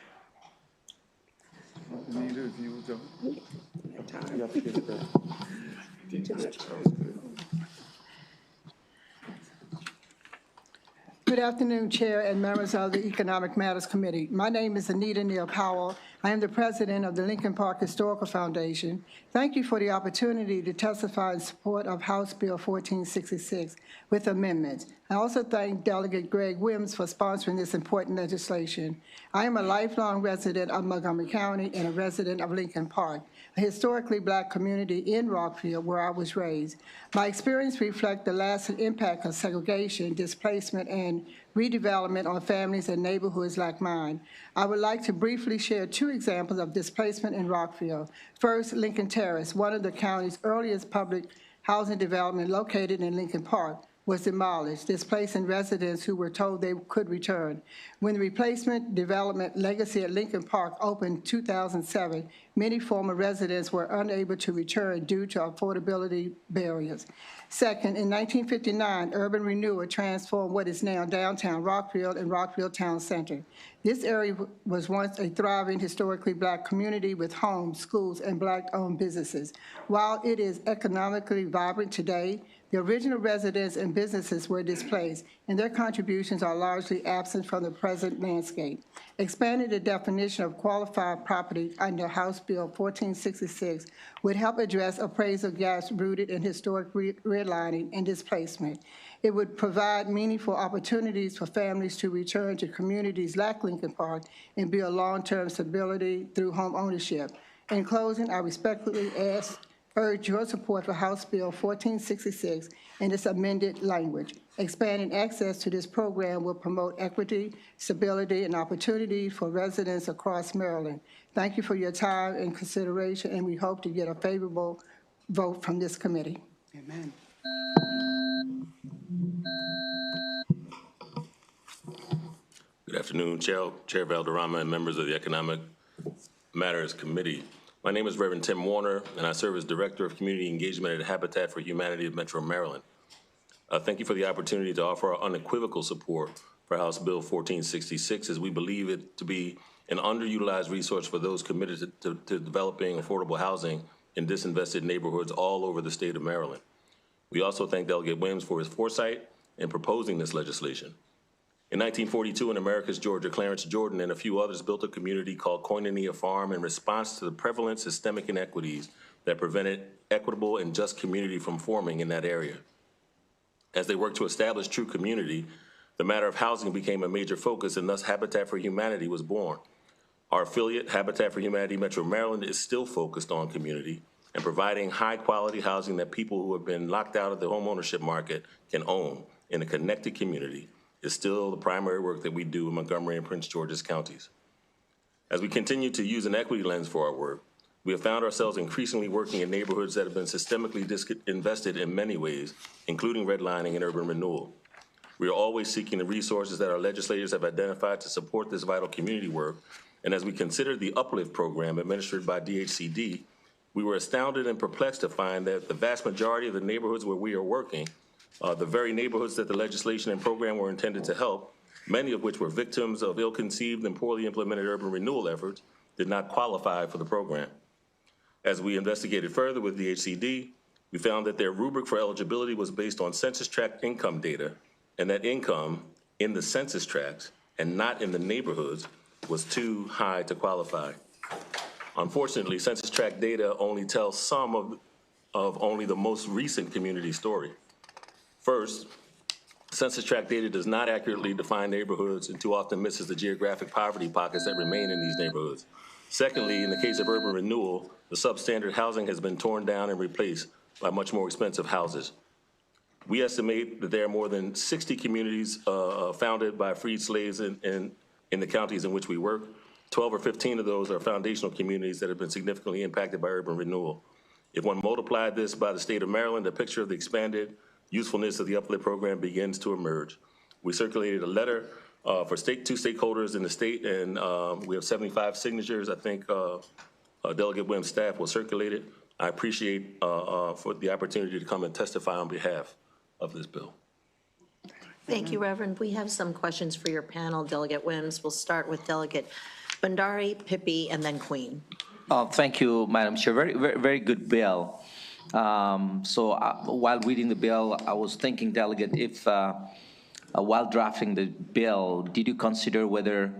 Good afternoon, Chair and members of the Economic Matters Committee. My name is Anita Neal Powell. I am the president of the Lincoln Park Historical Foundation. Thank you for the opportunity to testify in support of House Bill 1466 with amendments. I also thank Delegate Greg Wims for sponsoring this important legislation. I am a lifelong resident of Montgomery County and a resident of Lincoln Park, a historically Black community in Rockville where I was raised. My experience reflects the lasting impact of segregation, displacement, and redevelopment on families and neighborhoods like mine. I would like to briefly share 2 examples of displacement in Rockville. First, Lincoln Terrace, one of the county's earliest public housing development located in Lincoln Park, was demolished, displacing residents who were told they could return. When the replacement development Legacy at Lincoln Park opened in 2007, many former residents were unable to return due to affordability barriers. Second, in 1959, urban renewal transformed what is now downtown Rockville and Rockville Town Center. This area was once a thriving, historically Black community with homes, schools, and Black-owned businesses. While it is economically vibrant today, the original residents and businesses were displaced, and their contributions are largely absent from the present landscape. Expanding the definition of qualified property under House Bill 1466 would help address appraisal gaps rooted in historic redlining and displacement. It would provide meaningful opportunities for families to return to communities like Lincoln Park and build long-term stability through home ownership. In closing, I respectfully ask urge your support for House Bill 1466 in its amended language. Expanding access to this program will promote equity, stability, and opportunity for residents across Maryland. Thank you for your time and consideration, and we hope to get a favorable vote from this committee.
Amen.
Good afternoon, Chair Valderrama and members of the Economic Matters Committee. My name is Reverend Tim Warner, and I serve as Director of Community Engagement at Habitat for Humanity of Metro Maryland. Thank you for the opportunity to offer our unequivocal support for House Bill 1466, as we believe it to be an underutilized resource for those committed to developing affordable housing in disinvested neighborhoods all over the state of Maryland. We also thank Delegate Williams for his foresight in proposing this legislation. In 1942, in America's Georgia, Clarence Jordan and a few others built a community called Koinonia Farm in response to the prevalent systemic inequities that prevented equitable and just community from forming in that area. As they worked to establish true community, the matter of housing became a major focus, and thus Habitat for Humanity was born. Our affiliate, Habitat for Humanity Metro Maryland, is still focused on community and providing high-quality housing that people who have been locked out of the homeownership market can own in a connected community is still the primary work that we do in Montgomery and Prince George's counties. As we continue to use an equity lens for our work, we have found ourselves increasingly working in neighborhoods that have been systemically disinvested in many ways, including redlining and urban renewal. We are always seeking the resources that our legislators have identified to support this vital community work, and as we considered the Uplift program administered by DHCD, we were astounded and perplexed to find that the vast majority of the neighborhoods where we are working, the very neighborhoods that the legislation and program were intended to help, many of which were victims of ill-conceived and poorly implemented urban renewal efforts, did not qualify for the program. As we investigated further with DHCD, we found that their rubric for eligibility was based on census tract income data, and that income in the census tracts and not in the neighborhoods was too high to qualify. Unfortunately, census tract data only tells some of only the most recent community story. First, census tract data does not accurately define neighborhoods and too often misses the geographic poverty pockets that remain in these neighborhoods. Secondly, in the case of urban renewal, the substandard housing has been torn down and replaced by much more expensive houses. We estimate that there are more than 60 communities founded by freed slaves in the counties in which we work. 12 or 15 of those are foundational communities that have been significantly impacted by urban renewal. If one multiplied this by the state of Maryland, a picture of the expanded usefulness of the Uplift program begins to emerge. We circulated a letter for two stakeholders in the state, and we have 75 signatures. I think Delegate Williams' staff will circulate it. I appreciate for the opportunity to come and testify on behalf of this bill.
Thank you, Reverend. We have some questions for your panel, Delegate Williams. We'll start with Delegate Bandari, Pippi, and then Queen.
Thank you, Madam Chair. Very good bill. While reading the bill, I was thinking, Delegate, if while drafting the bill, did you consider whether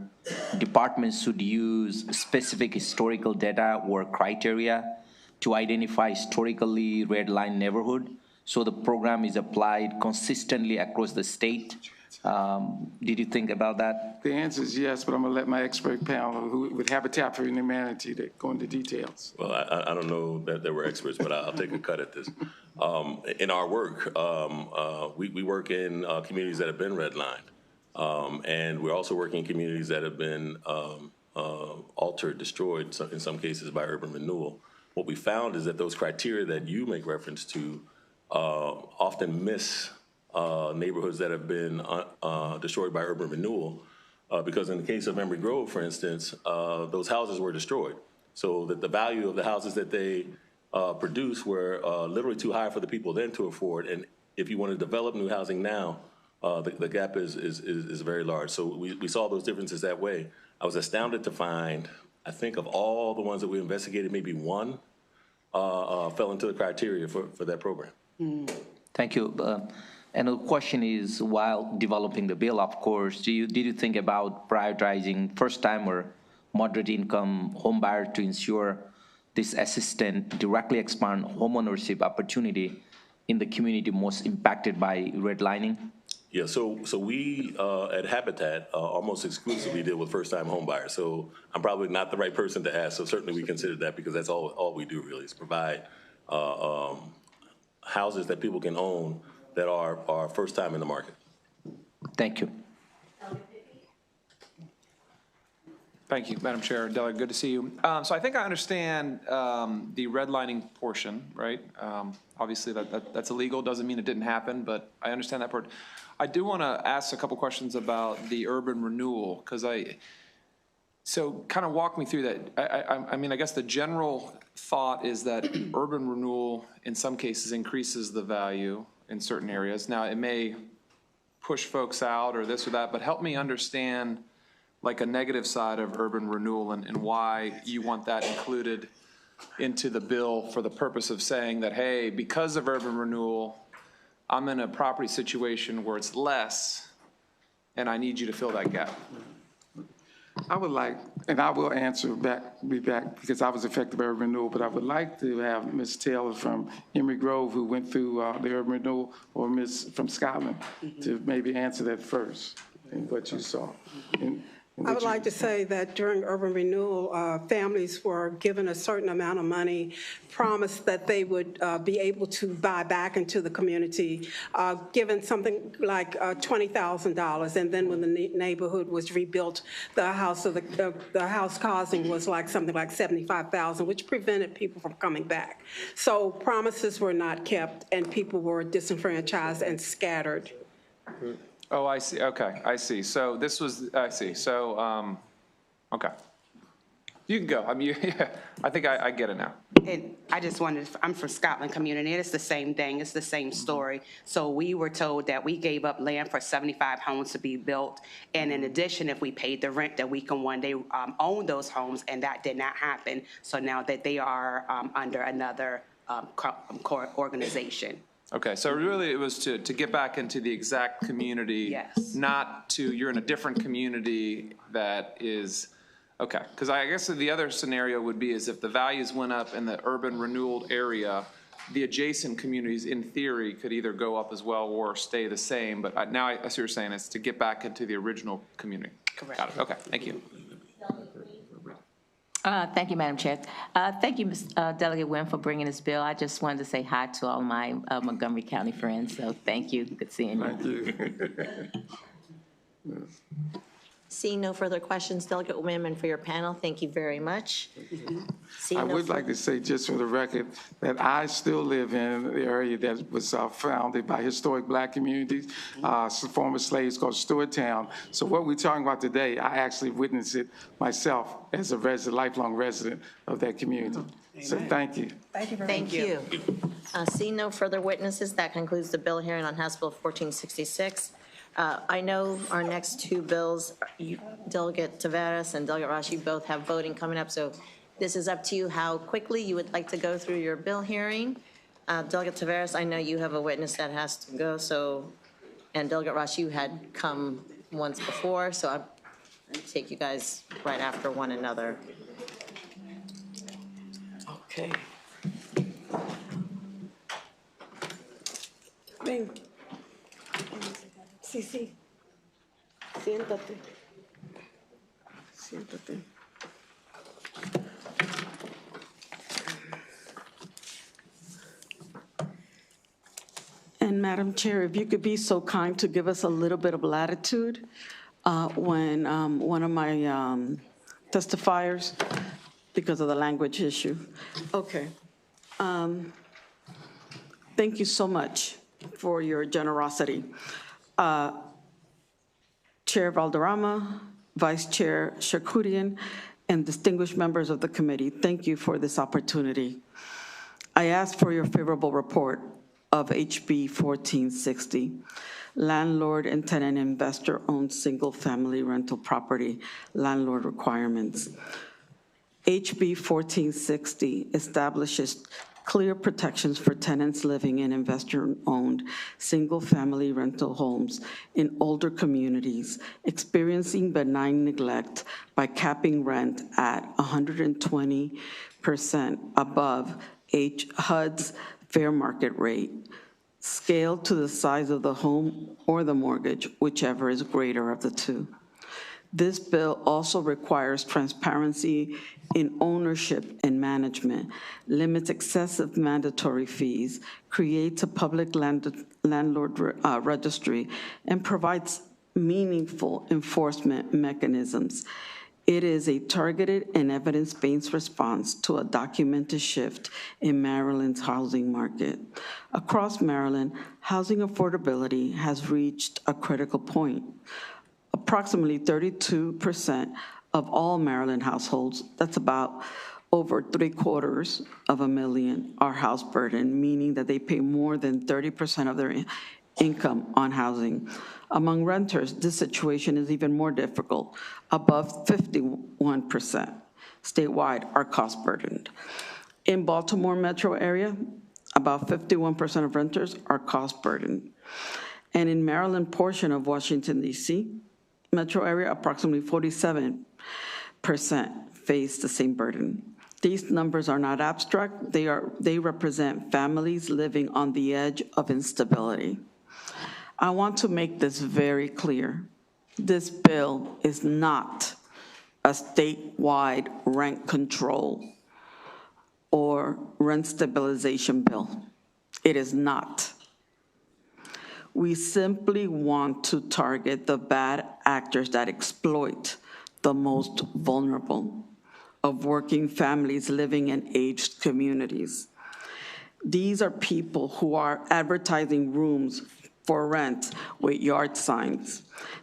departments should use specific historical data or criteria to identify historically redlined neighborhood so the program is applied consistently across the state? Did you think about that?
The answer is yes, but I'm going to let my expert panel with Habitat for Humanity to go into details.
Well, I don't know that there were experts, but I'll take a cut at this. In our work, we work in communities that have been redlined, and we're also working in communities that have been altered, destroyed, in some cases by urban renewal. What we found is that those criteria that you make reference to often miss neighborhoods that have been destroyed by urban renewal, because in the case of Emory Grove, for instance, those houses were destroyed. So that the value of the houses that they produced were literally too high for the people then to afford. And if you want to develop new housing now, the gap is very large. So we saw those differences that way. I was astounded to find, I think of all the ones that we investigated, maybe one fell into the criteria for that program.
Thank you. And the question is, while developing the bill, of course, did you think about prioritizing first-time or moderate-income home buyers to ensure this assistance directly expand homeownership opportunity in the community most impacted by redlining?
Yeah, so we at Habitat almost exclusively deal with first-time home buyers. So I'm probably not the right person to ask. So certainly we consider that because that's all we do really is provide houses that people can own that are first time in the market.
Thank you.
Thank you, Madam Chair. Delegate, good to see you. So I think I understand the redlining portion, right? Obviously, that's illegal, doesn't mean it didn't happen, but I understand that part. I do want to ask a couple questions about the urban renewal, because so kind of walk me through that. I mean, I guess the general thought is that urban renewal, in some cases, increases the value in certain areas. Now, it may push folks out or this or that, but help me understand like a negative side of urban renewal and why you want that included into the bill for the purpose of saying that, hey, because of urban renewal, I'm in a property situation where it's less, and I need you to fill that gap.
I would like, and I will answer be back because I was affected by urban renewal, but I would like to have Ms. Taylor from Emery Grove, who went through the urban renewal, or Ms. from Scotland, to maybe answer that first and what you saw.
I would like to say that during urban renewal, families were given a certain amount of money, promised that they would be able to buy back into the community, given something like $20,000. And then when the neighborhood was rebuilt, the house causing was like something like $75,000, which prevented people from coming back. So promises were not kept, and people were disenfranchised and scattered.
Oh, I see. Okay, I see. So this was, I see. So, okay. You can go. I mean, yeah, I think I get it now.
And I just wanted, I'm from Scotland community, and it's the same thing, it's the same story. So we were told that we gave up land for 75 homes to be built, and in addition, if we paid the rent, that we can one day own those homes, and that did not happen. So now that they are under another organization.
Okay, so really it was to get back into the exact community.
Yes.
Not to, you're in a different community that is, okay. Because I guess the other scenario would be is if the values went up in the urban renewal area, the adjacent communities in theory could either go up as well or stay the same. But now I see what you're saying, it's to get back into the original community.
Correct.
Got it, okay, thank you.
Thank you, Madam Chair. Thank you, Delegate Wynn, for bringing this bill. I just wanted to say hi to all my Montgomery County friends, so thank you. Good seeing you.
Thank you.
Seeing no further questions, Delegate Wynn, for your panel, thank you very much.
I would like to say, just for the record, that I still live in the area that was founded by historic black communities, former slaves, called Stewarttown. So what we're talking about today, I actually witnessed it myself as a lifelong resident of that community. So thank you.
Thank you. Seeing no further witnesses, that concludes the bill hearing on House Bill 1466. I know our next two bills, Delegate Taveras and Delegate Rashi both have voting coming up, so this is up to you how quickly you would like to go through your bill hearing. Delegate Taveras, I know you have a witness that has to go, so, and Delegate Rashi, you had come once before, so I'll take you guys right after one another.
Okay. Ven. Sí. Siéntate.
And Madam Chair, if you could be so kind to give us a little bit of latitude when one of my testifiers, because of the language issue. Okay. Thank you so much for your generosity. Chair Valderrama, Vice Chair Charkoudian, and distinguished members of the committee, thank you for this opportunity. I ask for your favorable report of HB 1460, landlord and tenant investor-owned single-family rental property landlord requirements. HB 1460 establishes clear protections for tenants living in investor-owned single-family rental homes in older communities experiencing benign neglect by capping rent at 120% above HUD's fair market rate, scaled to the size of the home or the mortgage, whichever is greater of the two. This bill also requires transparency in ownership and management, limits excessive mandatory fees, creates a public landlord registry, and provides meaningful enforcement mechanisms. It is a targeted and evidence-based response to a documented shift in Maryland's housing market. Across Maryland, housing affordability has reached a critical point. Approximately 32% of all Maryland households, that's about over 750,000, are house burdened, meaning that they pay more than 30% of their income on housing. Among renters, this situation is even more difficult. Above 51% statewide are cost burdened. In Baltimore metro area, about 51% of renters are cost burdened. And in Maryland portion of Washington, D.C., metro area, approximately 47% face the same burden. These numbers are not abstract. They represent families living on the edge of instability. I want to make this very clear. This bill is not a statewide rent control or rent stabilization bill. It is not. We simply want to target the bad actors that exploit the most vulnerable of working families living in aged communities. These are people who are advertising rooms for rent with yard signs.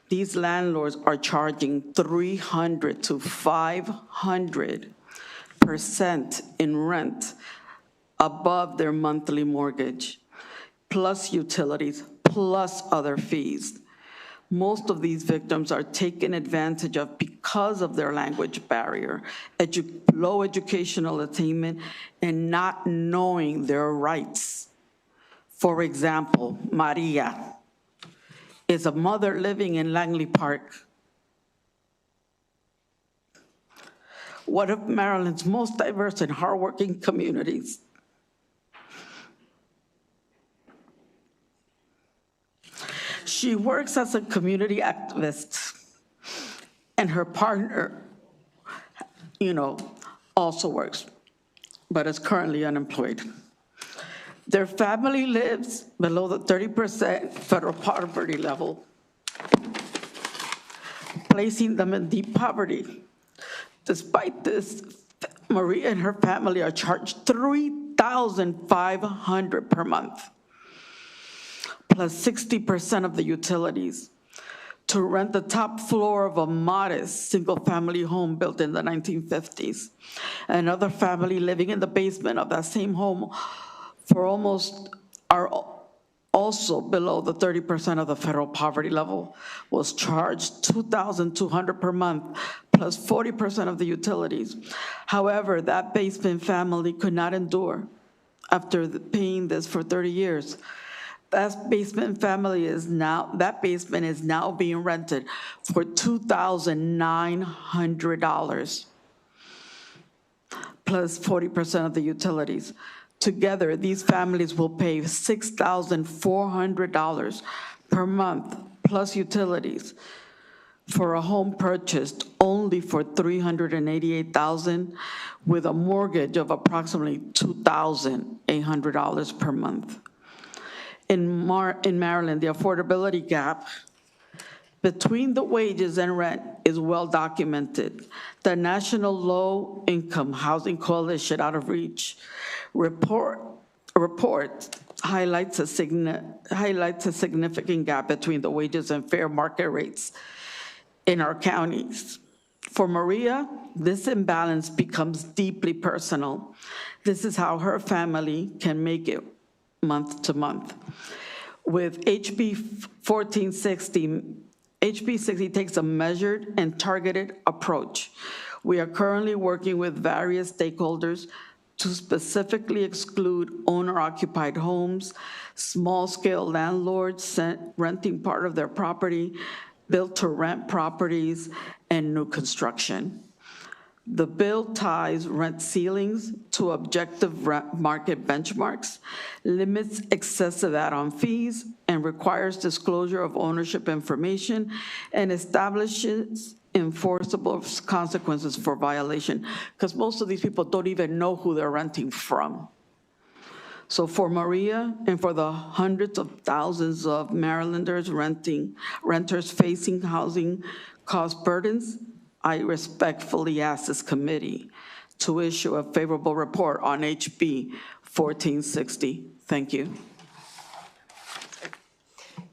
These landlords are charging 300 to 500% in rent above their monthly mortgage, plus utilities, plus other fees. Most of these victims are taken advantage of because of their language barrier, low educational attainment, and not knowing their rights. For example, Maria is a mother living in Langley Park, one of Maryland's most diverse and hardworking communities. She works as a community activist, and her partner, also works, but is currently unemployed. Their family lives below the 30% federal poverty level, placing them in deep poverty. Despite this, Maria and her family are charged $3,500 per month, plus 60% of the utilities, to rent the top floor of a modest single-family home built in the 1950s. Another family living in the basement of that same home are also below the 30% of the federal poverty level, was charged $2,200 per month, plus 40% of the utilities. However, that basement family could not endure after paying this for 30 years. That basement is now being rented for $2,900, plus 40% of the utilities. Together, these families will pay $6,400 per month, plus utilities, for a home purchased only for $388,000, with a mortgage of approximately $2,800 per month. In Maryland, the affordability gap between the wages and rent is well documented. The National Low Income Housing Coalition, out of reach, report highlights a significant gap between the wages and fair market rates in our counties. For Maria, this imbalance becomes deeply personal. This is how her family can make it month to month. With HB 1460, HB 60 takes a measured and targeted approach. We are currently working with various stakeholders to specifically exclude owner-occupied homes, small-scale landlords renting part of their property, built-to-rent properties, and new construction. The bill ties rent ceilings to objective rent market benchmarks, limits excessive add-on fees, and requires disclosure of ownership information, and establishes enforceable consequences for violation, because most of these people don't even know who they're renting from. So for Maria and for the hundreds of thousands of Marylanders renters facing housing cost burdens, I respectfully ask this committee to issue a favorable report on HB 1460. Thank you.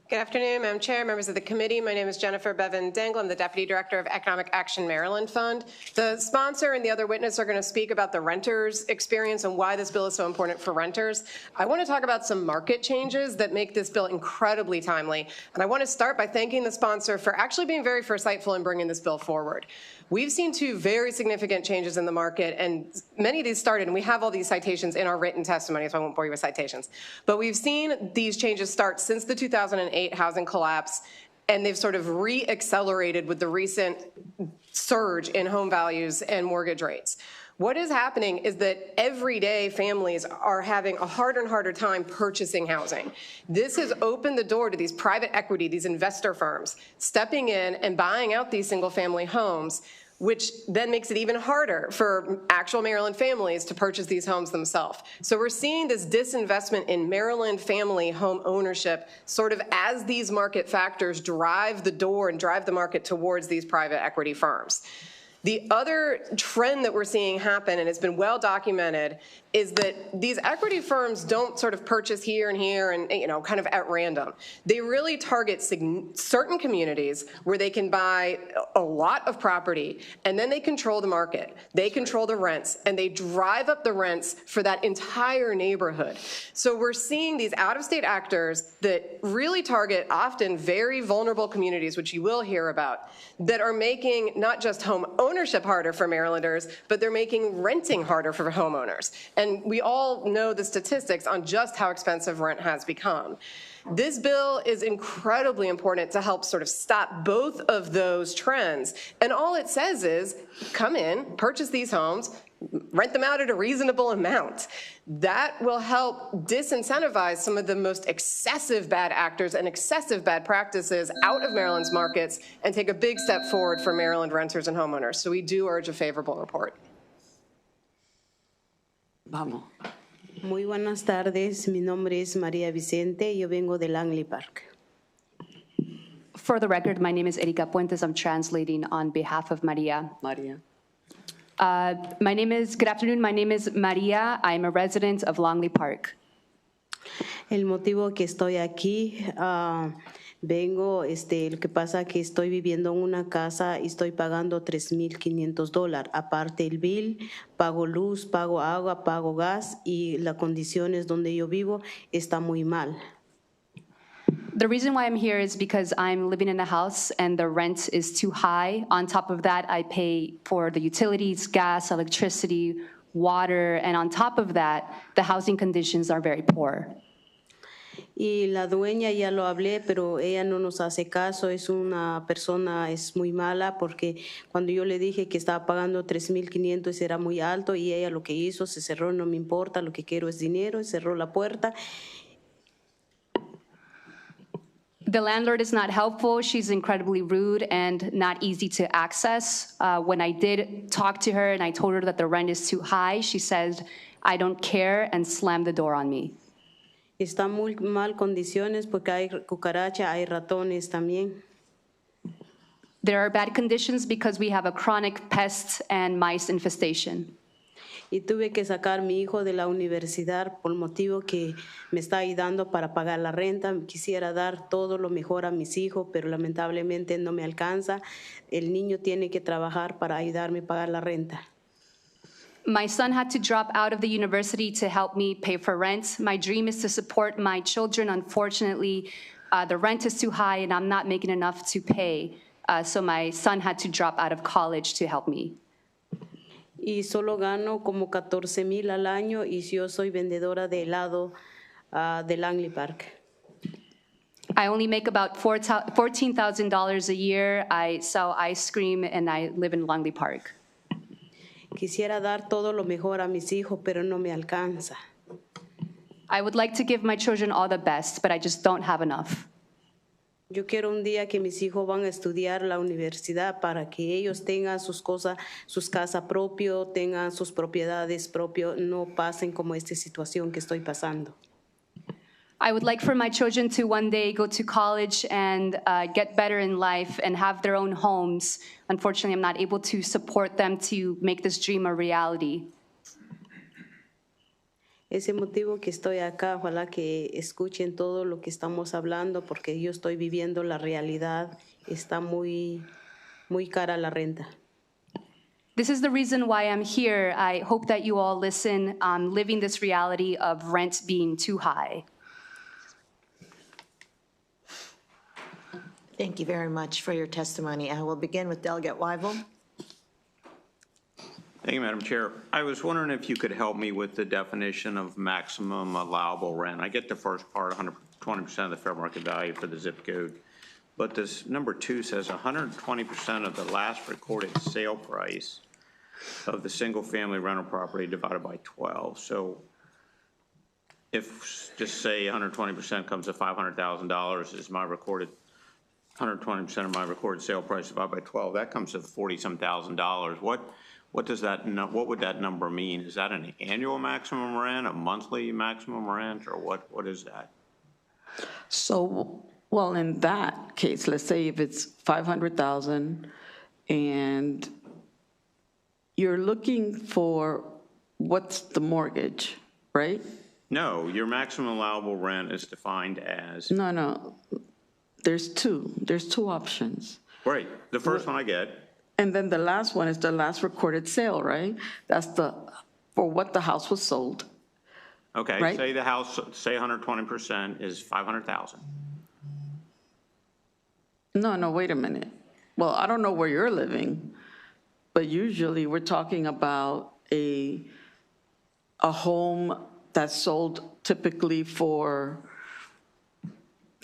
Good afternoon, Madam Chair, members of the committee. My name is Jennifer Bevan-Dangle. I'm the Deputy Director of Economic Action Maryland Fund. The sponsor and the other witness are going to speak about the renters' experience and why this bill is so important for renters. I want to talk about some market changes that make this bill incredibly timely. And I want to start by thanking the sponsor for actually being very foresightful in bringing this bill forward. We've seen two very significant changes in the market, and many of these started, and we have all these citations in our written testimony, so I won't bore you with citations. But we've seen these changes start since the 2008 housing collapse, and they've sort of re-accelerated with the recent surge in home values and mortgage rates. What is happening is that everyday families are having a harder and harder time purchasing housing. This has opened the door to these private equity, these investor firms, stepping in and buying out these single-family homes, which then makes it even harder for actual Maryland families to purchase these homes themselves. So we're seeing this disinvestment in Maryland family home ownership sort of as these market factors drive the door and drive the market towards these private equity firms. The other trend that we're seeing happen, and it's been well documented, is that these equity firms don't sort of purchase here and, kind of at random. They really target certain communities where they can buy a lot of property, and then they control the market. They control the rents, and they drive up the rents for that entire neighborhood. So we're seeing these out-of-state actors that really target often very vulnerable communities, which you will hear about, that are making not just home ownership harder for Marylanders, but they're making renting harder for homeowners. And we all know the statistics on just how expensive rent has become. This bill is incredibly important to help sort of stop both of those trends. And all it says is, come in, purchase these homes, rent them out at a reasonable amount. That will help disincentivize some of the most excessive bad actors and excessive bad practices out of Maryland's markets and take a big step forward for Maryland renters and homeowners. So we do urge a favorable report.
Vamos.
Muy buenas tardes. Mi nombre es María Vicente. Yo vengo de Langley Park.
For the record, my name is Erika Puentes. I'm translating on behalf of Maria.
Maria.
Good afternoon. My name is Maria. I'm a resident of Langley Park.
El motivo que estoy aquí, vengo, lo que pasa que estoy viviendo en una casa y estoy pagando $3,500. Aparte el bill, pago luz, pago agua, pago gas y las condiciones donde yo vivo está muy mal.
The reason why I'm here is because I'm living in a house and the rent is too high. On top of that, I pay for the utilities, gas, electricity, water, and on top of that, the housing conditions are very poor.
Y la dueña ya lo hablé, pero ella no nos hace caso, es una persona, es muy mala, porque cuando yo le dije que estaba pagando $3,500 era muy alto, y ella lo que hizo, se cerró, no me importa, lo que quiero es dinero, y cerró la puerta.
The landlord is not helpful. She's incredibly rude and not easy to access. When I did talk to her and I told her that the rent is too high, she said, I don't care, and slammed the door on me.
Está muy mal condiciones porque hay cucaracha, hay ratones también.
There are bad conditions because we have a chronic pest and mice infestation.
Y tuve que sacar a mi hijo de la universidad por motivo que me está ayudando para pagar la renta. Quisiera dar todo lo mejor a mis hijos, pero lamentablemente no me alcanza. El niño tiene que trabajar para ayudarme a pagar la renta.
My son had to drop out of the university to help me pay for rent. My dream is to support my children. Unfortunately, the rent is too high and I'm not making enough to pay. So my son had to drop out of college to help me.
Y solo gano como $14,000 al año y yo soy vendedora de helado de Langley Park.
I only make about $14,000 a year. I sell ice cream and I live in Langley Park.
Quisiera dar todo lo mejor a mis hijos, pero no me alcanza.
I would like to give my children all the best, but I just don't have enough.
Yo quiero un día que mis hijos van a estudiar la universidad para que ellos tengan sus cosas, sus casas propio, tengan sus propiedades propio, no pasen como esta situación que estoy pasando.
I would like for my children to one day go to college and get better in life and have their own homes. Unfortunately, I'm not able to support them to make this dream a reality.
Ese motivo que estoy acá, ojalá que escuchen todo lo que estamos hablando, porque yo estoy viviendo la realidad, está muy cara la renta.
This is the reason why I'm here. I hope that you all listen on living this reality of rent being too high.
Thank you very much for your testimony. I will begin with Delegate Weibel.
Thank you, Madam Chair. I was wondering if you could help me with the definition of maximum allowable rent. I get the first part, 120% of the fair market value for the zip code, but this number 2 says 120% of the last recorded sale price of the single-family rental property divided by 12. So if, just say 120% comes to $500,000 is my recorded, 120% of my recorded sale price divided by 12, that comes to $40-some thousand. What does that, what would that number mean? Is that an annual maximum rent, a monthly maximum rent, or what is that?
So, well, in that case, let's say if it's 500,000 and you're looking for what's the mortgage, right?
No, your maximum allowable rent is defined as.
No, there's two options.
Right, the first one I get.
And then the last one is the last recorded sale, right? That's for what the house was sold.
Okay,
right?
say the house, say 120% is 500,000.
No, wait a minute. Well, I don't know where you're living, but usually we're talking about a home that's sold typically for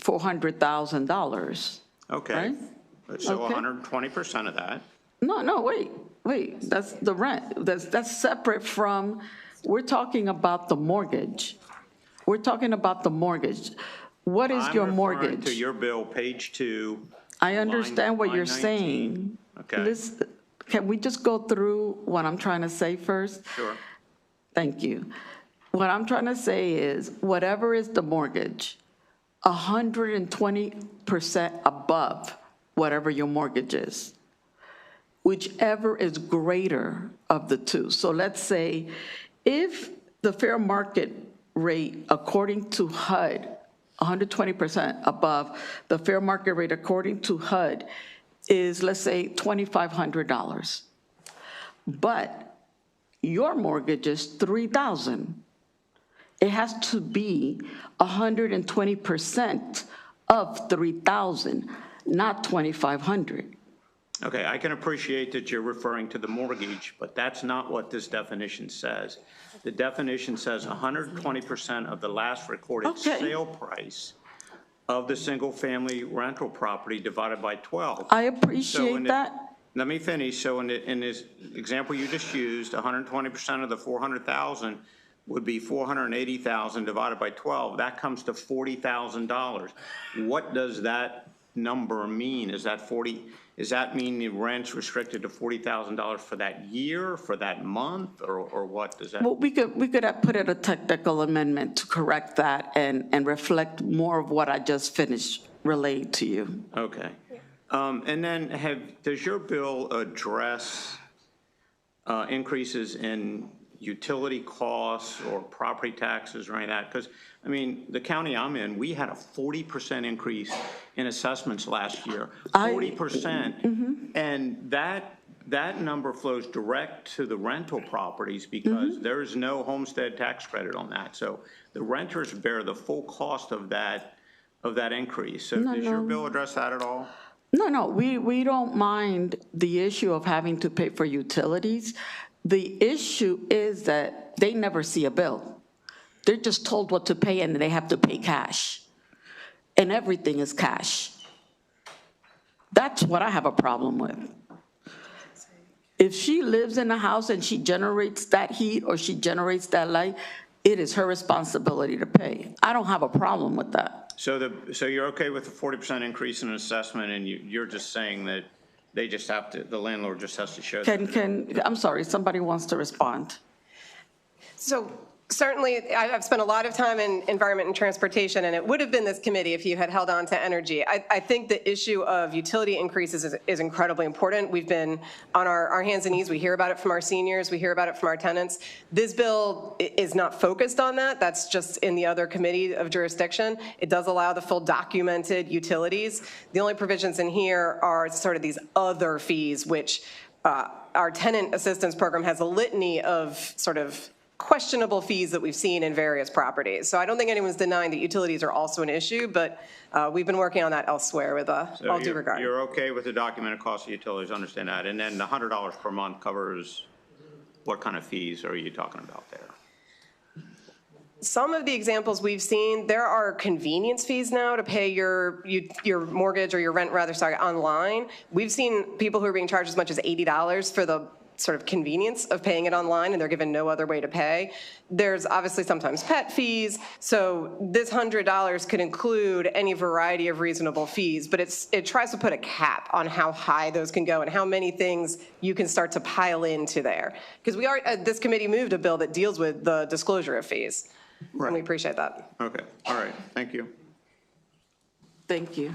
$400,000.
Okay,
right?
So
Okay.
120% of that.
No, wait, that's the rent. That's separate from, we're talking about the mortgage. We're talking about the mortgage. What is your
I'm referring
mortgage?
to your bill, page 2.
I understand what
line
you're
19.
saying.
Okay.
Can we just go through what I'm trying to say first?
Sure.
Thank you. What I'm trying to say is, whatever is the mortgage, 120% above whatever your mortgage is, whichever is greater of the two. So let's say if the fair market rate, according to HUD, 120% above the fair market rate according to HUD is, let's say, $2,500. But your mortgage is $3,000. It has to be 120% of $3,000, not $2,500.
Okay, I can appreciate that you're referring to the mortgage, but that's not what this definition says. The definition says 120% of the last recorded sale price of the single-family rental property divided by 12.
I appreciate that.
Let me finish. So in this example you just used, 120% of the 400,000 would be 480,000 divided by 12. That comes to $40,000. What does that number mean? Is that does that mean the rent's restricted to $40,000 for that year, for that month, or what does that?
Well, we could have put in a technical amendment to correct that and reflect more of what I just finished relaying to you.
Okay. And then does your bill address increases in utility costs or property taxes or any of that? Because, I mean, the county I'm in, we had a 40% increase in assessments last year, 40%. And that number flows direct to the rental properties because there is no homestead tax credit on that. So the renters bear the full cost of that increase. So does your bill address that at all?
No, we don't mind the issue of having to pay for utilities. The issue is that they never see a bill. They're just told what to pay and they have to pay cash. And everything is cash. That's what I have a problem with. If she lives in a house and she generates that heat or she generates that light, it is her responsibility to pay. I don't have a problem with that.
So you're okay with the 40% increase in assessment, and you're just saying that they just have to, the landlord just has to show that?
I'm sorry, somebody wants to respond.
So certainly, I've spent a lot of time in environment and transportation, and it would have been this committee if you had held on to energy. I think the issue of utility increases is incredibly important. We've been on our hands and knees. We hear about it from our seniors. We hear about it from our tenants. This bill is not focused on that. That's just in the other committee of jurisdiction. It does allow the full documented utilities. The only provisions in here are sort of these other fees, which our tenant assistance program has a litany of sort of questionable fees that we've seen in various properties. So I don't think anyone's denying that utilities are also an issue, but we've been working on that elsewhere with all due regard.
You're okay with the documented cost of utilities, understand that. And then the $100 per month covers what kind of fees are you talking about there?
Some of the examples we've seen, there are convenience fees now to pay your mortgage or your rent, rather, sorry, online. We've seen people who are being charged as much as $80 for the sort of convenience of paying it online, and they're given no other way to pay. There's obviously sometimes pet fees, so this $100 could include any variety of reasonable fees, but it tries to put a cap on how high those can go and how many things you can start to pile into there. Because this committee moved a bill that deals with the disclosure of fees, and we appreciate that.
Okay, all right, thank you.
Thank you.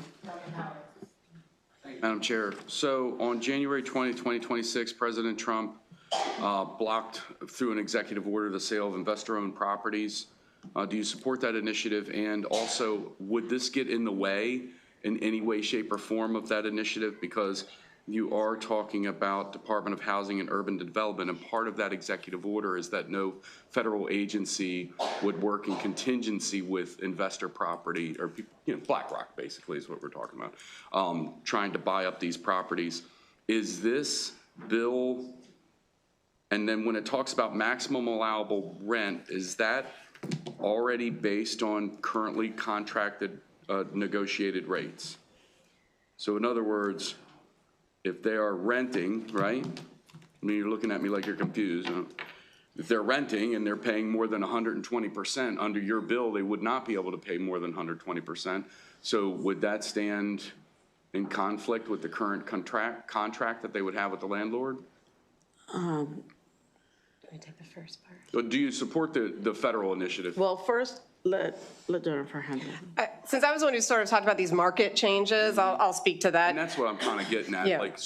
Madam Chair, so on January 20, 2026, President Trump blocked through an executive order the sale of investor-owned properties. Do you support that initiative? And also, would this get in the way in any way, shape, or form of that initiative? Because you are talking about Department of Housing and Urban Development, and part of that executive order is that no federal agency would work in contingency with investor property, or BlackRock basically is what we're talking about, trying to buy up these properties. Is this bill, and then when it talks about maximum allowable rent, is that already based on currently contracted negotiated rates? So in other words, if they are renting, right? I mean, you're looking at me like you're confused. If they're renting and they're paying more than 120%, under your bill, they would not be able to pay more than 120%. So would that stand in conflict with the current contract that they would have with the landlord?
I take the first part.
So do you support the federal initiative?
Well, first, let Jennifer handle it.
Since I was the one who sort of talked about these market changes, I'll speak to that.
And that's what I'm kind of getting at.
Yeah.
Like,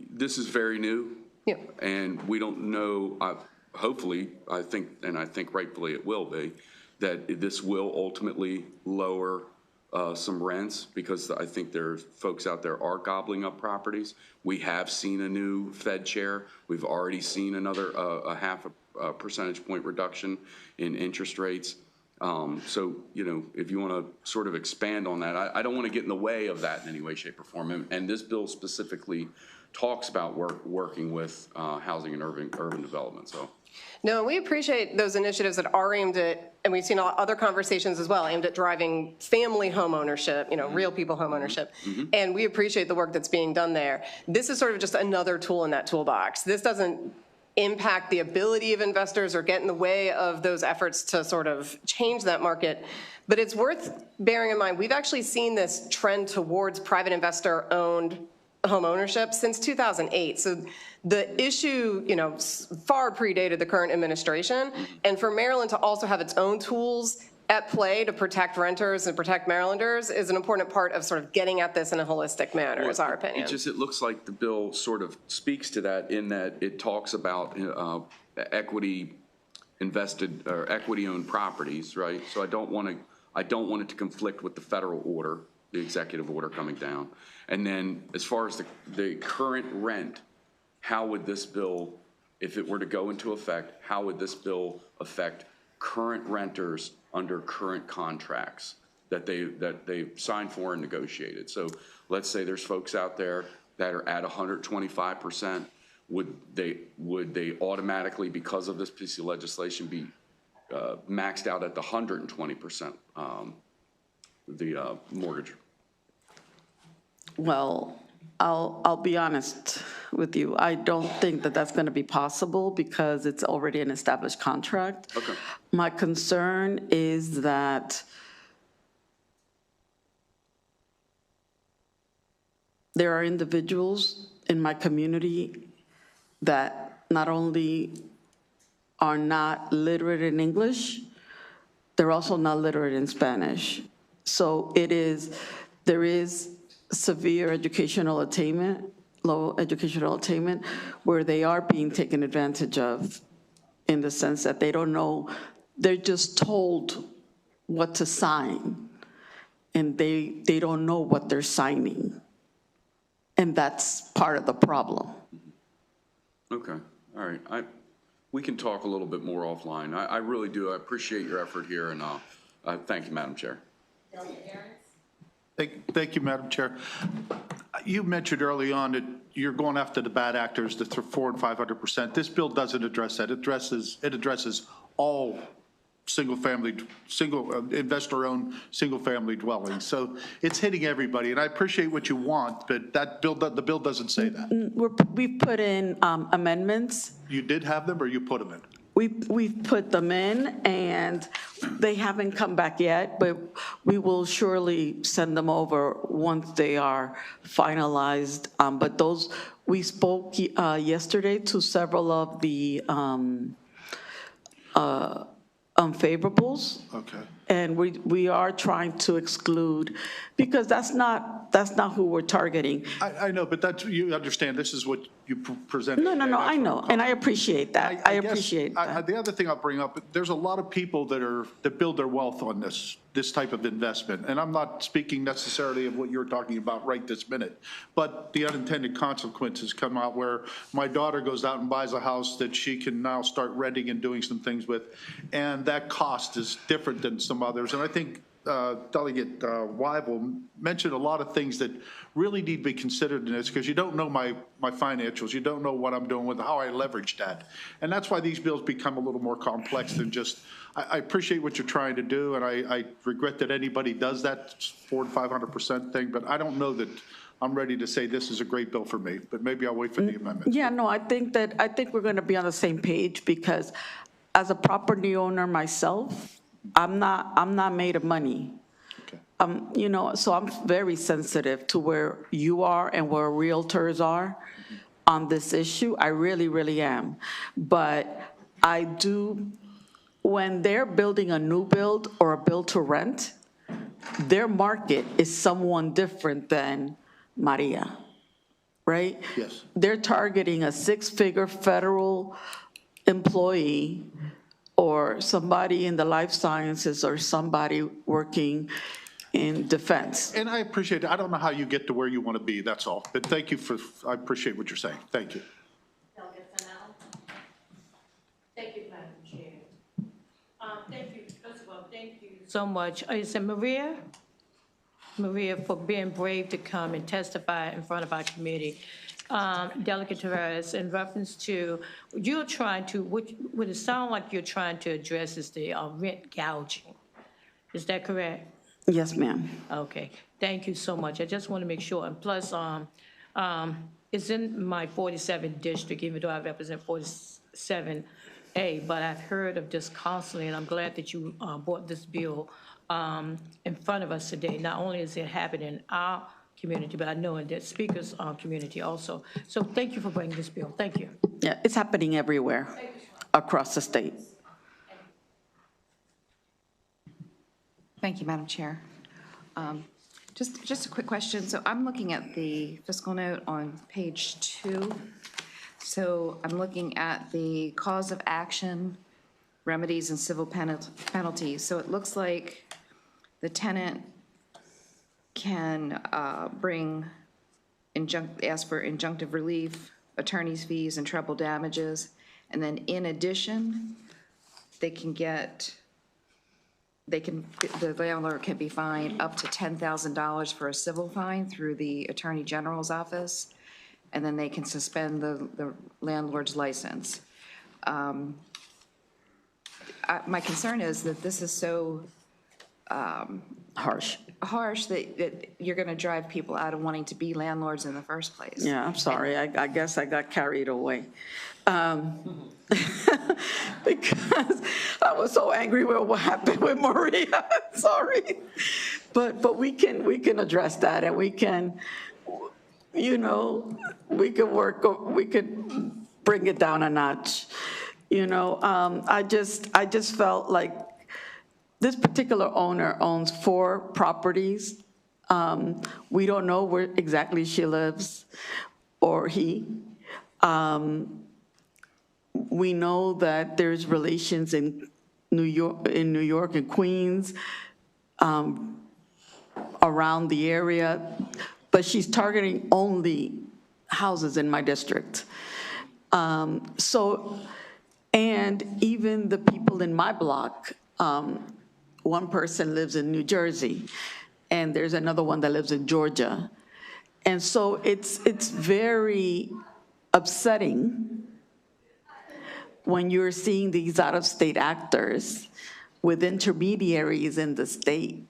this is very new.
Yeah.
And we don't know, hopefully, I think rightfully it will be, that this will ultimately lower some rents, because I think there are folks out there are gobbling up properties. We have seen a new Fed chair. We've already seen another a half a percentage point reduction in interest rates. So, if you want to sort of expand on that, I don't want to get in the way of that in any way, shape, or form. And this bill specifically talks about working with housing and urban development. So.
No, we appreciate those initiatives that are aimed at, and we've seen other conversations as well, aimed at driving family home ownership, real people home ownership. Mm-hmm. And we appreciate the work that's being done there. This is sort of just another tool in that toolbox. This doesn't impact the ability of investors or get in the way of those efforts to sort of change that market. But it's worth bearing in mind, we've actually seen this trend towards private investor-owned home ownership since 2008. So the issue, far predated the current administration. And for Maryland to also have its own tools at play to protect renters and protect Marylanders is an important part of sort of getting at this in a holistic manner, is our opinion.
It looks like the bill sort of speaks to that, in that it talks about equity invested or equity owned properties, right? So I don't want it to conflict with the federal order, the executive order coming down. And then as far as the current rent, how would this bill, if it were to go into effect, how would this bill affect current renters under current contracts that they signed for and negotiated? So let's say there's folks out there that are at 125%. Would they automatically, because of this piece of legislation, be maxed out at the 120% the mortgage?
Well, I'll be honest with you. I don't think that that's going to be possible because it's already an established contract.
Okay.
My concern is that there are individuals in my community that not only are not literate in English, they're also not literate in Spanish. So there is severe educational attainment, low educational attainment, where they are being taken advantage of in the sense that they don't know, they're just told what to sign, and they don't know what they're signing. And that's part of the problem.
Okay, all right. We can talk a little bit more offline. I really do. I appreciate your effort here, and thank you, Madam Chair.
Thank you, Madam Chair. You mentioned early on that you're going after the bad actors, the 400% and 500%. This bill doesn't address that. It addresses all investor-owned single-family dwellings. So it's hitting everybody, and I appreciate what you want, but the bill doesn't say that.
We've put in amendments.
You did have them, or you put them in?
We've put them in, and they haven't come back yet, but we will surely send them over once they are finalized. But we spoke yesterday to several of the unfavorables.
Okay.
And we are trying to exclude, because that's not who we're targeting.
I know, but you understand, this is what you presented.
No, I know, and I appreciate that. I appreciate that.
The other thing I'll bring up, there's a lot of people that build their wealth on this type of investment. And I'm not speaking necessarily of what you're talking about right this minute, but the unintended consequences come out where my daughter goes out and buys a house that she can now start renting and doing some things with. And that cost is different than some others. And I think Delegate Weibel mentioned a lot of things that really need to be considered in this, because you don't know my financials. You don't know what I'm doing with how I leverage that. And that's why these bills become a little more complex than just, I appreciate what you're trying to do, and I regret that anybody does that 400% to 500% thing, but I don't know that I'm ready to say this is a great bill for me, but maybe I'll wait for the amendment.
Yeah, no, I think we're going to be on the same page, because as a property owner myself, I'm not made of money. Okay. So I'm very sensitive to where you are and where realtors are on this issue. I really, really am. But I do, when they're building a new build or a build to rent, their market is someone different than Maria, right?
Yes.
They're targeting a six-figure federal employee or somebody in the life sciences or somebody working in defense.
And I appreciate it. I don't know how you get to where you want to be, that's all. But thank you I appreciate what you're saying. Thank you.
Thank you, Madam Chair. Thank you, first of all, thank you so much. Is it Maria? Maria, for being brave to come and testify in front of our committee. Delegate Tavares, in reference to, you're trying to, what it sounds like you're trying to address is the rent gouging. Is that correct?
Yes, ma'am.
Okay, thank you so much. I just want to make sure, and plus, it's in my 47th district, even though I represent 47A, but I've heard of this constantly, and I'm glad that you brought this bill in front of us today. Not only is it happening in our community, but I know in the speaker's community also. So thank you for bringing this bill. Thank you.
Yeah, it's happening everywhere across the state.
Thank you, Madam Chair. Just a quick question. So I'm looking at the fiscal note on page 2. So I'm looking at the cause of action, remedies, and civil penalties. So it looks like the tenant can ask for injunctive relief, attorney's fees, and treble damages. And then in addition, the landlord can be fined up to $10,000 for a civil fine through the Attorney General's office, and then they can suspend the landlord's license. My concern is that this is so
Harsh.
that you're going to drive people out of wanting to be landlords in the first place.
Yeah, I'm sorry. I guess I got carried away. Because I was so angry with what happened with Maria. Sorry. But we can address that, and we can, we could bring it down a notch. I just felt like this particular owner owns 4 properties. We don't know where exactly she lives, or he. We know that there's relations in New York and Queens, around the area, but she's targeting only houses in my district. And even the people in my block, one person lives in New Jersey, and there's another one that lives in Georgia. And so it's very upsetting when you're seeing these out-of-state actors with intermediaries in the state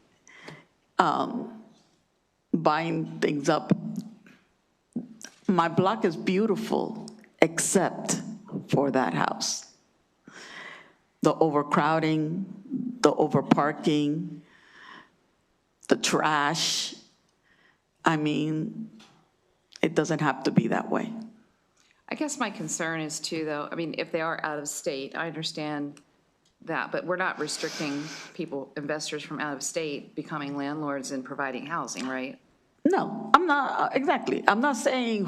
buying things up. My block is beautiful, except for that house. The overcrowding, the overparking, the trash. I mean, it doesn't have to be that way.
I guess my concern is too, though, I mean, if they are out of state, I understand that, but we're not restricting people, investors from out of state becoming landlords and providing housing, right?
No, I'm not, exactly. I'm not saying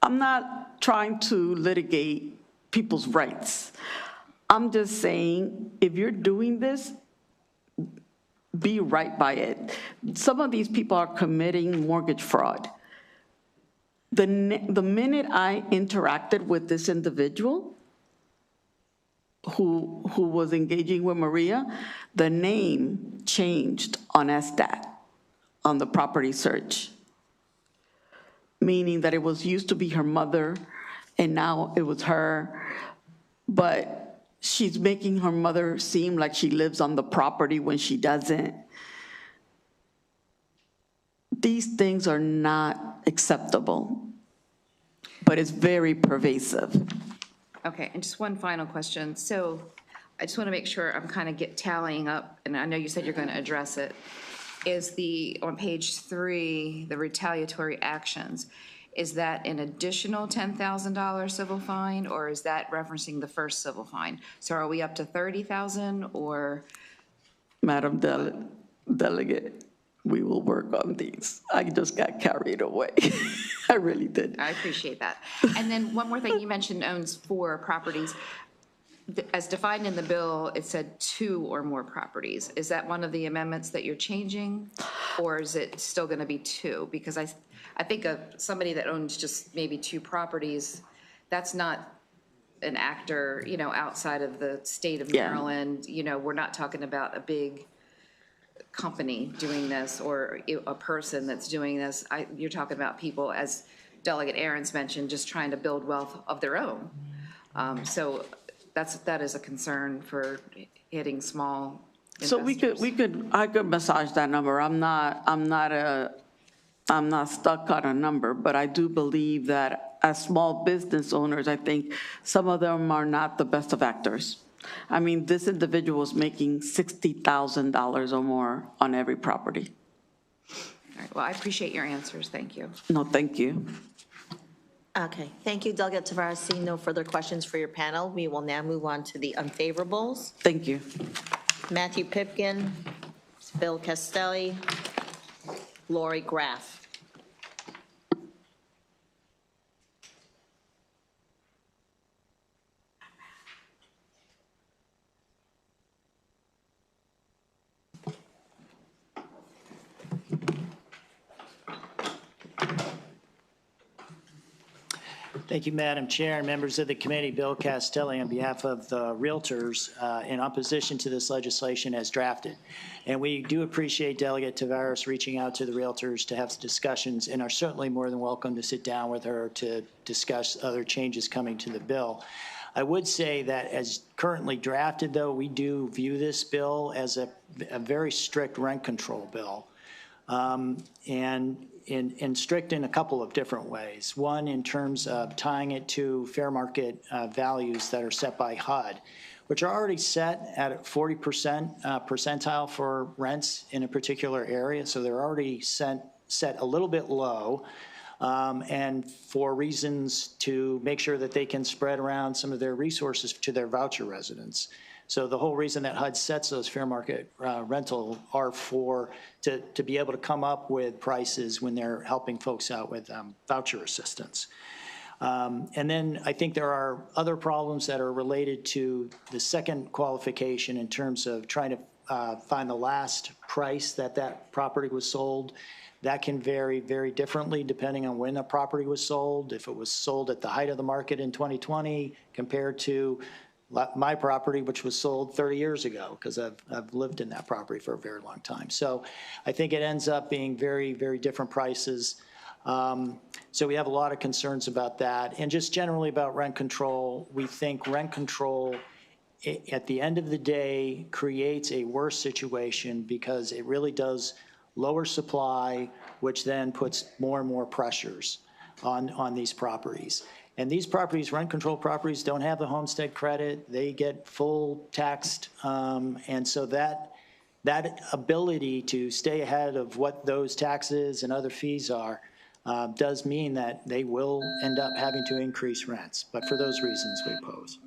I'm not trying to litigate people's rights. I'm just saying, if you're doing this, be right by it. Some of these people are committing mortgage fraud. The minute I interacted with this individual who was engaging with Maria, the name changed on SDAT, on the property search, meaning that it was used to be her mother, and now it was her, but she's making her mother seem like she lives on the property when she doesn't. These things are not acceptable, but it's very pervasive.
Okay, and just one final question. So I just want to make sure I'm kind of tallying up, and I know you said you're going to address it. Is on page 3, the retaliatory actions, is that an additional $10,000 civil fine, or is that referencing the first civil fine? So are we up to $30,000 or?
Madam Delegate, we will work on these. I just got carried away. I really did.
I appreciate that. And then one more thing, you mentioned owns 4 properties. As defined in the bill, it said 2 or more properties. Is that one of the amendments that you're changing, or is it still going to be 2? Because I think of somebody that owns just maybe 2 properties, that's not an actor, outside of the state of Maryland. We're not talking about a big company doing this or a person that's doing this. You're talking about people, as Delegate Ahrens mentioned, just trying to build wealth of their own. So that is a concern for hitting small investors.
So I could massage that number. I'm not stuck on a number, but I do believe that as small business owners, I think some of them are not the best of actors. I mean, this individual is making $60,000 or more on every property.
All right, well, I appreciate your answers. Thank you.
No, thank you.
Okay, thank you, Delegate Tavares. Seeing no further questions for your panel, we will now move on to the unfavorables.
Thank you.
Matthew Pipkin, Bill Castelli, Lori Graff.
Thank you, Madam Chair and members of the committee. Bill Castelli on behalf of the realtors in opposition to this legislation as drafted. And we do appreciate Delegate Tavares reaching out to the realtors to have discussions, and are certainly more than welcome to sit down with her to discuss other changes coming to the bill. I would say that as currently drafted, though, we do view this bill as a very strict rent control bill. And strict in a couple of different ways. One, in terms of tying it to fair market values that are set by HUD, which are already set at 40% percentile for rents in a particular area. So they're already set a little bit low. And for reasons to make sure that they can spread around some of their resources to their voucher residents. So the whole reason that HUD sets those fair market rental are to be able to come up with prices when they're helping folks out with voucher assistance. And then I think there are other problems that are related to the second qualification in terms of trying to find the last price that property was sold. That can vary very differently depending on when a property was sold. If it was sold at the height of the market in 2020 compared to my property, which was sold 30 years ago, because I've lived in that property for a very long time. So I think it ends up being very, very different prices. So we have a lot of concerns about that. And just generally about rent control, we think rent control at the end of the day creates a worse situation because it really does lower supply, which then puts more and more pressures on these properties. And these properties, rent control properties, don't have the homestead credit. They get full taxed. And so that ability to stay ahead of what those taxes and other fees are does mean that they will end up having to increase rents. But for those reasons, we oppose.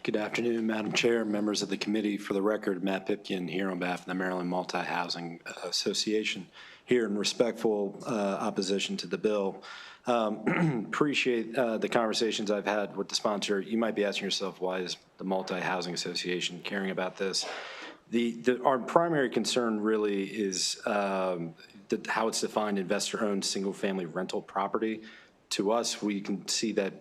Good afternoon, Madam Chair, members of the committee. For the record, Matt Pipkin here on behalf of the Maryland Multi-Housing Association, here in respectful opposition to the bill. Appreciate the conversations I've had with the sponsor. You might be asking yourself, why is the Multi-Housing Association caring about this? Our primary concern really is how it's defined investor-owned single-family rental property. To us, we can see that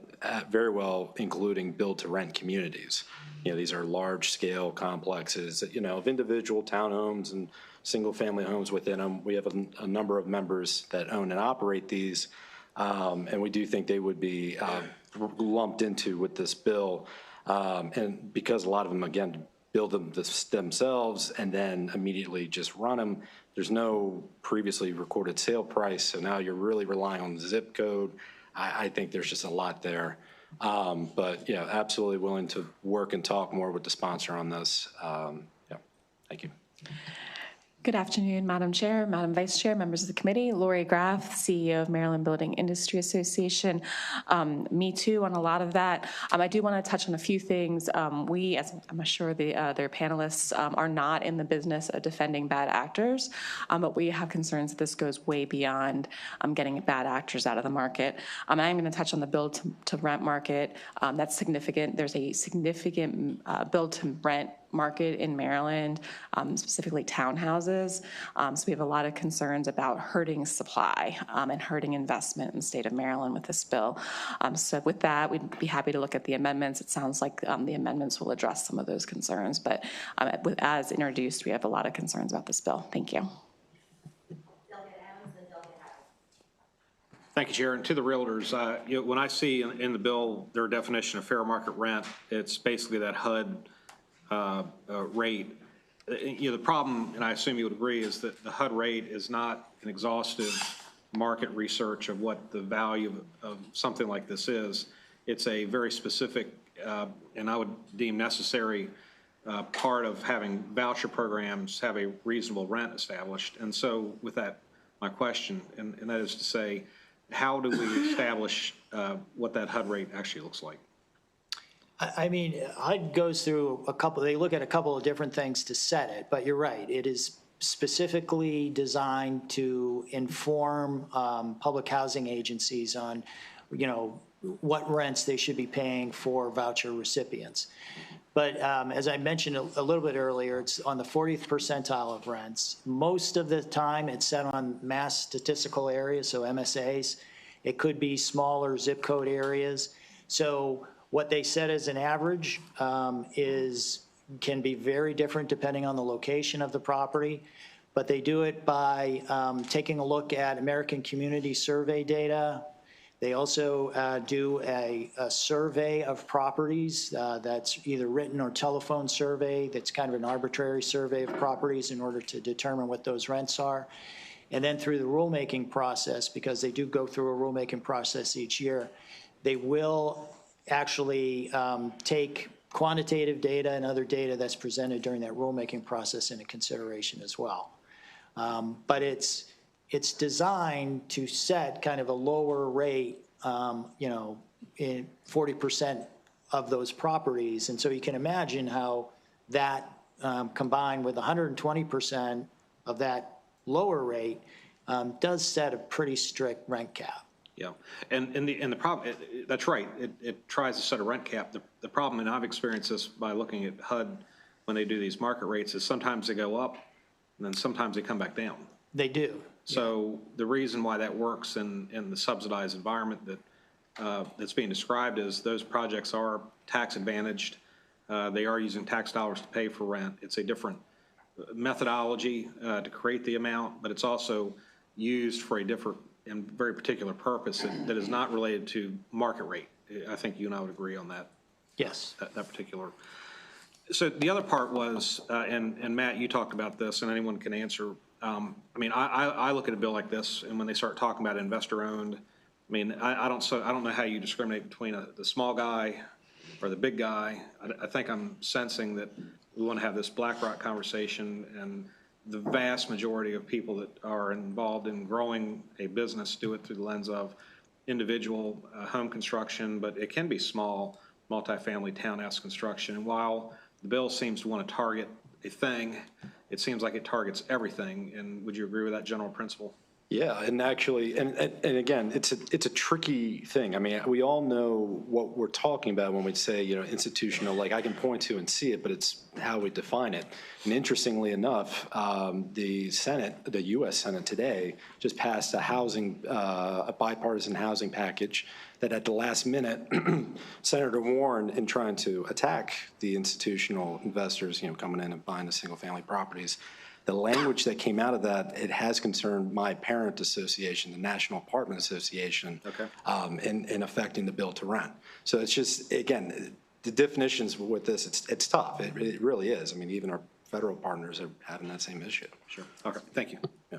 very well including build-to-rent communities. These are large-scale complexes, of individual townhomes and single-family homes within them. We have a number of members that own and operate these, and we do think they would be lumped into with this bill. And because a lot of them, again, build them themselves and then immediately just run them, there's no previously recorded sale price, so now you're really relying on the zip code. I think there's just a lot there. But yeah, absolutely willing to work and talk more with the sponsor on this. Thank you.
Good afternoon, Madam Chair, Madam Vice Chair, members of the committee. Lori Graff, CEO of Maryland Building Industry Association. Me too on a lot of that. I do want to touch on a few things. We, as I'm sure their panelists, are not in the business of defending bad actors, but we have concerns that this goes way beyond getting bad actors out of the market. I'm going to touch on the build-to-rent market. That's significant. There's a significant build-to-rent market in Maryland, specifically townhouses. So we have a lot of concerns about hurting supply and hurting investment in the state of Maryland with this bill. So with that, we'd be happy to look at the amendments. It sounds like the amendments will address some of those concerns, but as introduced, we have a lot of concerns about this bill. Thank you.
Thank you, Chair. And to the realtors, when I see in the bill their definition of fair market rent, it's basically that HUD rate. The problem, and I assume you would agree, is that the HUD rate is not an exhaustive market research of what the value of something like this is. It's a very specific, and I would deem necessary, part of having voucher programs have a reasonable rent established. And so with that, my question, and that is to say, how do we establish what that HUD rate actually looks like?
I mean, HUD goes through they look at a couple of different things to set it, but you're right. It is specifically designed to inform public housing agencies on, what rents they should be paying for voucher recipients. But as I mentioned a little bit earlier, it's on the 40th percentile of rents. Most of the time it's set on mass statistical areas, so MSAs. It could be smaller zip code areas. So what they set as an average can be very different depending on the location of the property, but they do it by taking a look at American Community Survey data. They also do a survey of properties that's either written or telephone survey. That's kind of an arbitrary survey of properties in order to determine what those rents are. And then through the rulemaking process, because they do go through a rulemaking process each year, they will actually take quantitative data and other data that's presented during that rulemaking process into consideration as well. But it's designed to set kind of a lower rate, in 40% of those properties. And so you can imagine how that combined with 120% of that lower rate does set a pretty strict rent cap.
Yeah, and the problem, that's right, it tries to set a rent cap. The problem, and I've experienced this by looking at HUD when they do these market rates, is sometimes they go up and then sometimes they come back down.
They do.
So the reason why that works in the subsidized environment that's being described is those projects are tax advantaged. They are using tax dollars to pay for rent. It's a different methodology to create the amount, but it's also used for a different and very particular purpose that is not related to market rate. I think you and I would agree on that.
Yes.
That particular. So the other part was, and Matt, you talked about this, and anyone can answer. I mean, I look at a bill like this, and when they start talking about investor-owned, I mean, I don't know how you discriminate between the small guy or the big guy. I think I'm sensing that we want to have this BlackRock conversation, and the vast majority of people that are involved in growing a business do it through the lens of individual home construction, but it can be small multifamily townhouse construction. And while the bill seems to want to target a thing, it seems like it targets everything. And would you agree with that general principle?
Yeah, and actually, and again, it's a tricky thing. I mean, we all know what we're talking about when we say, institutional, like I can point to and see it, but it's how we define it. And interestingly enough, the Senate, the U.S. Senate today, just passed a bipartisan housing package that at the last minute, Senator Warren, in trying to attack the institutional investors, coming in and buying the single-family properties, the language that came out of that, it has concerned my parent association, the National Apartment Association, in affecting the bill to rent. So it's just, again, the definitions with this, it's tough. It really is. I mean, even our federal partners are having that same issue.
Sure. Okay. Thank you. Yeah.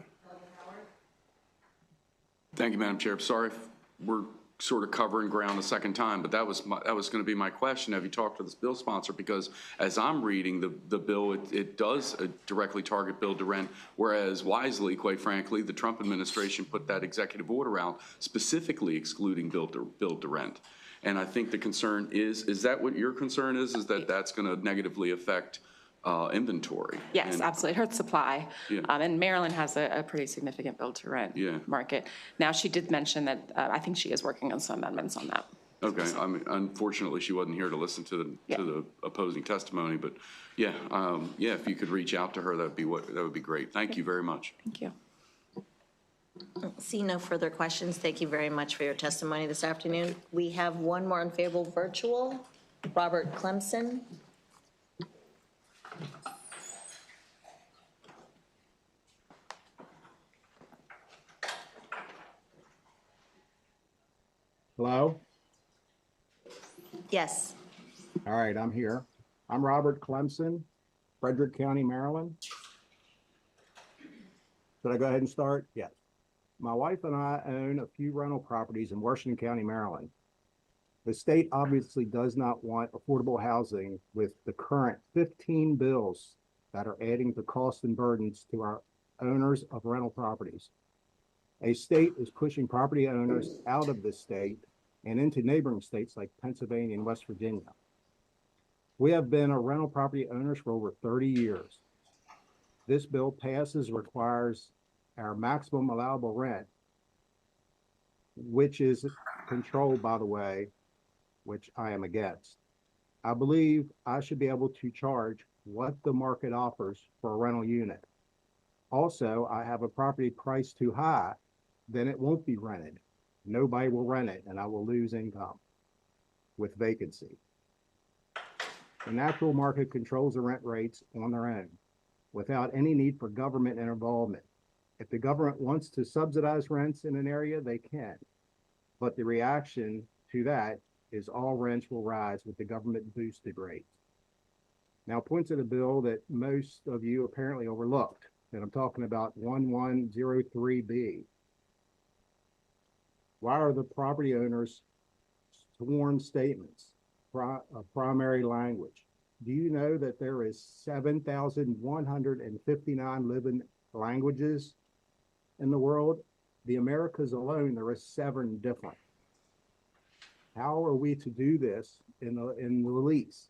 Thank you, Madam Chair. Sorry if we're sort of covering ground a second time, but that was going to be my question. Have you talked to this bill sponsor? Because as I'm reading the bill, it does directly target build to rent, whereas wisely, quite frankly, the Trump administration put that executive order out specifically excluding build to rent. And I think the concern is that what your concern is that that's going to negatively affect inventory?
Yes, absolutely. It hurts supply.
Yeah.
And Maryland has a pretty significant build-to-rent market. Now, she did mention that I think she is working on some amendments on that.
Okay. I mean, unfortunately, she wasn't here to listen to the opposing testimony, but yeah, if you could reach out to her, that would be great. Thank you very much.
Thank you.
See no further questions. Thank you very much for your testimony this afternoon. We have one more unfavorable virtual. Robert Clemson.
Hello?
Yes.
All right, I'm here. I'm Robert Clemson, Frederick County, Maryland. Should I go ahead and start? Yes. My wife and I own a few rental properties in Washington County, Maryland. The state obviously does not want affordable housing with the current 15 bills that are adding the costs and burdens to our owners of rental properties. A state is pushing property owners out of this state and into neighboring states like Pennsylvania and West Virginia. We have been a rental property owners for over 30 years. This bill passes requires our maximum allowable rent, which is controlled, by the way, which I am against. I believe I should be able to charge what the market offers for a rental unit. Also, I have a property priced too high, then it won't be rented. Nobody will rent it, and I will lose income with vacancy. The natural market controls the rent rates on their own without any need for government involvement. If the government wants to subsidize rents in an area, they can. But the reaction to that is all rents will rise with the government boosted rates. Now, points of the bill that most of you apparently overlooked, and I'm talking about 1103B. Why are the property owners sworn statements primary language? Do you know that there is 7,159 living languages in the world? The Americas alone, there are 7 different. How are we to do this in the lease?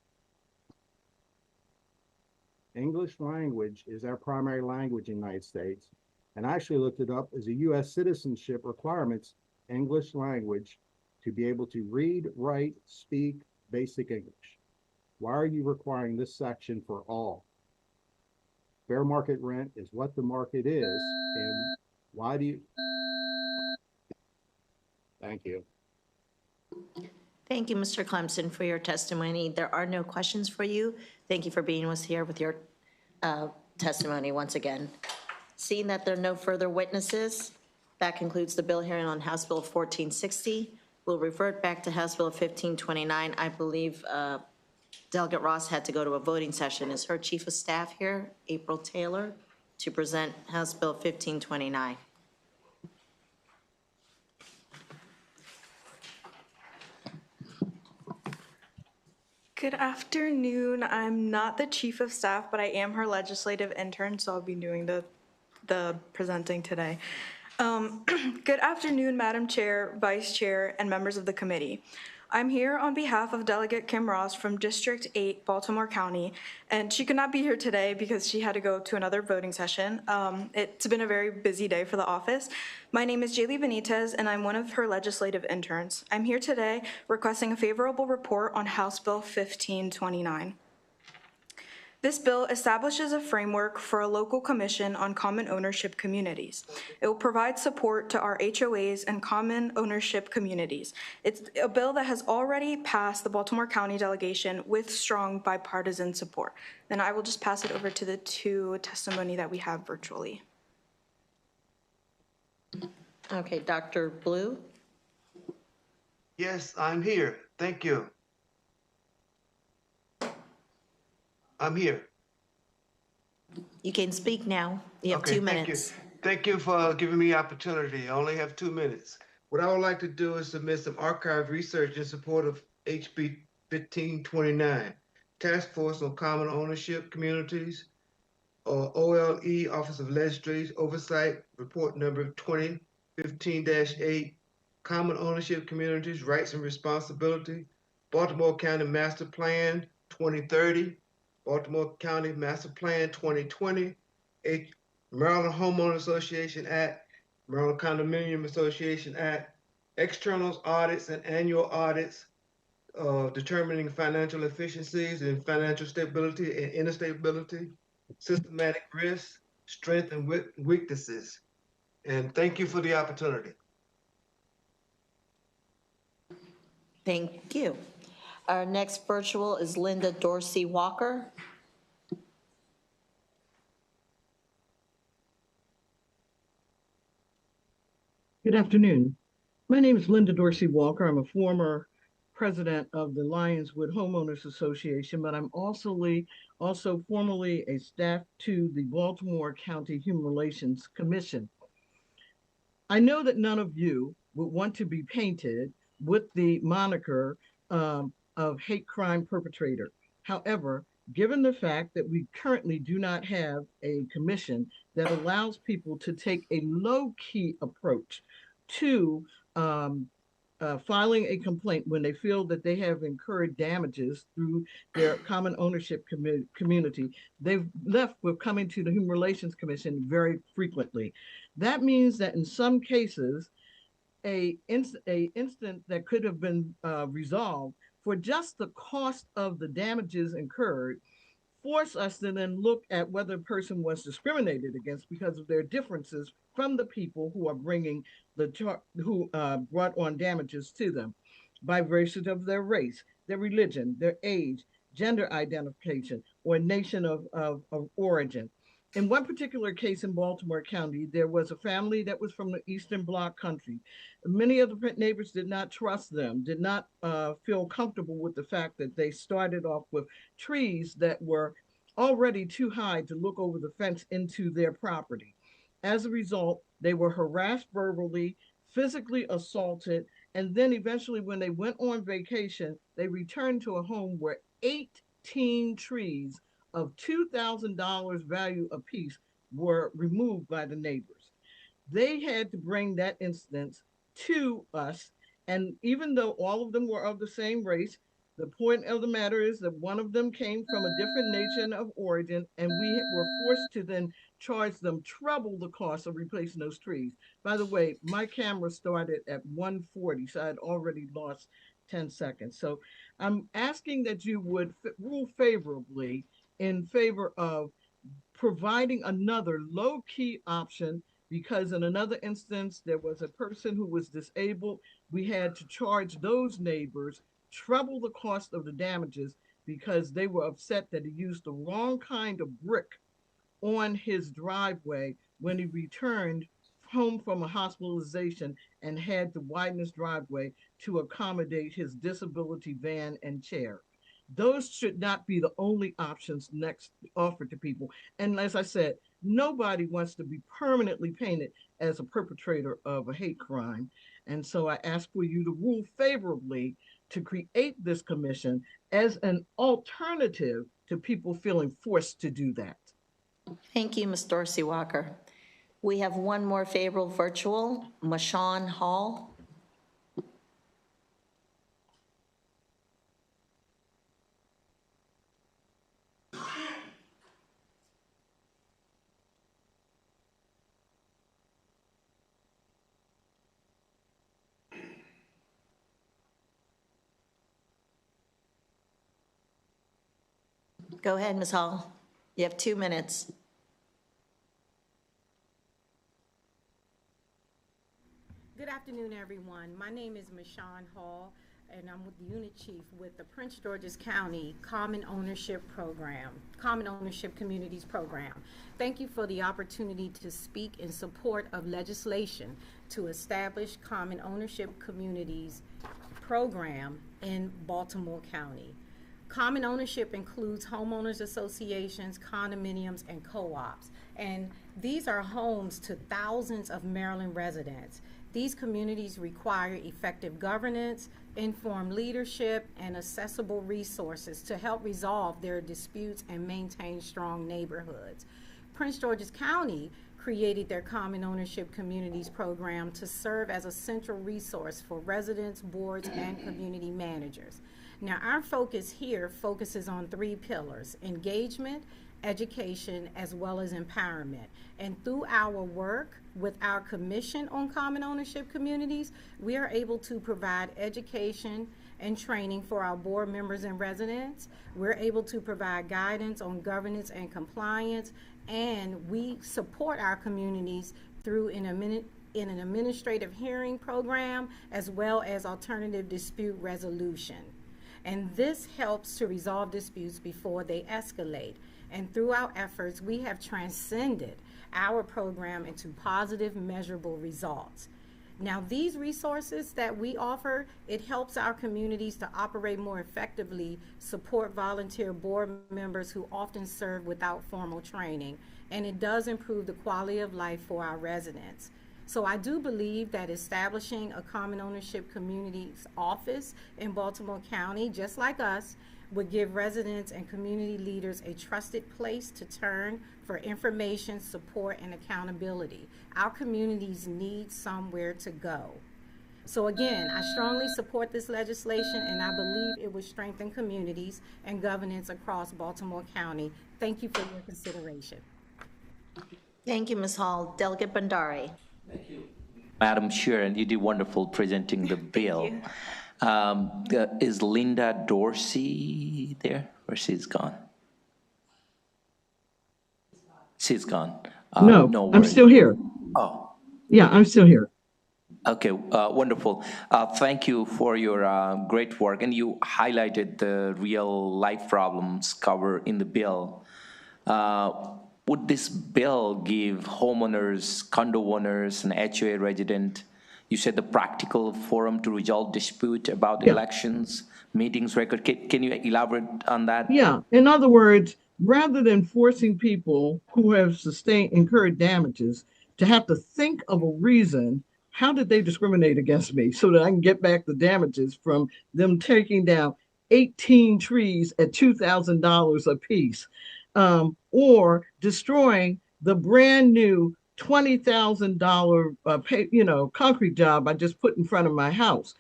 English language is our primary language in the United States. And I actually looked it up as a U.S. citizenship requirements, English language, to be able to read, write, speak basic English. Why are you requiring this section for all? Fair market rent is what the market is, and why do you? Thank you.
Thank you, Mr. Clemson, for your testimony. There are no questions for you. Thank you for being with us here with your testimony once again. Seeing that there are no further witnesses, that concludes the bill hearing on House Bill 1460. We'll revert back to House Bill 1529. I believe Delegate Ross had to go to a voting session. Is her Chief of Staff here, April Taylor, to present House Bill 1529?
Good afternoon. I'm not the Chief of Staff, but I am her legislative intern, so I'll be doing the presenting today. Good afternoon, Madam Chair, Vice Chair, and members of the committee. I'm here on behalf of Delegate Kim Ross from District 8, Baltimore County, and she could not be here today because she had to go to another voting session. It's been a very busy day for the office. My name is Jaylee Benitez, and I'm one of her legislative interns. I'm here today requesting a favorable report on House Bill 1529. This bill establishes a framework for a local commission on common ownership communities. It will provide support to our HOAs and common ownership communities. It's a bill that has already passed the Baltimore County delegation with strong bipartisan support. Then I will just pass it over to the 2 testimony that we have virtually.
Okay, Dr. Blue?
Yes, I'm here. Thank you. I'm here.
You can speak now. You have 2 minutes.
Thank you for giving me the opportunity. I only have 2 minutes. What I would like to do is submit some archive research in support of HB 1529, Task Force on Common Ownership Communities, or OLE, Office of Legislative Oversight, report number 2015-8, Common Ownership Communities, Rights and Responsibility, Baltimore County Master Plan 2030, Baltimore County Master Plan 2020, Maryland Homeowner Association Act, Maryland Condominium Association Act, external audits and annual audits, determining financial efficiencies and financial stability and instability, systematic risks, strengths and weaknesses. And thank you for the opportunity.
Thank you. Our next virtual is Linda Dorsey Walker.
Good afternoon. My name is Linda Dorsey Walker. I'm a former president of the Lionswood Homeowners Association, but I'm also formally a staff to the Baltimore County Human Relations Commission. I know that none of you would want to be painted with the moniker of hate crime perpetrator. However, given the fact that we currently do not have a commission that allows people to take a low-key approach to filing a complaint when they feel that they have incurred damages through their common ownership community, they've left with coming to the Human Relations Commission very frequently. That means that in some cases, a incident that could have been resolved for just the cost of the damages incurred force us to then look at whether a person was discriminated against because of their differences from the people who are bringing who brought on damages to them by virtue of their race, their religion, their age, gender identification, or nation of origin. In one particular case in Baltimore County, there was a family that was from the Eastern Bloc country. Many of the neighbors did not trust them, did not feel comfortable with the fact that they started off with trees that were already too high to look over the fence into their property. As a result, they were harassed verbally, physically assaulted, and then eventually when they went on vacation, they returned to a home where 18 trees of $2,000 value apiece were removed by the neighbors. They had to bring that instance to us, and even though all of them were of the same race, the point of the matter is that one of them came from a different nation of origin, and we were forced to then charge them treble the cost of replacing those trees. By the way, my camera started at 1:40, so I had already lost 10 seconds. So I'm asking that you would rule favorably in favor of providing another low-key option, because in another instance, there was a person who was disabled. We had to charge those neighbors treble the cost of the damages because they were upset that he used the wrong kind of brick on his driveway when he returned home from a hospitalization and had to widen his driveway to accommodate his disability van and chair. Those should not be the only options next offered to people. And as I said, nobody wants to be permanently painted as a perpetrator of a hate crime. And so I ask for you to rule favorably to create this commission as an alternative to people feeling forced to do that.
Thank you, Ms. Dorsey Walker. We have one more favorable virtual, Mashawn Hall. Go ahead, Ms. Hall. You have 2 minutes.
Good afternoon, everyone. My name is Mashawn Hall, and I'm with the Unit Chief with the Prince George's County Common Ownership Program, Common Ownership Communities Program. Thank you for the opportunity to speak in support of legislation to establish Common Ownership Communities Program in Baltimore County. Common ownership includes homeowners associations, condominiums, and co-ops. And these are homes to thousands of Maryland residents. These communities require effective governance, informed leadership, and accessible resources to help resolve their disputes and maintain strong neighborhoods. Prince George's County created their Common Ownership Communities Program to serve as a central resource for residents, boards, and community managers. Now, our focus here focuses on 3 pillars: engagement, education, as well as empowerment. And through our work with our Commission on Common Ownership Communities, we are able to provide education and training for our board members and residents. We're able to provide guidance on governance and compliance, and we support our communities through an administrative hearing program as well as alternative dispute resolution. And this helps to resolve disputes before they escalate. And through our efforts, we have transcended our program into positive, measurable results. Now, these resources that we offer, it helps our communities to operate more effectively, support volunteer board members who often serve without formal training, and it does improve the quality of life for our residents. So I do believe that establishing a Common Ownership Communities office in Baltimore County, just like us, would give residents and community leaders a trusted place to turn for information, support, and accountability. Our communities need somewhere to go. So again, I strongly support this legislation, and I believe it would strengthen communities and governance across Baltimore County. Thank you for your consideration.
Thank you, Ms. Hall. Delegate Bandari.
Thank you, Madam Chair, and you did wonderful presenting the bill. Is Linda Dorsey there, or she's gone? She's gone.
No, I'm still here.
Oh.
Yeah, I'm still here.
Okay, wonderful. Thank you for your great work, and you highlighted the real life problems covered in the bill. would this bill give homeowners, condo owners, and HOA resident, you said the practical forum to resolve dispute about elections, meetings record? Can you elaborate on that?
Yeah. In other words, rather than forcing people who have incurred damages to have to think of a reason, how did they discriminate against me so that I can get back the damages from them taking down 18 trees at $2,000 a piece, or destroying the brand new $20,000 concrete job I just put in front of my house.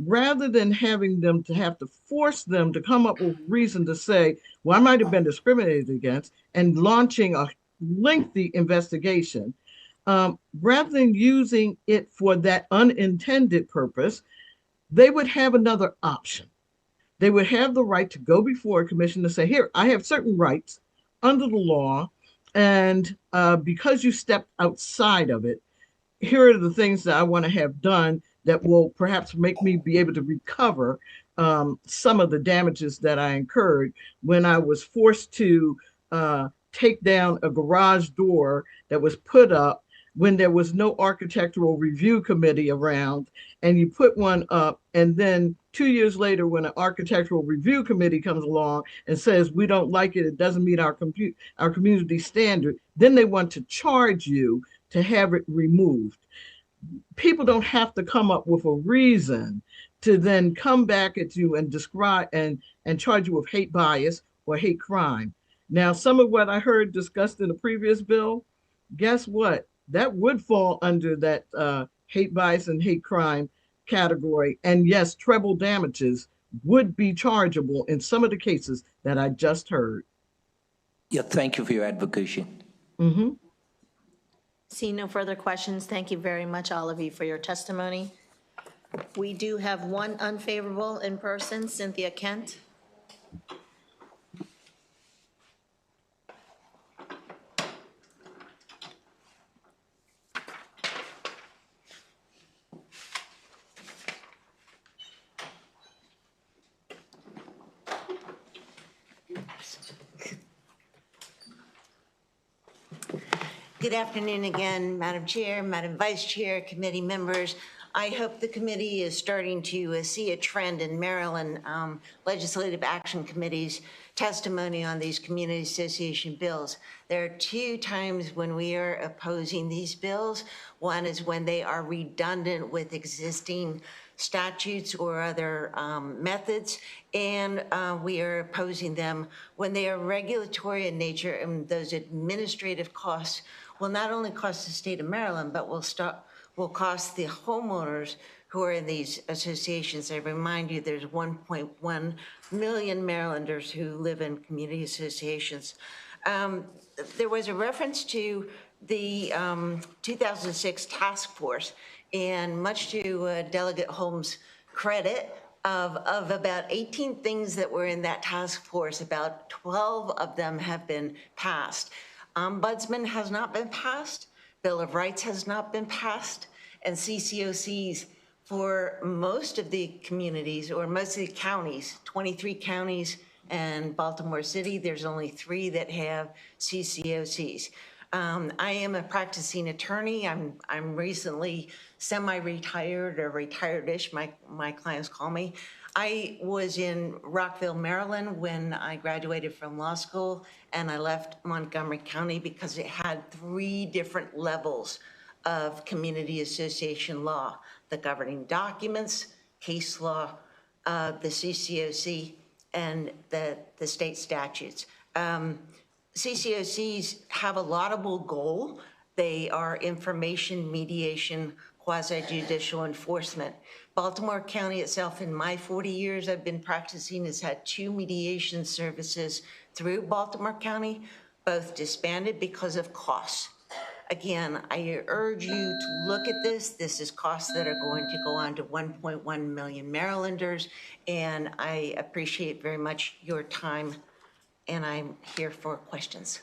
Rather than having them to have to force them to come up with reason to say, well, I might have been discriminated against, and launching a lengthy investigation, rather than using it for that unintended purpose, they would have another option. They would have the right to go before a commission to say, here, I have certain rights under the law, and because you stepped outside of it, here are the things that I want to have done that will perhaps make me be able to recover some of the damages that I incurred when I was forced to take down a garage door that was put up when there was no architectural review committee around, and you put one up, and then 2 years later, when an architectural review committee comes along and says, we don't like it, it doesn't meet our community standard, then they want to charge you to have it removed. People don't have to come up with a reason to then come back at you and describe and charge you with hate bias or hate crime. Now, some of what I heard discussed in the previous bill, guess what? That would fall under that hate bias and hate crime category. And yes, treble damages would be chargeable in some of the cases that I just heard.
Yeah, thank you for your advocacy.
Mm-hmm.
See no further questions. Thank you very much, all of you, for your testimony. We do have one unfavorable in person, Cynthia Kent.
Good afternoon again, Madam Chair, Madam Vice Chair, committee members. I hope the committee is starting to see a trend in Maryland Legislative Action Committee's testimony on these community association bills. There are 2 times when we are opposing these bills. One is when they are redundant with existing statutes or other methods, and we are opposing them when they are regulatory in nature, and those administrative costs will not only cost the state of Maryland, but will cost the homeowners who are in these associations. I remind you, there's 1.1 million Marylanders who live in community associations. There was a reference to the 2006 task force, and much to Delegate Holmes' credit, of about 18 things that were in that task force, about 12 of them have been passed. Ombudsman has not been passed, Bill of Rights has not been passed, and CCOCs for most of the communities, or most of the counties, 23 counties and Baltimore City, there's only 3 that have CCOCs. I am a practicing attorney. I'm recently semi-retired or retired-ish, my clients call me. I was in Rockville, Maryland when I graduated from law school, and I left Montgomery County because it had 3 different levels of community association law: the governing documents, case law, the CCOC, and the state statutes. CCOCs have a laudable goal. They are information, mediation, quasi-judicial enforcement. Baltimore County itself, in my 40 years I've been practicing, has had 2 mediation services through Baltimore County, both disbanded because of costs. Again, I urge you to look at this. This is costs that are going to go on to 1.1 million Marylanders, and I appreciate very much your time, and I'm here for questions.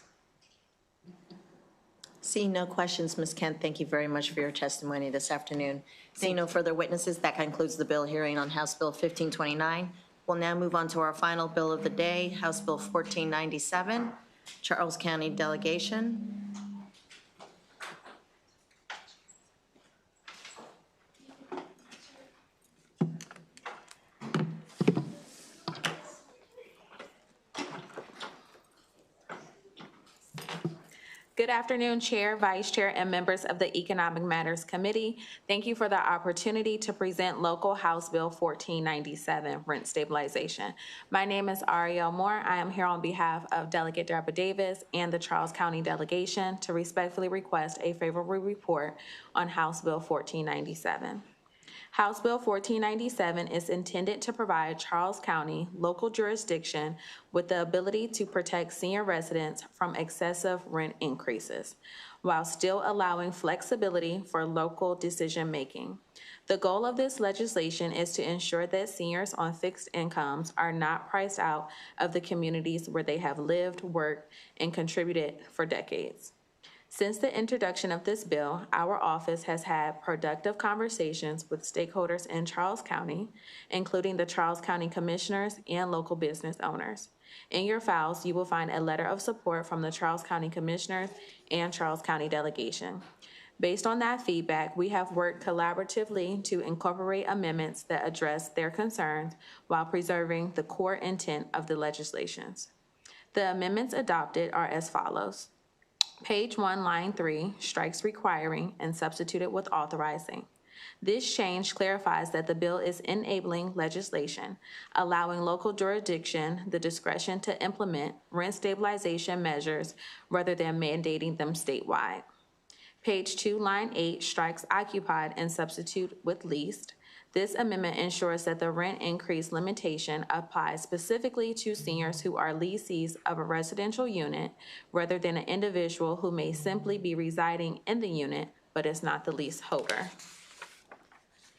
Seeing no questions, Ms. Kent, thank you very much for your testimony this afternoon. Seeing no further witnesses, that concludes the bill hearing on House Bill 1529. We'll now move on to our final bill of the day, House Bill 1497. Charles County delegation.
Good afternoon, Chair, Vice Chair, and members of the Economic Matters Committee. Thank you for the opportunity to present Local House Bill 1497, Rent Stabilization. My name is Ariel Moore. I am here on behalf of Delegate Deborah Davis and the Charles County delegation to respectfully request a favorable report on House Bill 1497. House Bill 1497 is intended to provide Charles County local jurisdiction with the ability to protect senior residents from excessive rent increases, while still allowing flexibility for local decision-making. The goal of this legislation is to ensure that seniors on fixed incomes are not priced out of the communities where they have lived, worked, and contributed for decades. Since the introduction of this bill, our office has had productive conversations with stakeholders in Charles County, including the Charles County Commissioners and local business owners. In your files, you will find a letter of support from the Charles County Commissioners and Charles County delegation. Based on that feedback, we have worked collaboratively to incorporate amendments that address their concerns while preserving the core intent of the legislations. The amendments adopted are as follows. Page 1, line 3, strikes requiring and substituted with authorizing. This change clarifies that the bill is enabling legislation, allowing local jurisdiction the discretion to implement rent stabilization measures rather than mandating them statewide. Page 2, line 8, strikes occupied and substitute with leased. This amendment ensures that the rent increase limitation applies specifically to seniors who are lessees of a residential unit rather than an individual who may simply be residing in the unit but is not the leaseholder.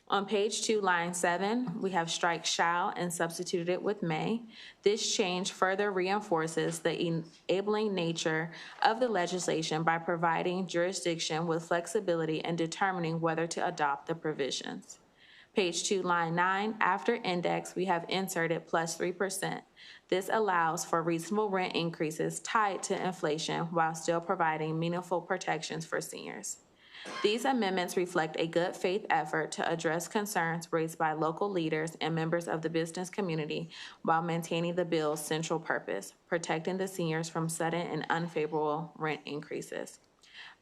On page 2, line 7, we have strike shall and substituted it with may. This change further reinforces the enabling nature of the legislation by providing jurisdiction with flexibility in determining whether to adopt the provisions. Page 2, line 9, after index, we have inserted plus 3%. This allows for reasonable rent increases tied to inflation while still providing meaningful protections for seniors. These amendments reflect a good faith effort to address concerns raised by local leaders and members of the business community while maintaining the bill's central purpose, protecting the seniors from sudden and unfavorable rent increases.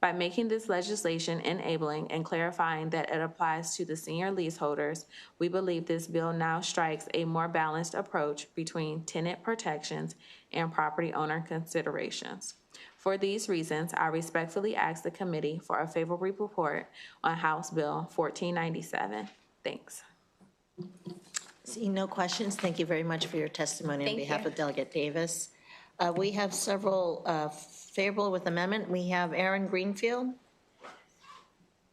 By making this legislation enabling and clarifying that it applies to the senior leaseholders, we believe this bill now strikes a more balanced approach between tenant protections and property owner considerations. For these reasons, I respectfully ask the committee for a favorable report on House Bill 1497. Thanks.
Seeing no questions, thank you very much for your testimony on behalf of Delegate Davis. We have several favorable with amendment. We have Aaron Greenfield.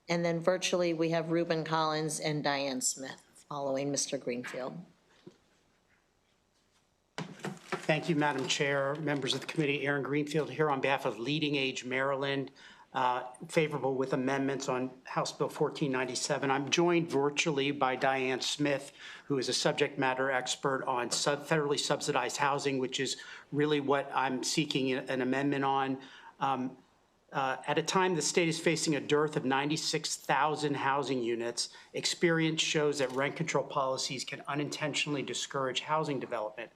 And then virtually, we have Reuben Collins and Diane Smith following Mr. Greenfield.
Thank you, Madam Chair, members of the committee. Aaron Greenfield here on behalf of Leading Age Maryland, favorable with amendments on House Bill 1497. I'm joined virtually by Diane Smith, who is a subject matter expert on federally subsidized housing, which is really what I'm seeking an amendment on. At a time the state is facing a dearth of 96,000 housing units, experience shows that rent control policies can unintentionally discourage housing development.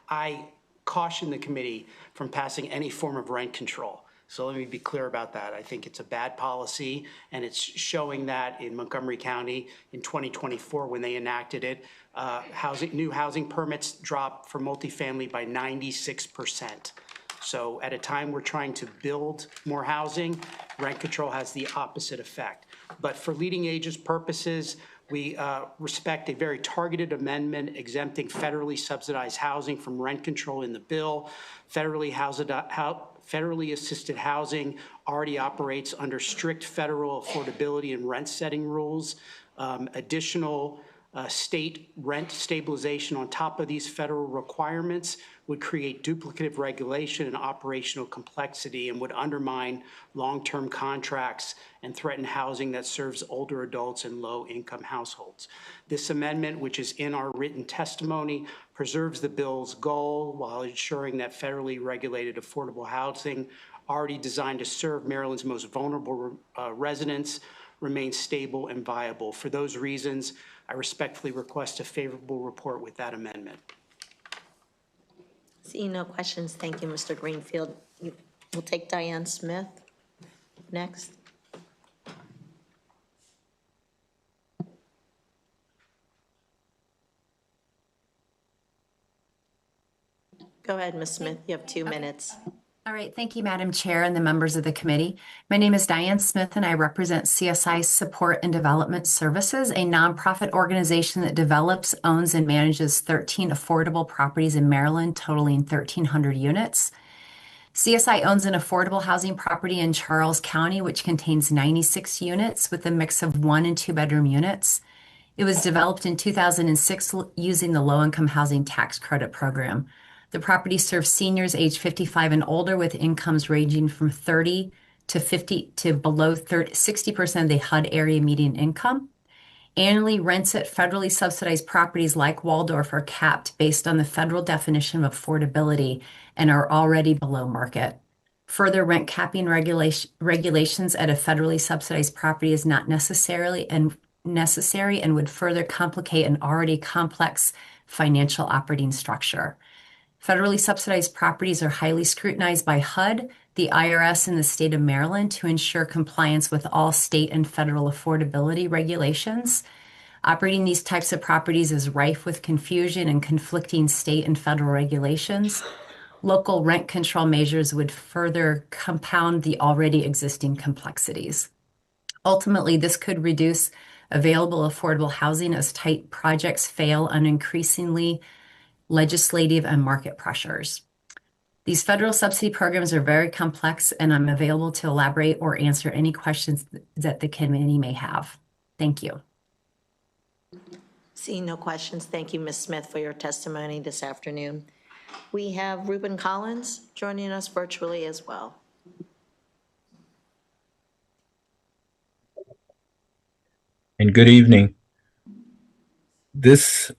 I caution the committee from passing any form of rent control. So let me be clear about that. I think it's a bad policy, and it's showing that in Montgomery County in 2024 when they enacted it. New housing permits dropped for multifamily by 96%. So at a time we're trying to build more housing, rent control has the opposite effect. But for Leading Age's purposes, we respect a very targeted amendment exempting federally subsidized housing from rent control in the bill. Federally assisted housing already operates under strict federal affordability and rent setting rules. Additional State rent stabilization on top of these federal requirements would create duplicative regulation and operational complexity and would undermine long-term contracts and threaten housing that serves older adults and low-income households. This amendment, which is in our written testimony, preserves the bill's goal while ensuring that federally regulated affordable housing already designed to serve Maryland's most vulnerable residents remains stable and viable. For those reasons, I respectfully request a favorable report with that amendment.
Seeing no questions, thank you, Mr. Greenfield. We'll take Diane Smith next. Go ahead, Ms. Smith. You have 2 minutes.
All right, thank you, Madam Chair and the members of the committee. My name is Diane Smith and I represent CSI Support and Development Services, a nonprofit organization that develops, owns, and manages 13 affordable properties in Maryland, totaling 1,300 units. CSI owns an affordable housing property in Charles County, which contains 96 units with a mix of 1- and 2-bedroom units. It was developed in 2006 using the Low-Income Housing Tax Credit Program. The property serves seniors age 55 and older with incomes ranging from 30 to 50 to below 60% of the HUD area median income. Annually, rents at federally subsidized properties like Waldorf are capped based on the federal definition of affordability and are already below market. Further rent capping regulations at a federally subsidized property is not necessary and would further complicate an already complex financial operating structure. Federally subsidized properties are highly scrutinized by HUD, the IRS, and the state of Maryland to ensure compliance with all state and federal affordability regulations. Operating these types of properties is rife with confusion and conflicting state and federal regulations. Local rent control measures would further compound the already existing complexities. Ultimately, this could reduce available affordable housing as tight projects fail on increasingly legislative and market pressures. These federal subsidy programs are very complex, and I'm available to elaborate or answer any questions that the committee may have. Thank you.
Seeing no questions, thank you, Ms. Smith, for your testimony this afternoon. We have Ruben Collins joining us virtually as well.
And good evening. This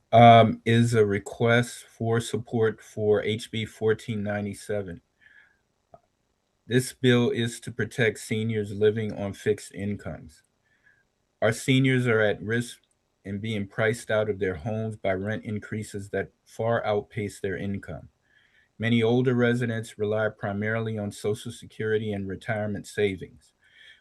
is a request for support for HB 1497. This bill is to protect seniors living on fixed incomes. Our seniors are at risk in being priced out of their homes by rent increases that far outpace their income. Many older residents rely primarily on Social Security and retirement savings,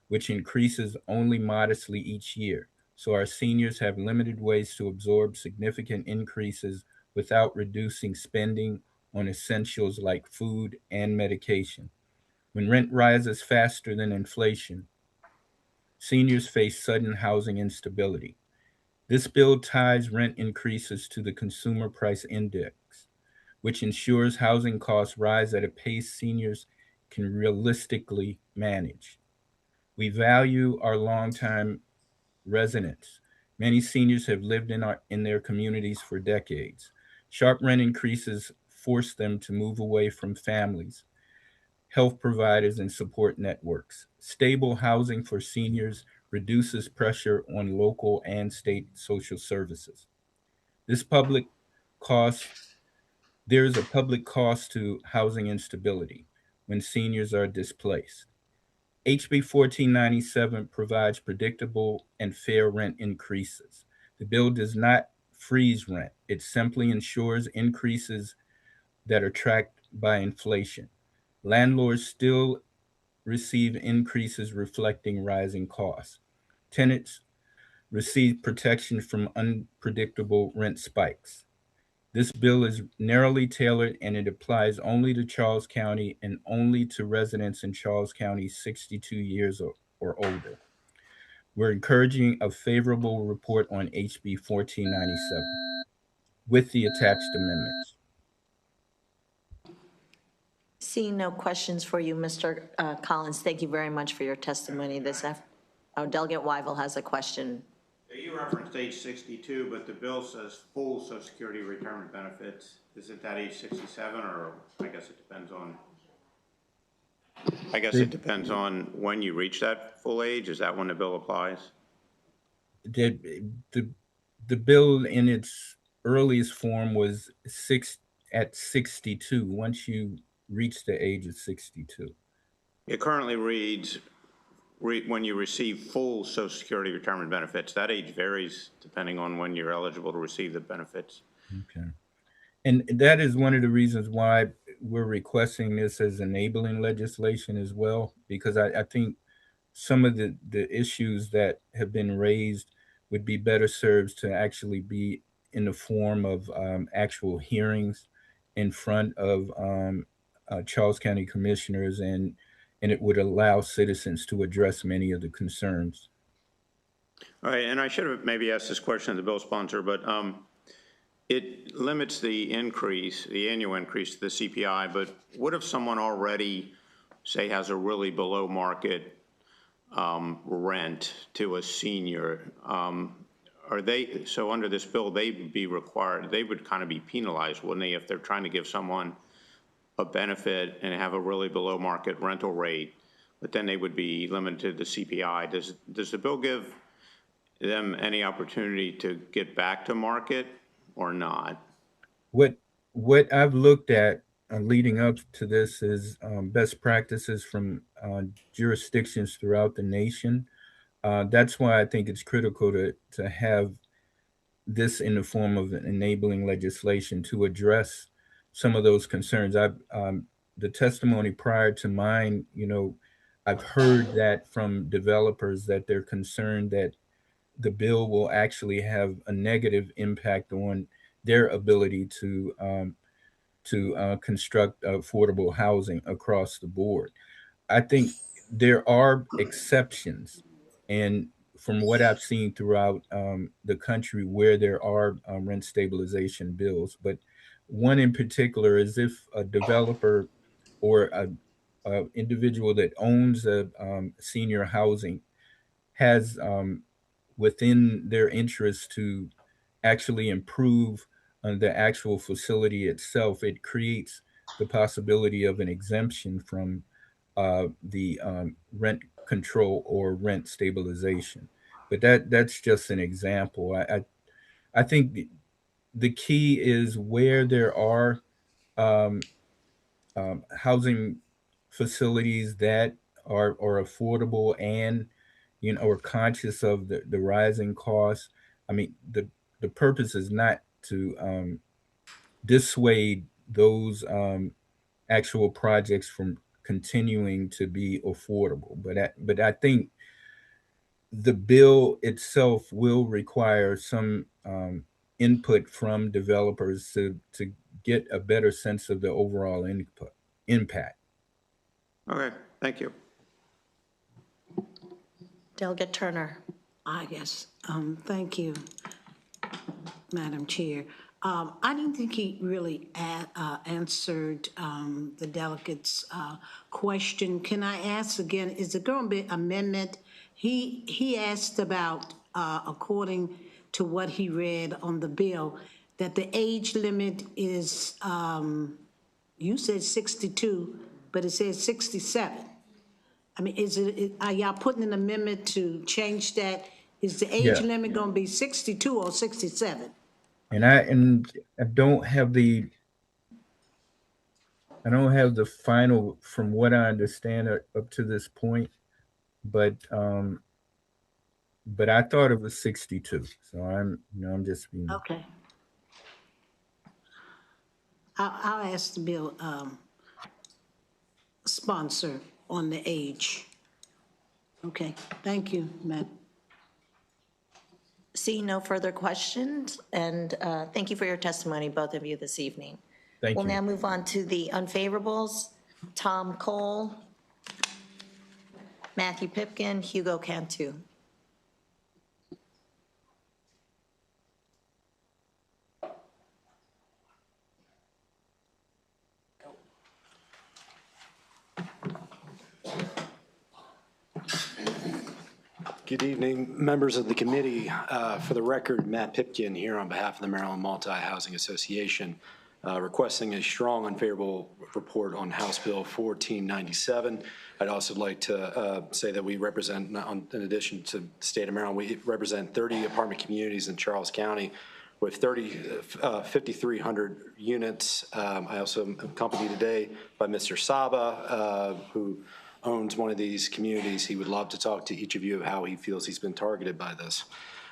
which increases only modestly each year. So our seniors have limited ways to absorb significant increases without reducing spending on essentials like food and medication. When rent rises faster than inflation, seniors face sudden housing instability. This bill ties rent increases to the Consumer Price Index, which ensures housing costs rise at a pace seniors can realistically manage. We value our longtime residents. Many seniors have lived in their communities for decades. Sharp rent increases force them to move away from families, health providers, and support networks. Stable housing for seniors reduces pressure on local and state social services. There is a public cost to housing instability when seniors are displaced. HB 1497 provides predictable and fair rent increases. The bill does not freeze rent. It simply ensures increases that are tracked by inflation. Landlords still receive increases reflecting rising costs. Tenants receive protection from unpredictable rent spikes. This bill is narrowly tailored and it applies only to Charles County and only to residents in Charles County 62 years or older. We're encouraging a favorable report on HB 1497 with the attached amendments.
Seeing no questions for you, Mr. Collins, thank you very much for your testimony this afternoon. Oh, Delegate Weigel has a question.
you referenced age 62, but the bill says full Social Security retirement benefits. Is it that age 67, or I guess it depends on? I guess it depends on when you reach that full age. Is that when the bill applies?
The bill in its earliest form was at 62. Once you reach the age of 62.
It currently reads when you receive full Social Security retirement benefits. That age varies depending on when you're eligible to receive the benefits.
Okay. And that is one of the reasons why we're requesting this as enabling legislation as well, because I think some of the issues that have been raised would be better served to actually be in the form of actual hearings in front of Charles County commissioners, and it would allow citizens to address many of the concerns.
All right, and I should have maybe asked this question of the bill sponsor, but it limits the increase, the annual increase to the CPI, but what if someone already, say, has a really below market rent to a senior? Are they, so under this bill, they'd be required, they would kind of be penalized, wouldn't they, if they're trying to give someone a benefit and have a really below market rental rate, but then they would be limited to CPI. Does the bill give them any opportunity to get back to market or not?
What I've looked at leading up to this is best practices from jurisdictions throughout the nation. That's why I think it's critical to have this in the form of enabling legislation to address some of those concerns. The testimony prior to mine, I've heard that from developers that they're concerned that the bill will actually have a negative impact on their ability to construct affordable housing across the board. I think there are exceptions, and from what I've seen throughout the country where there are rent stabilization bills, but one in particular is if a developer or a individual that owns a senior housing has within their interest to actually improve the actual facility itself, it creates the possibility of an exemption from the rent control or rent stabilization. But that's just an example. I think the key is where there are housing facilities that are affordable and are conscious of the rising costs. I mean, the purpose is not to dissuade those actual projects from continuing to be affordable. But I think the bill itself will require some input from developers to get a better sense of the overall impact.
Okay, thank you.
Delegate Turner.
Yes, thank you, Madam Chair. I didn't think he really answered the delegate's question. Can I ask again, is it going to be amendment? He asked about, according to what he read on the bill, that the age limit is, you said 62, but it says 67. I mean, are y'all putting an amendment to change that? Is the age limit going to be 62 or 67?
And I don't have the final, from what I understand up to this point, but I thought it was 62. So I'm just being
okay. I'll ask the bill sponsor on the age. Okay, thank you, Matt.
See no further questions, and thank you for your testimony, both of you, this evening.
Thank
We'll
you.
now move on to the unfavorables. Tom Cole, Matthew Pipkin, Hugo Cantu.
Good evening, members of the committee. For the record, Matt Pipkin here on behalf of the Maryland Multi-Housing Association, requesting a strong unfavorable report on House Bill 1497. I'd also like to say that we represent, in addition to the state of Maryland, we represent 30 apartment communities in Charles County with 5,300 units. I also am accompanied today by Mr. Saba, who owns one of these communities. He would love to talk to each of you of how he feels he's been targeted by this.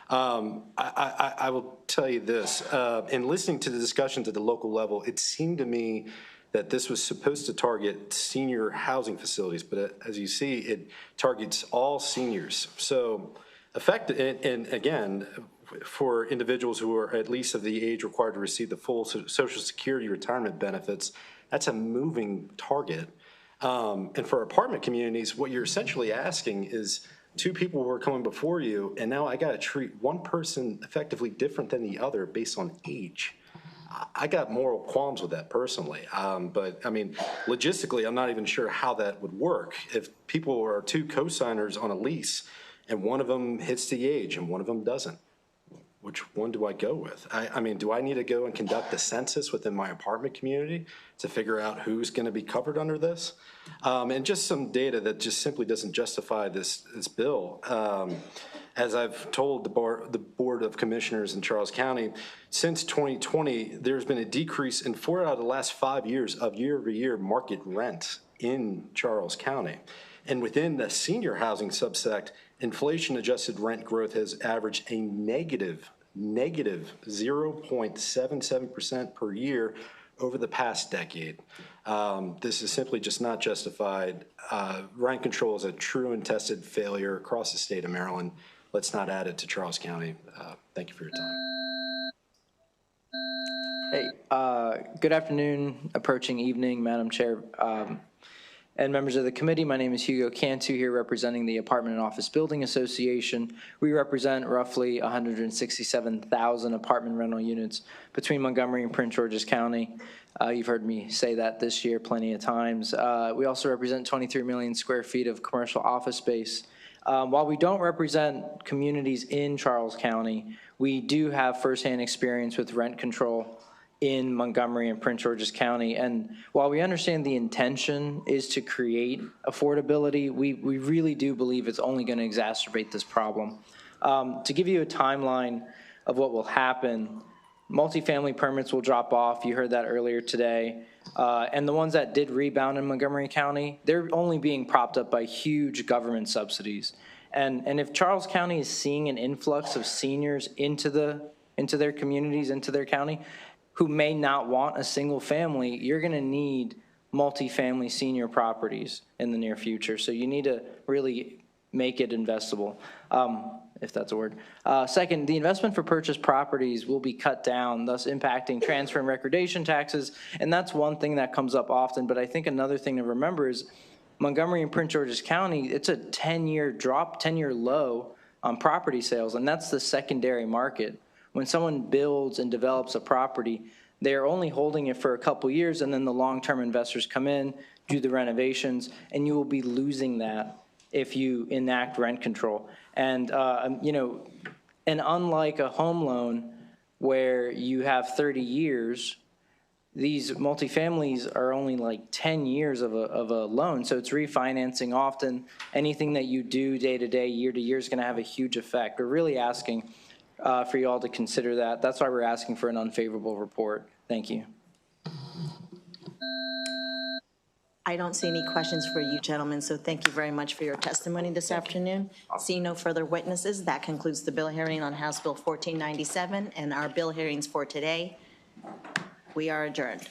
I will tell you this, in listening to the discussions at the local level, it seemed to me that this was supposed to target senior housing facilities, but as you see, it targets all seniors. So and again, for individuals who are at least of the age required to receive the full Social Security retirement benefits, that's a moving target. And for apartment communities, what you're essentially asking is two people who are coming before you, and now I got to treat one person effectively different than the other based on age. I got moral qualms with that personally. But I mean, logistically, I'm not even sure how that would work. If people are two co-signers on a lease and one of them hits the age and one of them doesn't, which one do I go with? I mean, do I need to go and conduct a census within my apartment community to figure out who's going to be covered under this? And just some data that just simply doesn't justify this bill. As I've told the Board of Commissioners in Charles County, since 2020, there's been a decrease in 4 out of the last 5 years of year-over-year market rent in Charles County. And within the senior housing subsect, inflation-adjusted rent growth has averaged a negative 0.77% per year over the past decade. This is simply just not justified. Rent control is a true and tested failure across the state of Maryland. Let's not add it to Charles County. Thank you for your time.
Hey, good afternoon, approaching evening, Madam Chair. And members of the committee, my name is Hugo Cantu here representing the Apartment and Office Building Association. We represent roughly 167,000 apartment rental units between Montgomery and Prince George's County. You've heard me say that this year plenty of times. We also represent 23 million square feet of commercial office space. While we don't represent communities in Charles County, we do have firsthand experience with rent control in Montgomery and Prince George's County. And while we understand the intention is to create affordability, we really do believe it's only going to exacerbate this problem. To give you a timeline of what will happen, multifamily permits will drop off. You heard that earlier today. And the ones that did rebound in Montgomery County, they're only being propped up by huge government subsidies. And if Charles County is seeing an influx of seniors into their communities, into their county, who may not want a single family, you're going to need multifamily senior properties in the near future. So you need to really make it investable, if that's a word. Second, the investment for purchase properties will be cut down, thus impacting transfer and recordation taxes. And that's one thing that comes up often. But I think another thing to remember is Montgomery and Prince George's County, it's a 10-year drop, 10-year low on property sales. And that's the secondary market. When someone builds and develops a property, they're only holding it for a couple years, and then the long-term investors come in, do the renovations, and you will be losing that if you enact rent control. And, and unlike a home loan where you have 30 years, these multifamilies are only like 10 years of a loan. So it's refinancing often. Anything that you do day to day, year to year is going to have a huge effect. We're really asking for you all to consider that. That's why we're asking for an unfavorable report. Thank you.
I don't see any questions for you, gentlemen, so thank you very much for your testimony this afternoon. Seeing no further witnesses, that concludes the bill hearing on House Bill 1497 and our bill hearings for today. We are adjourned.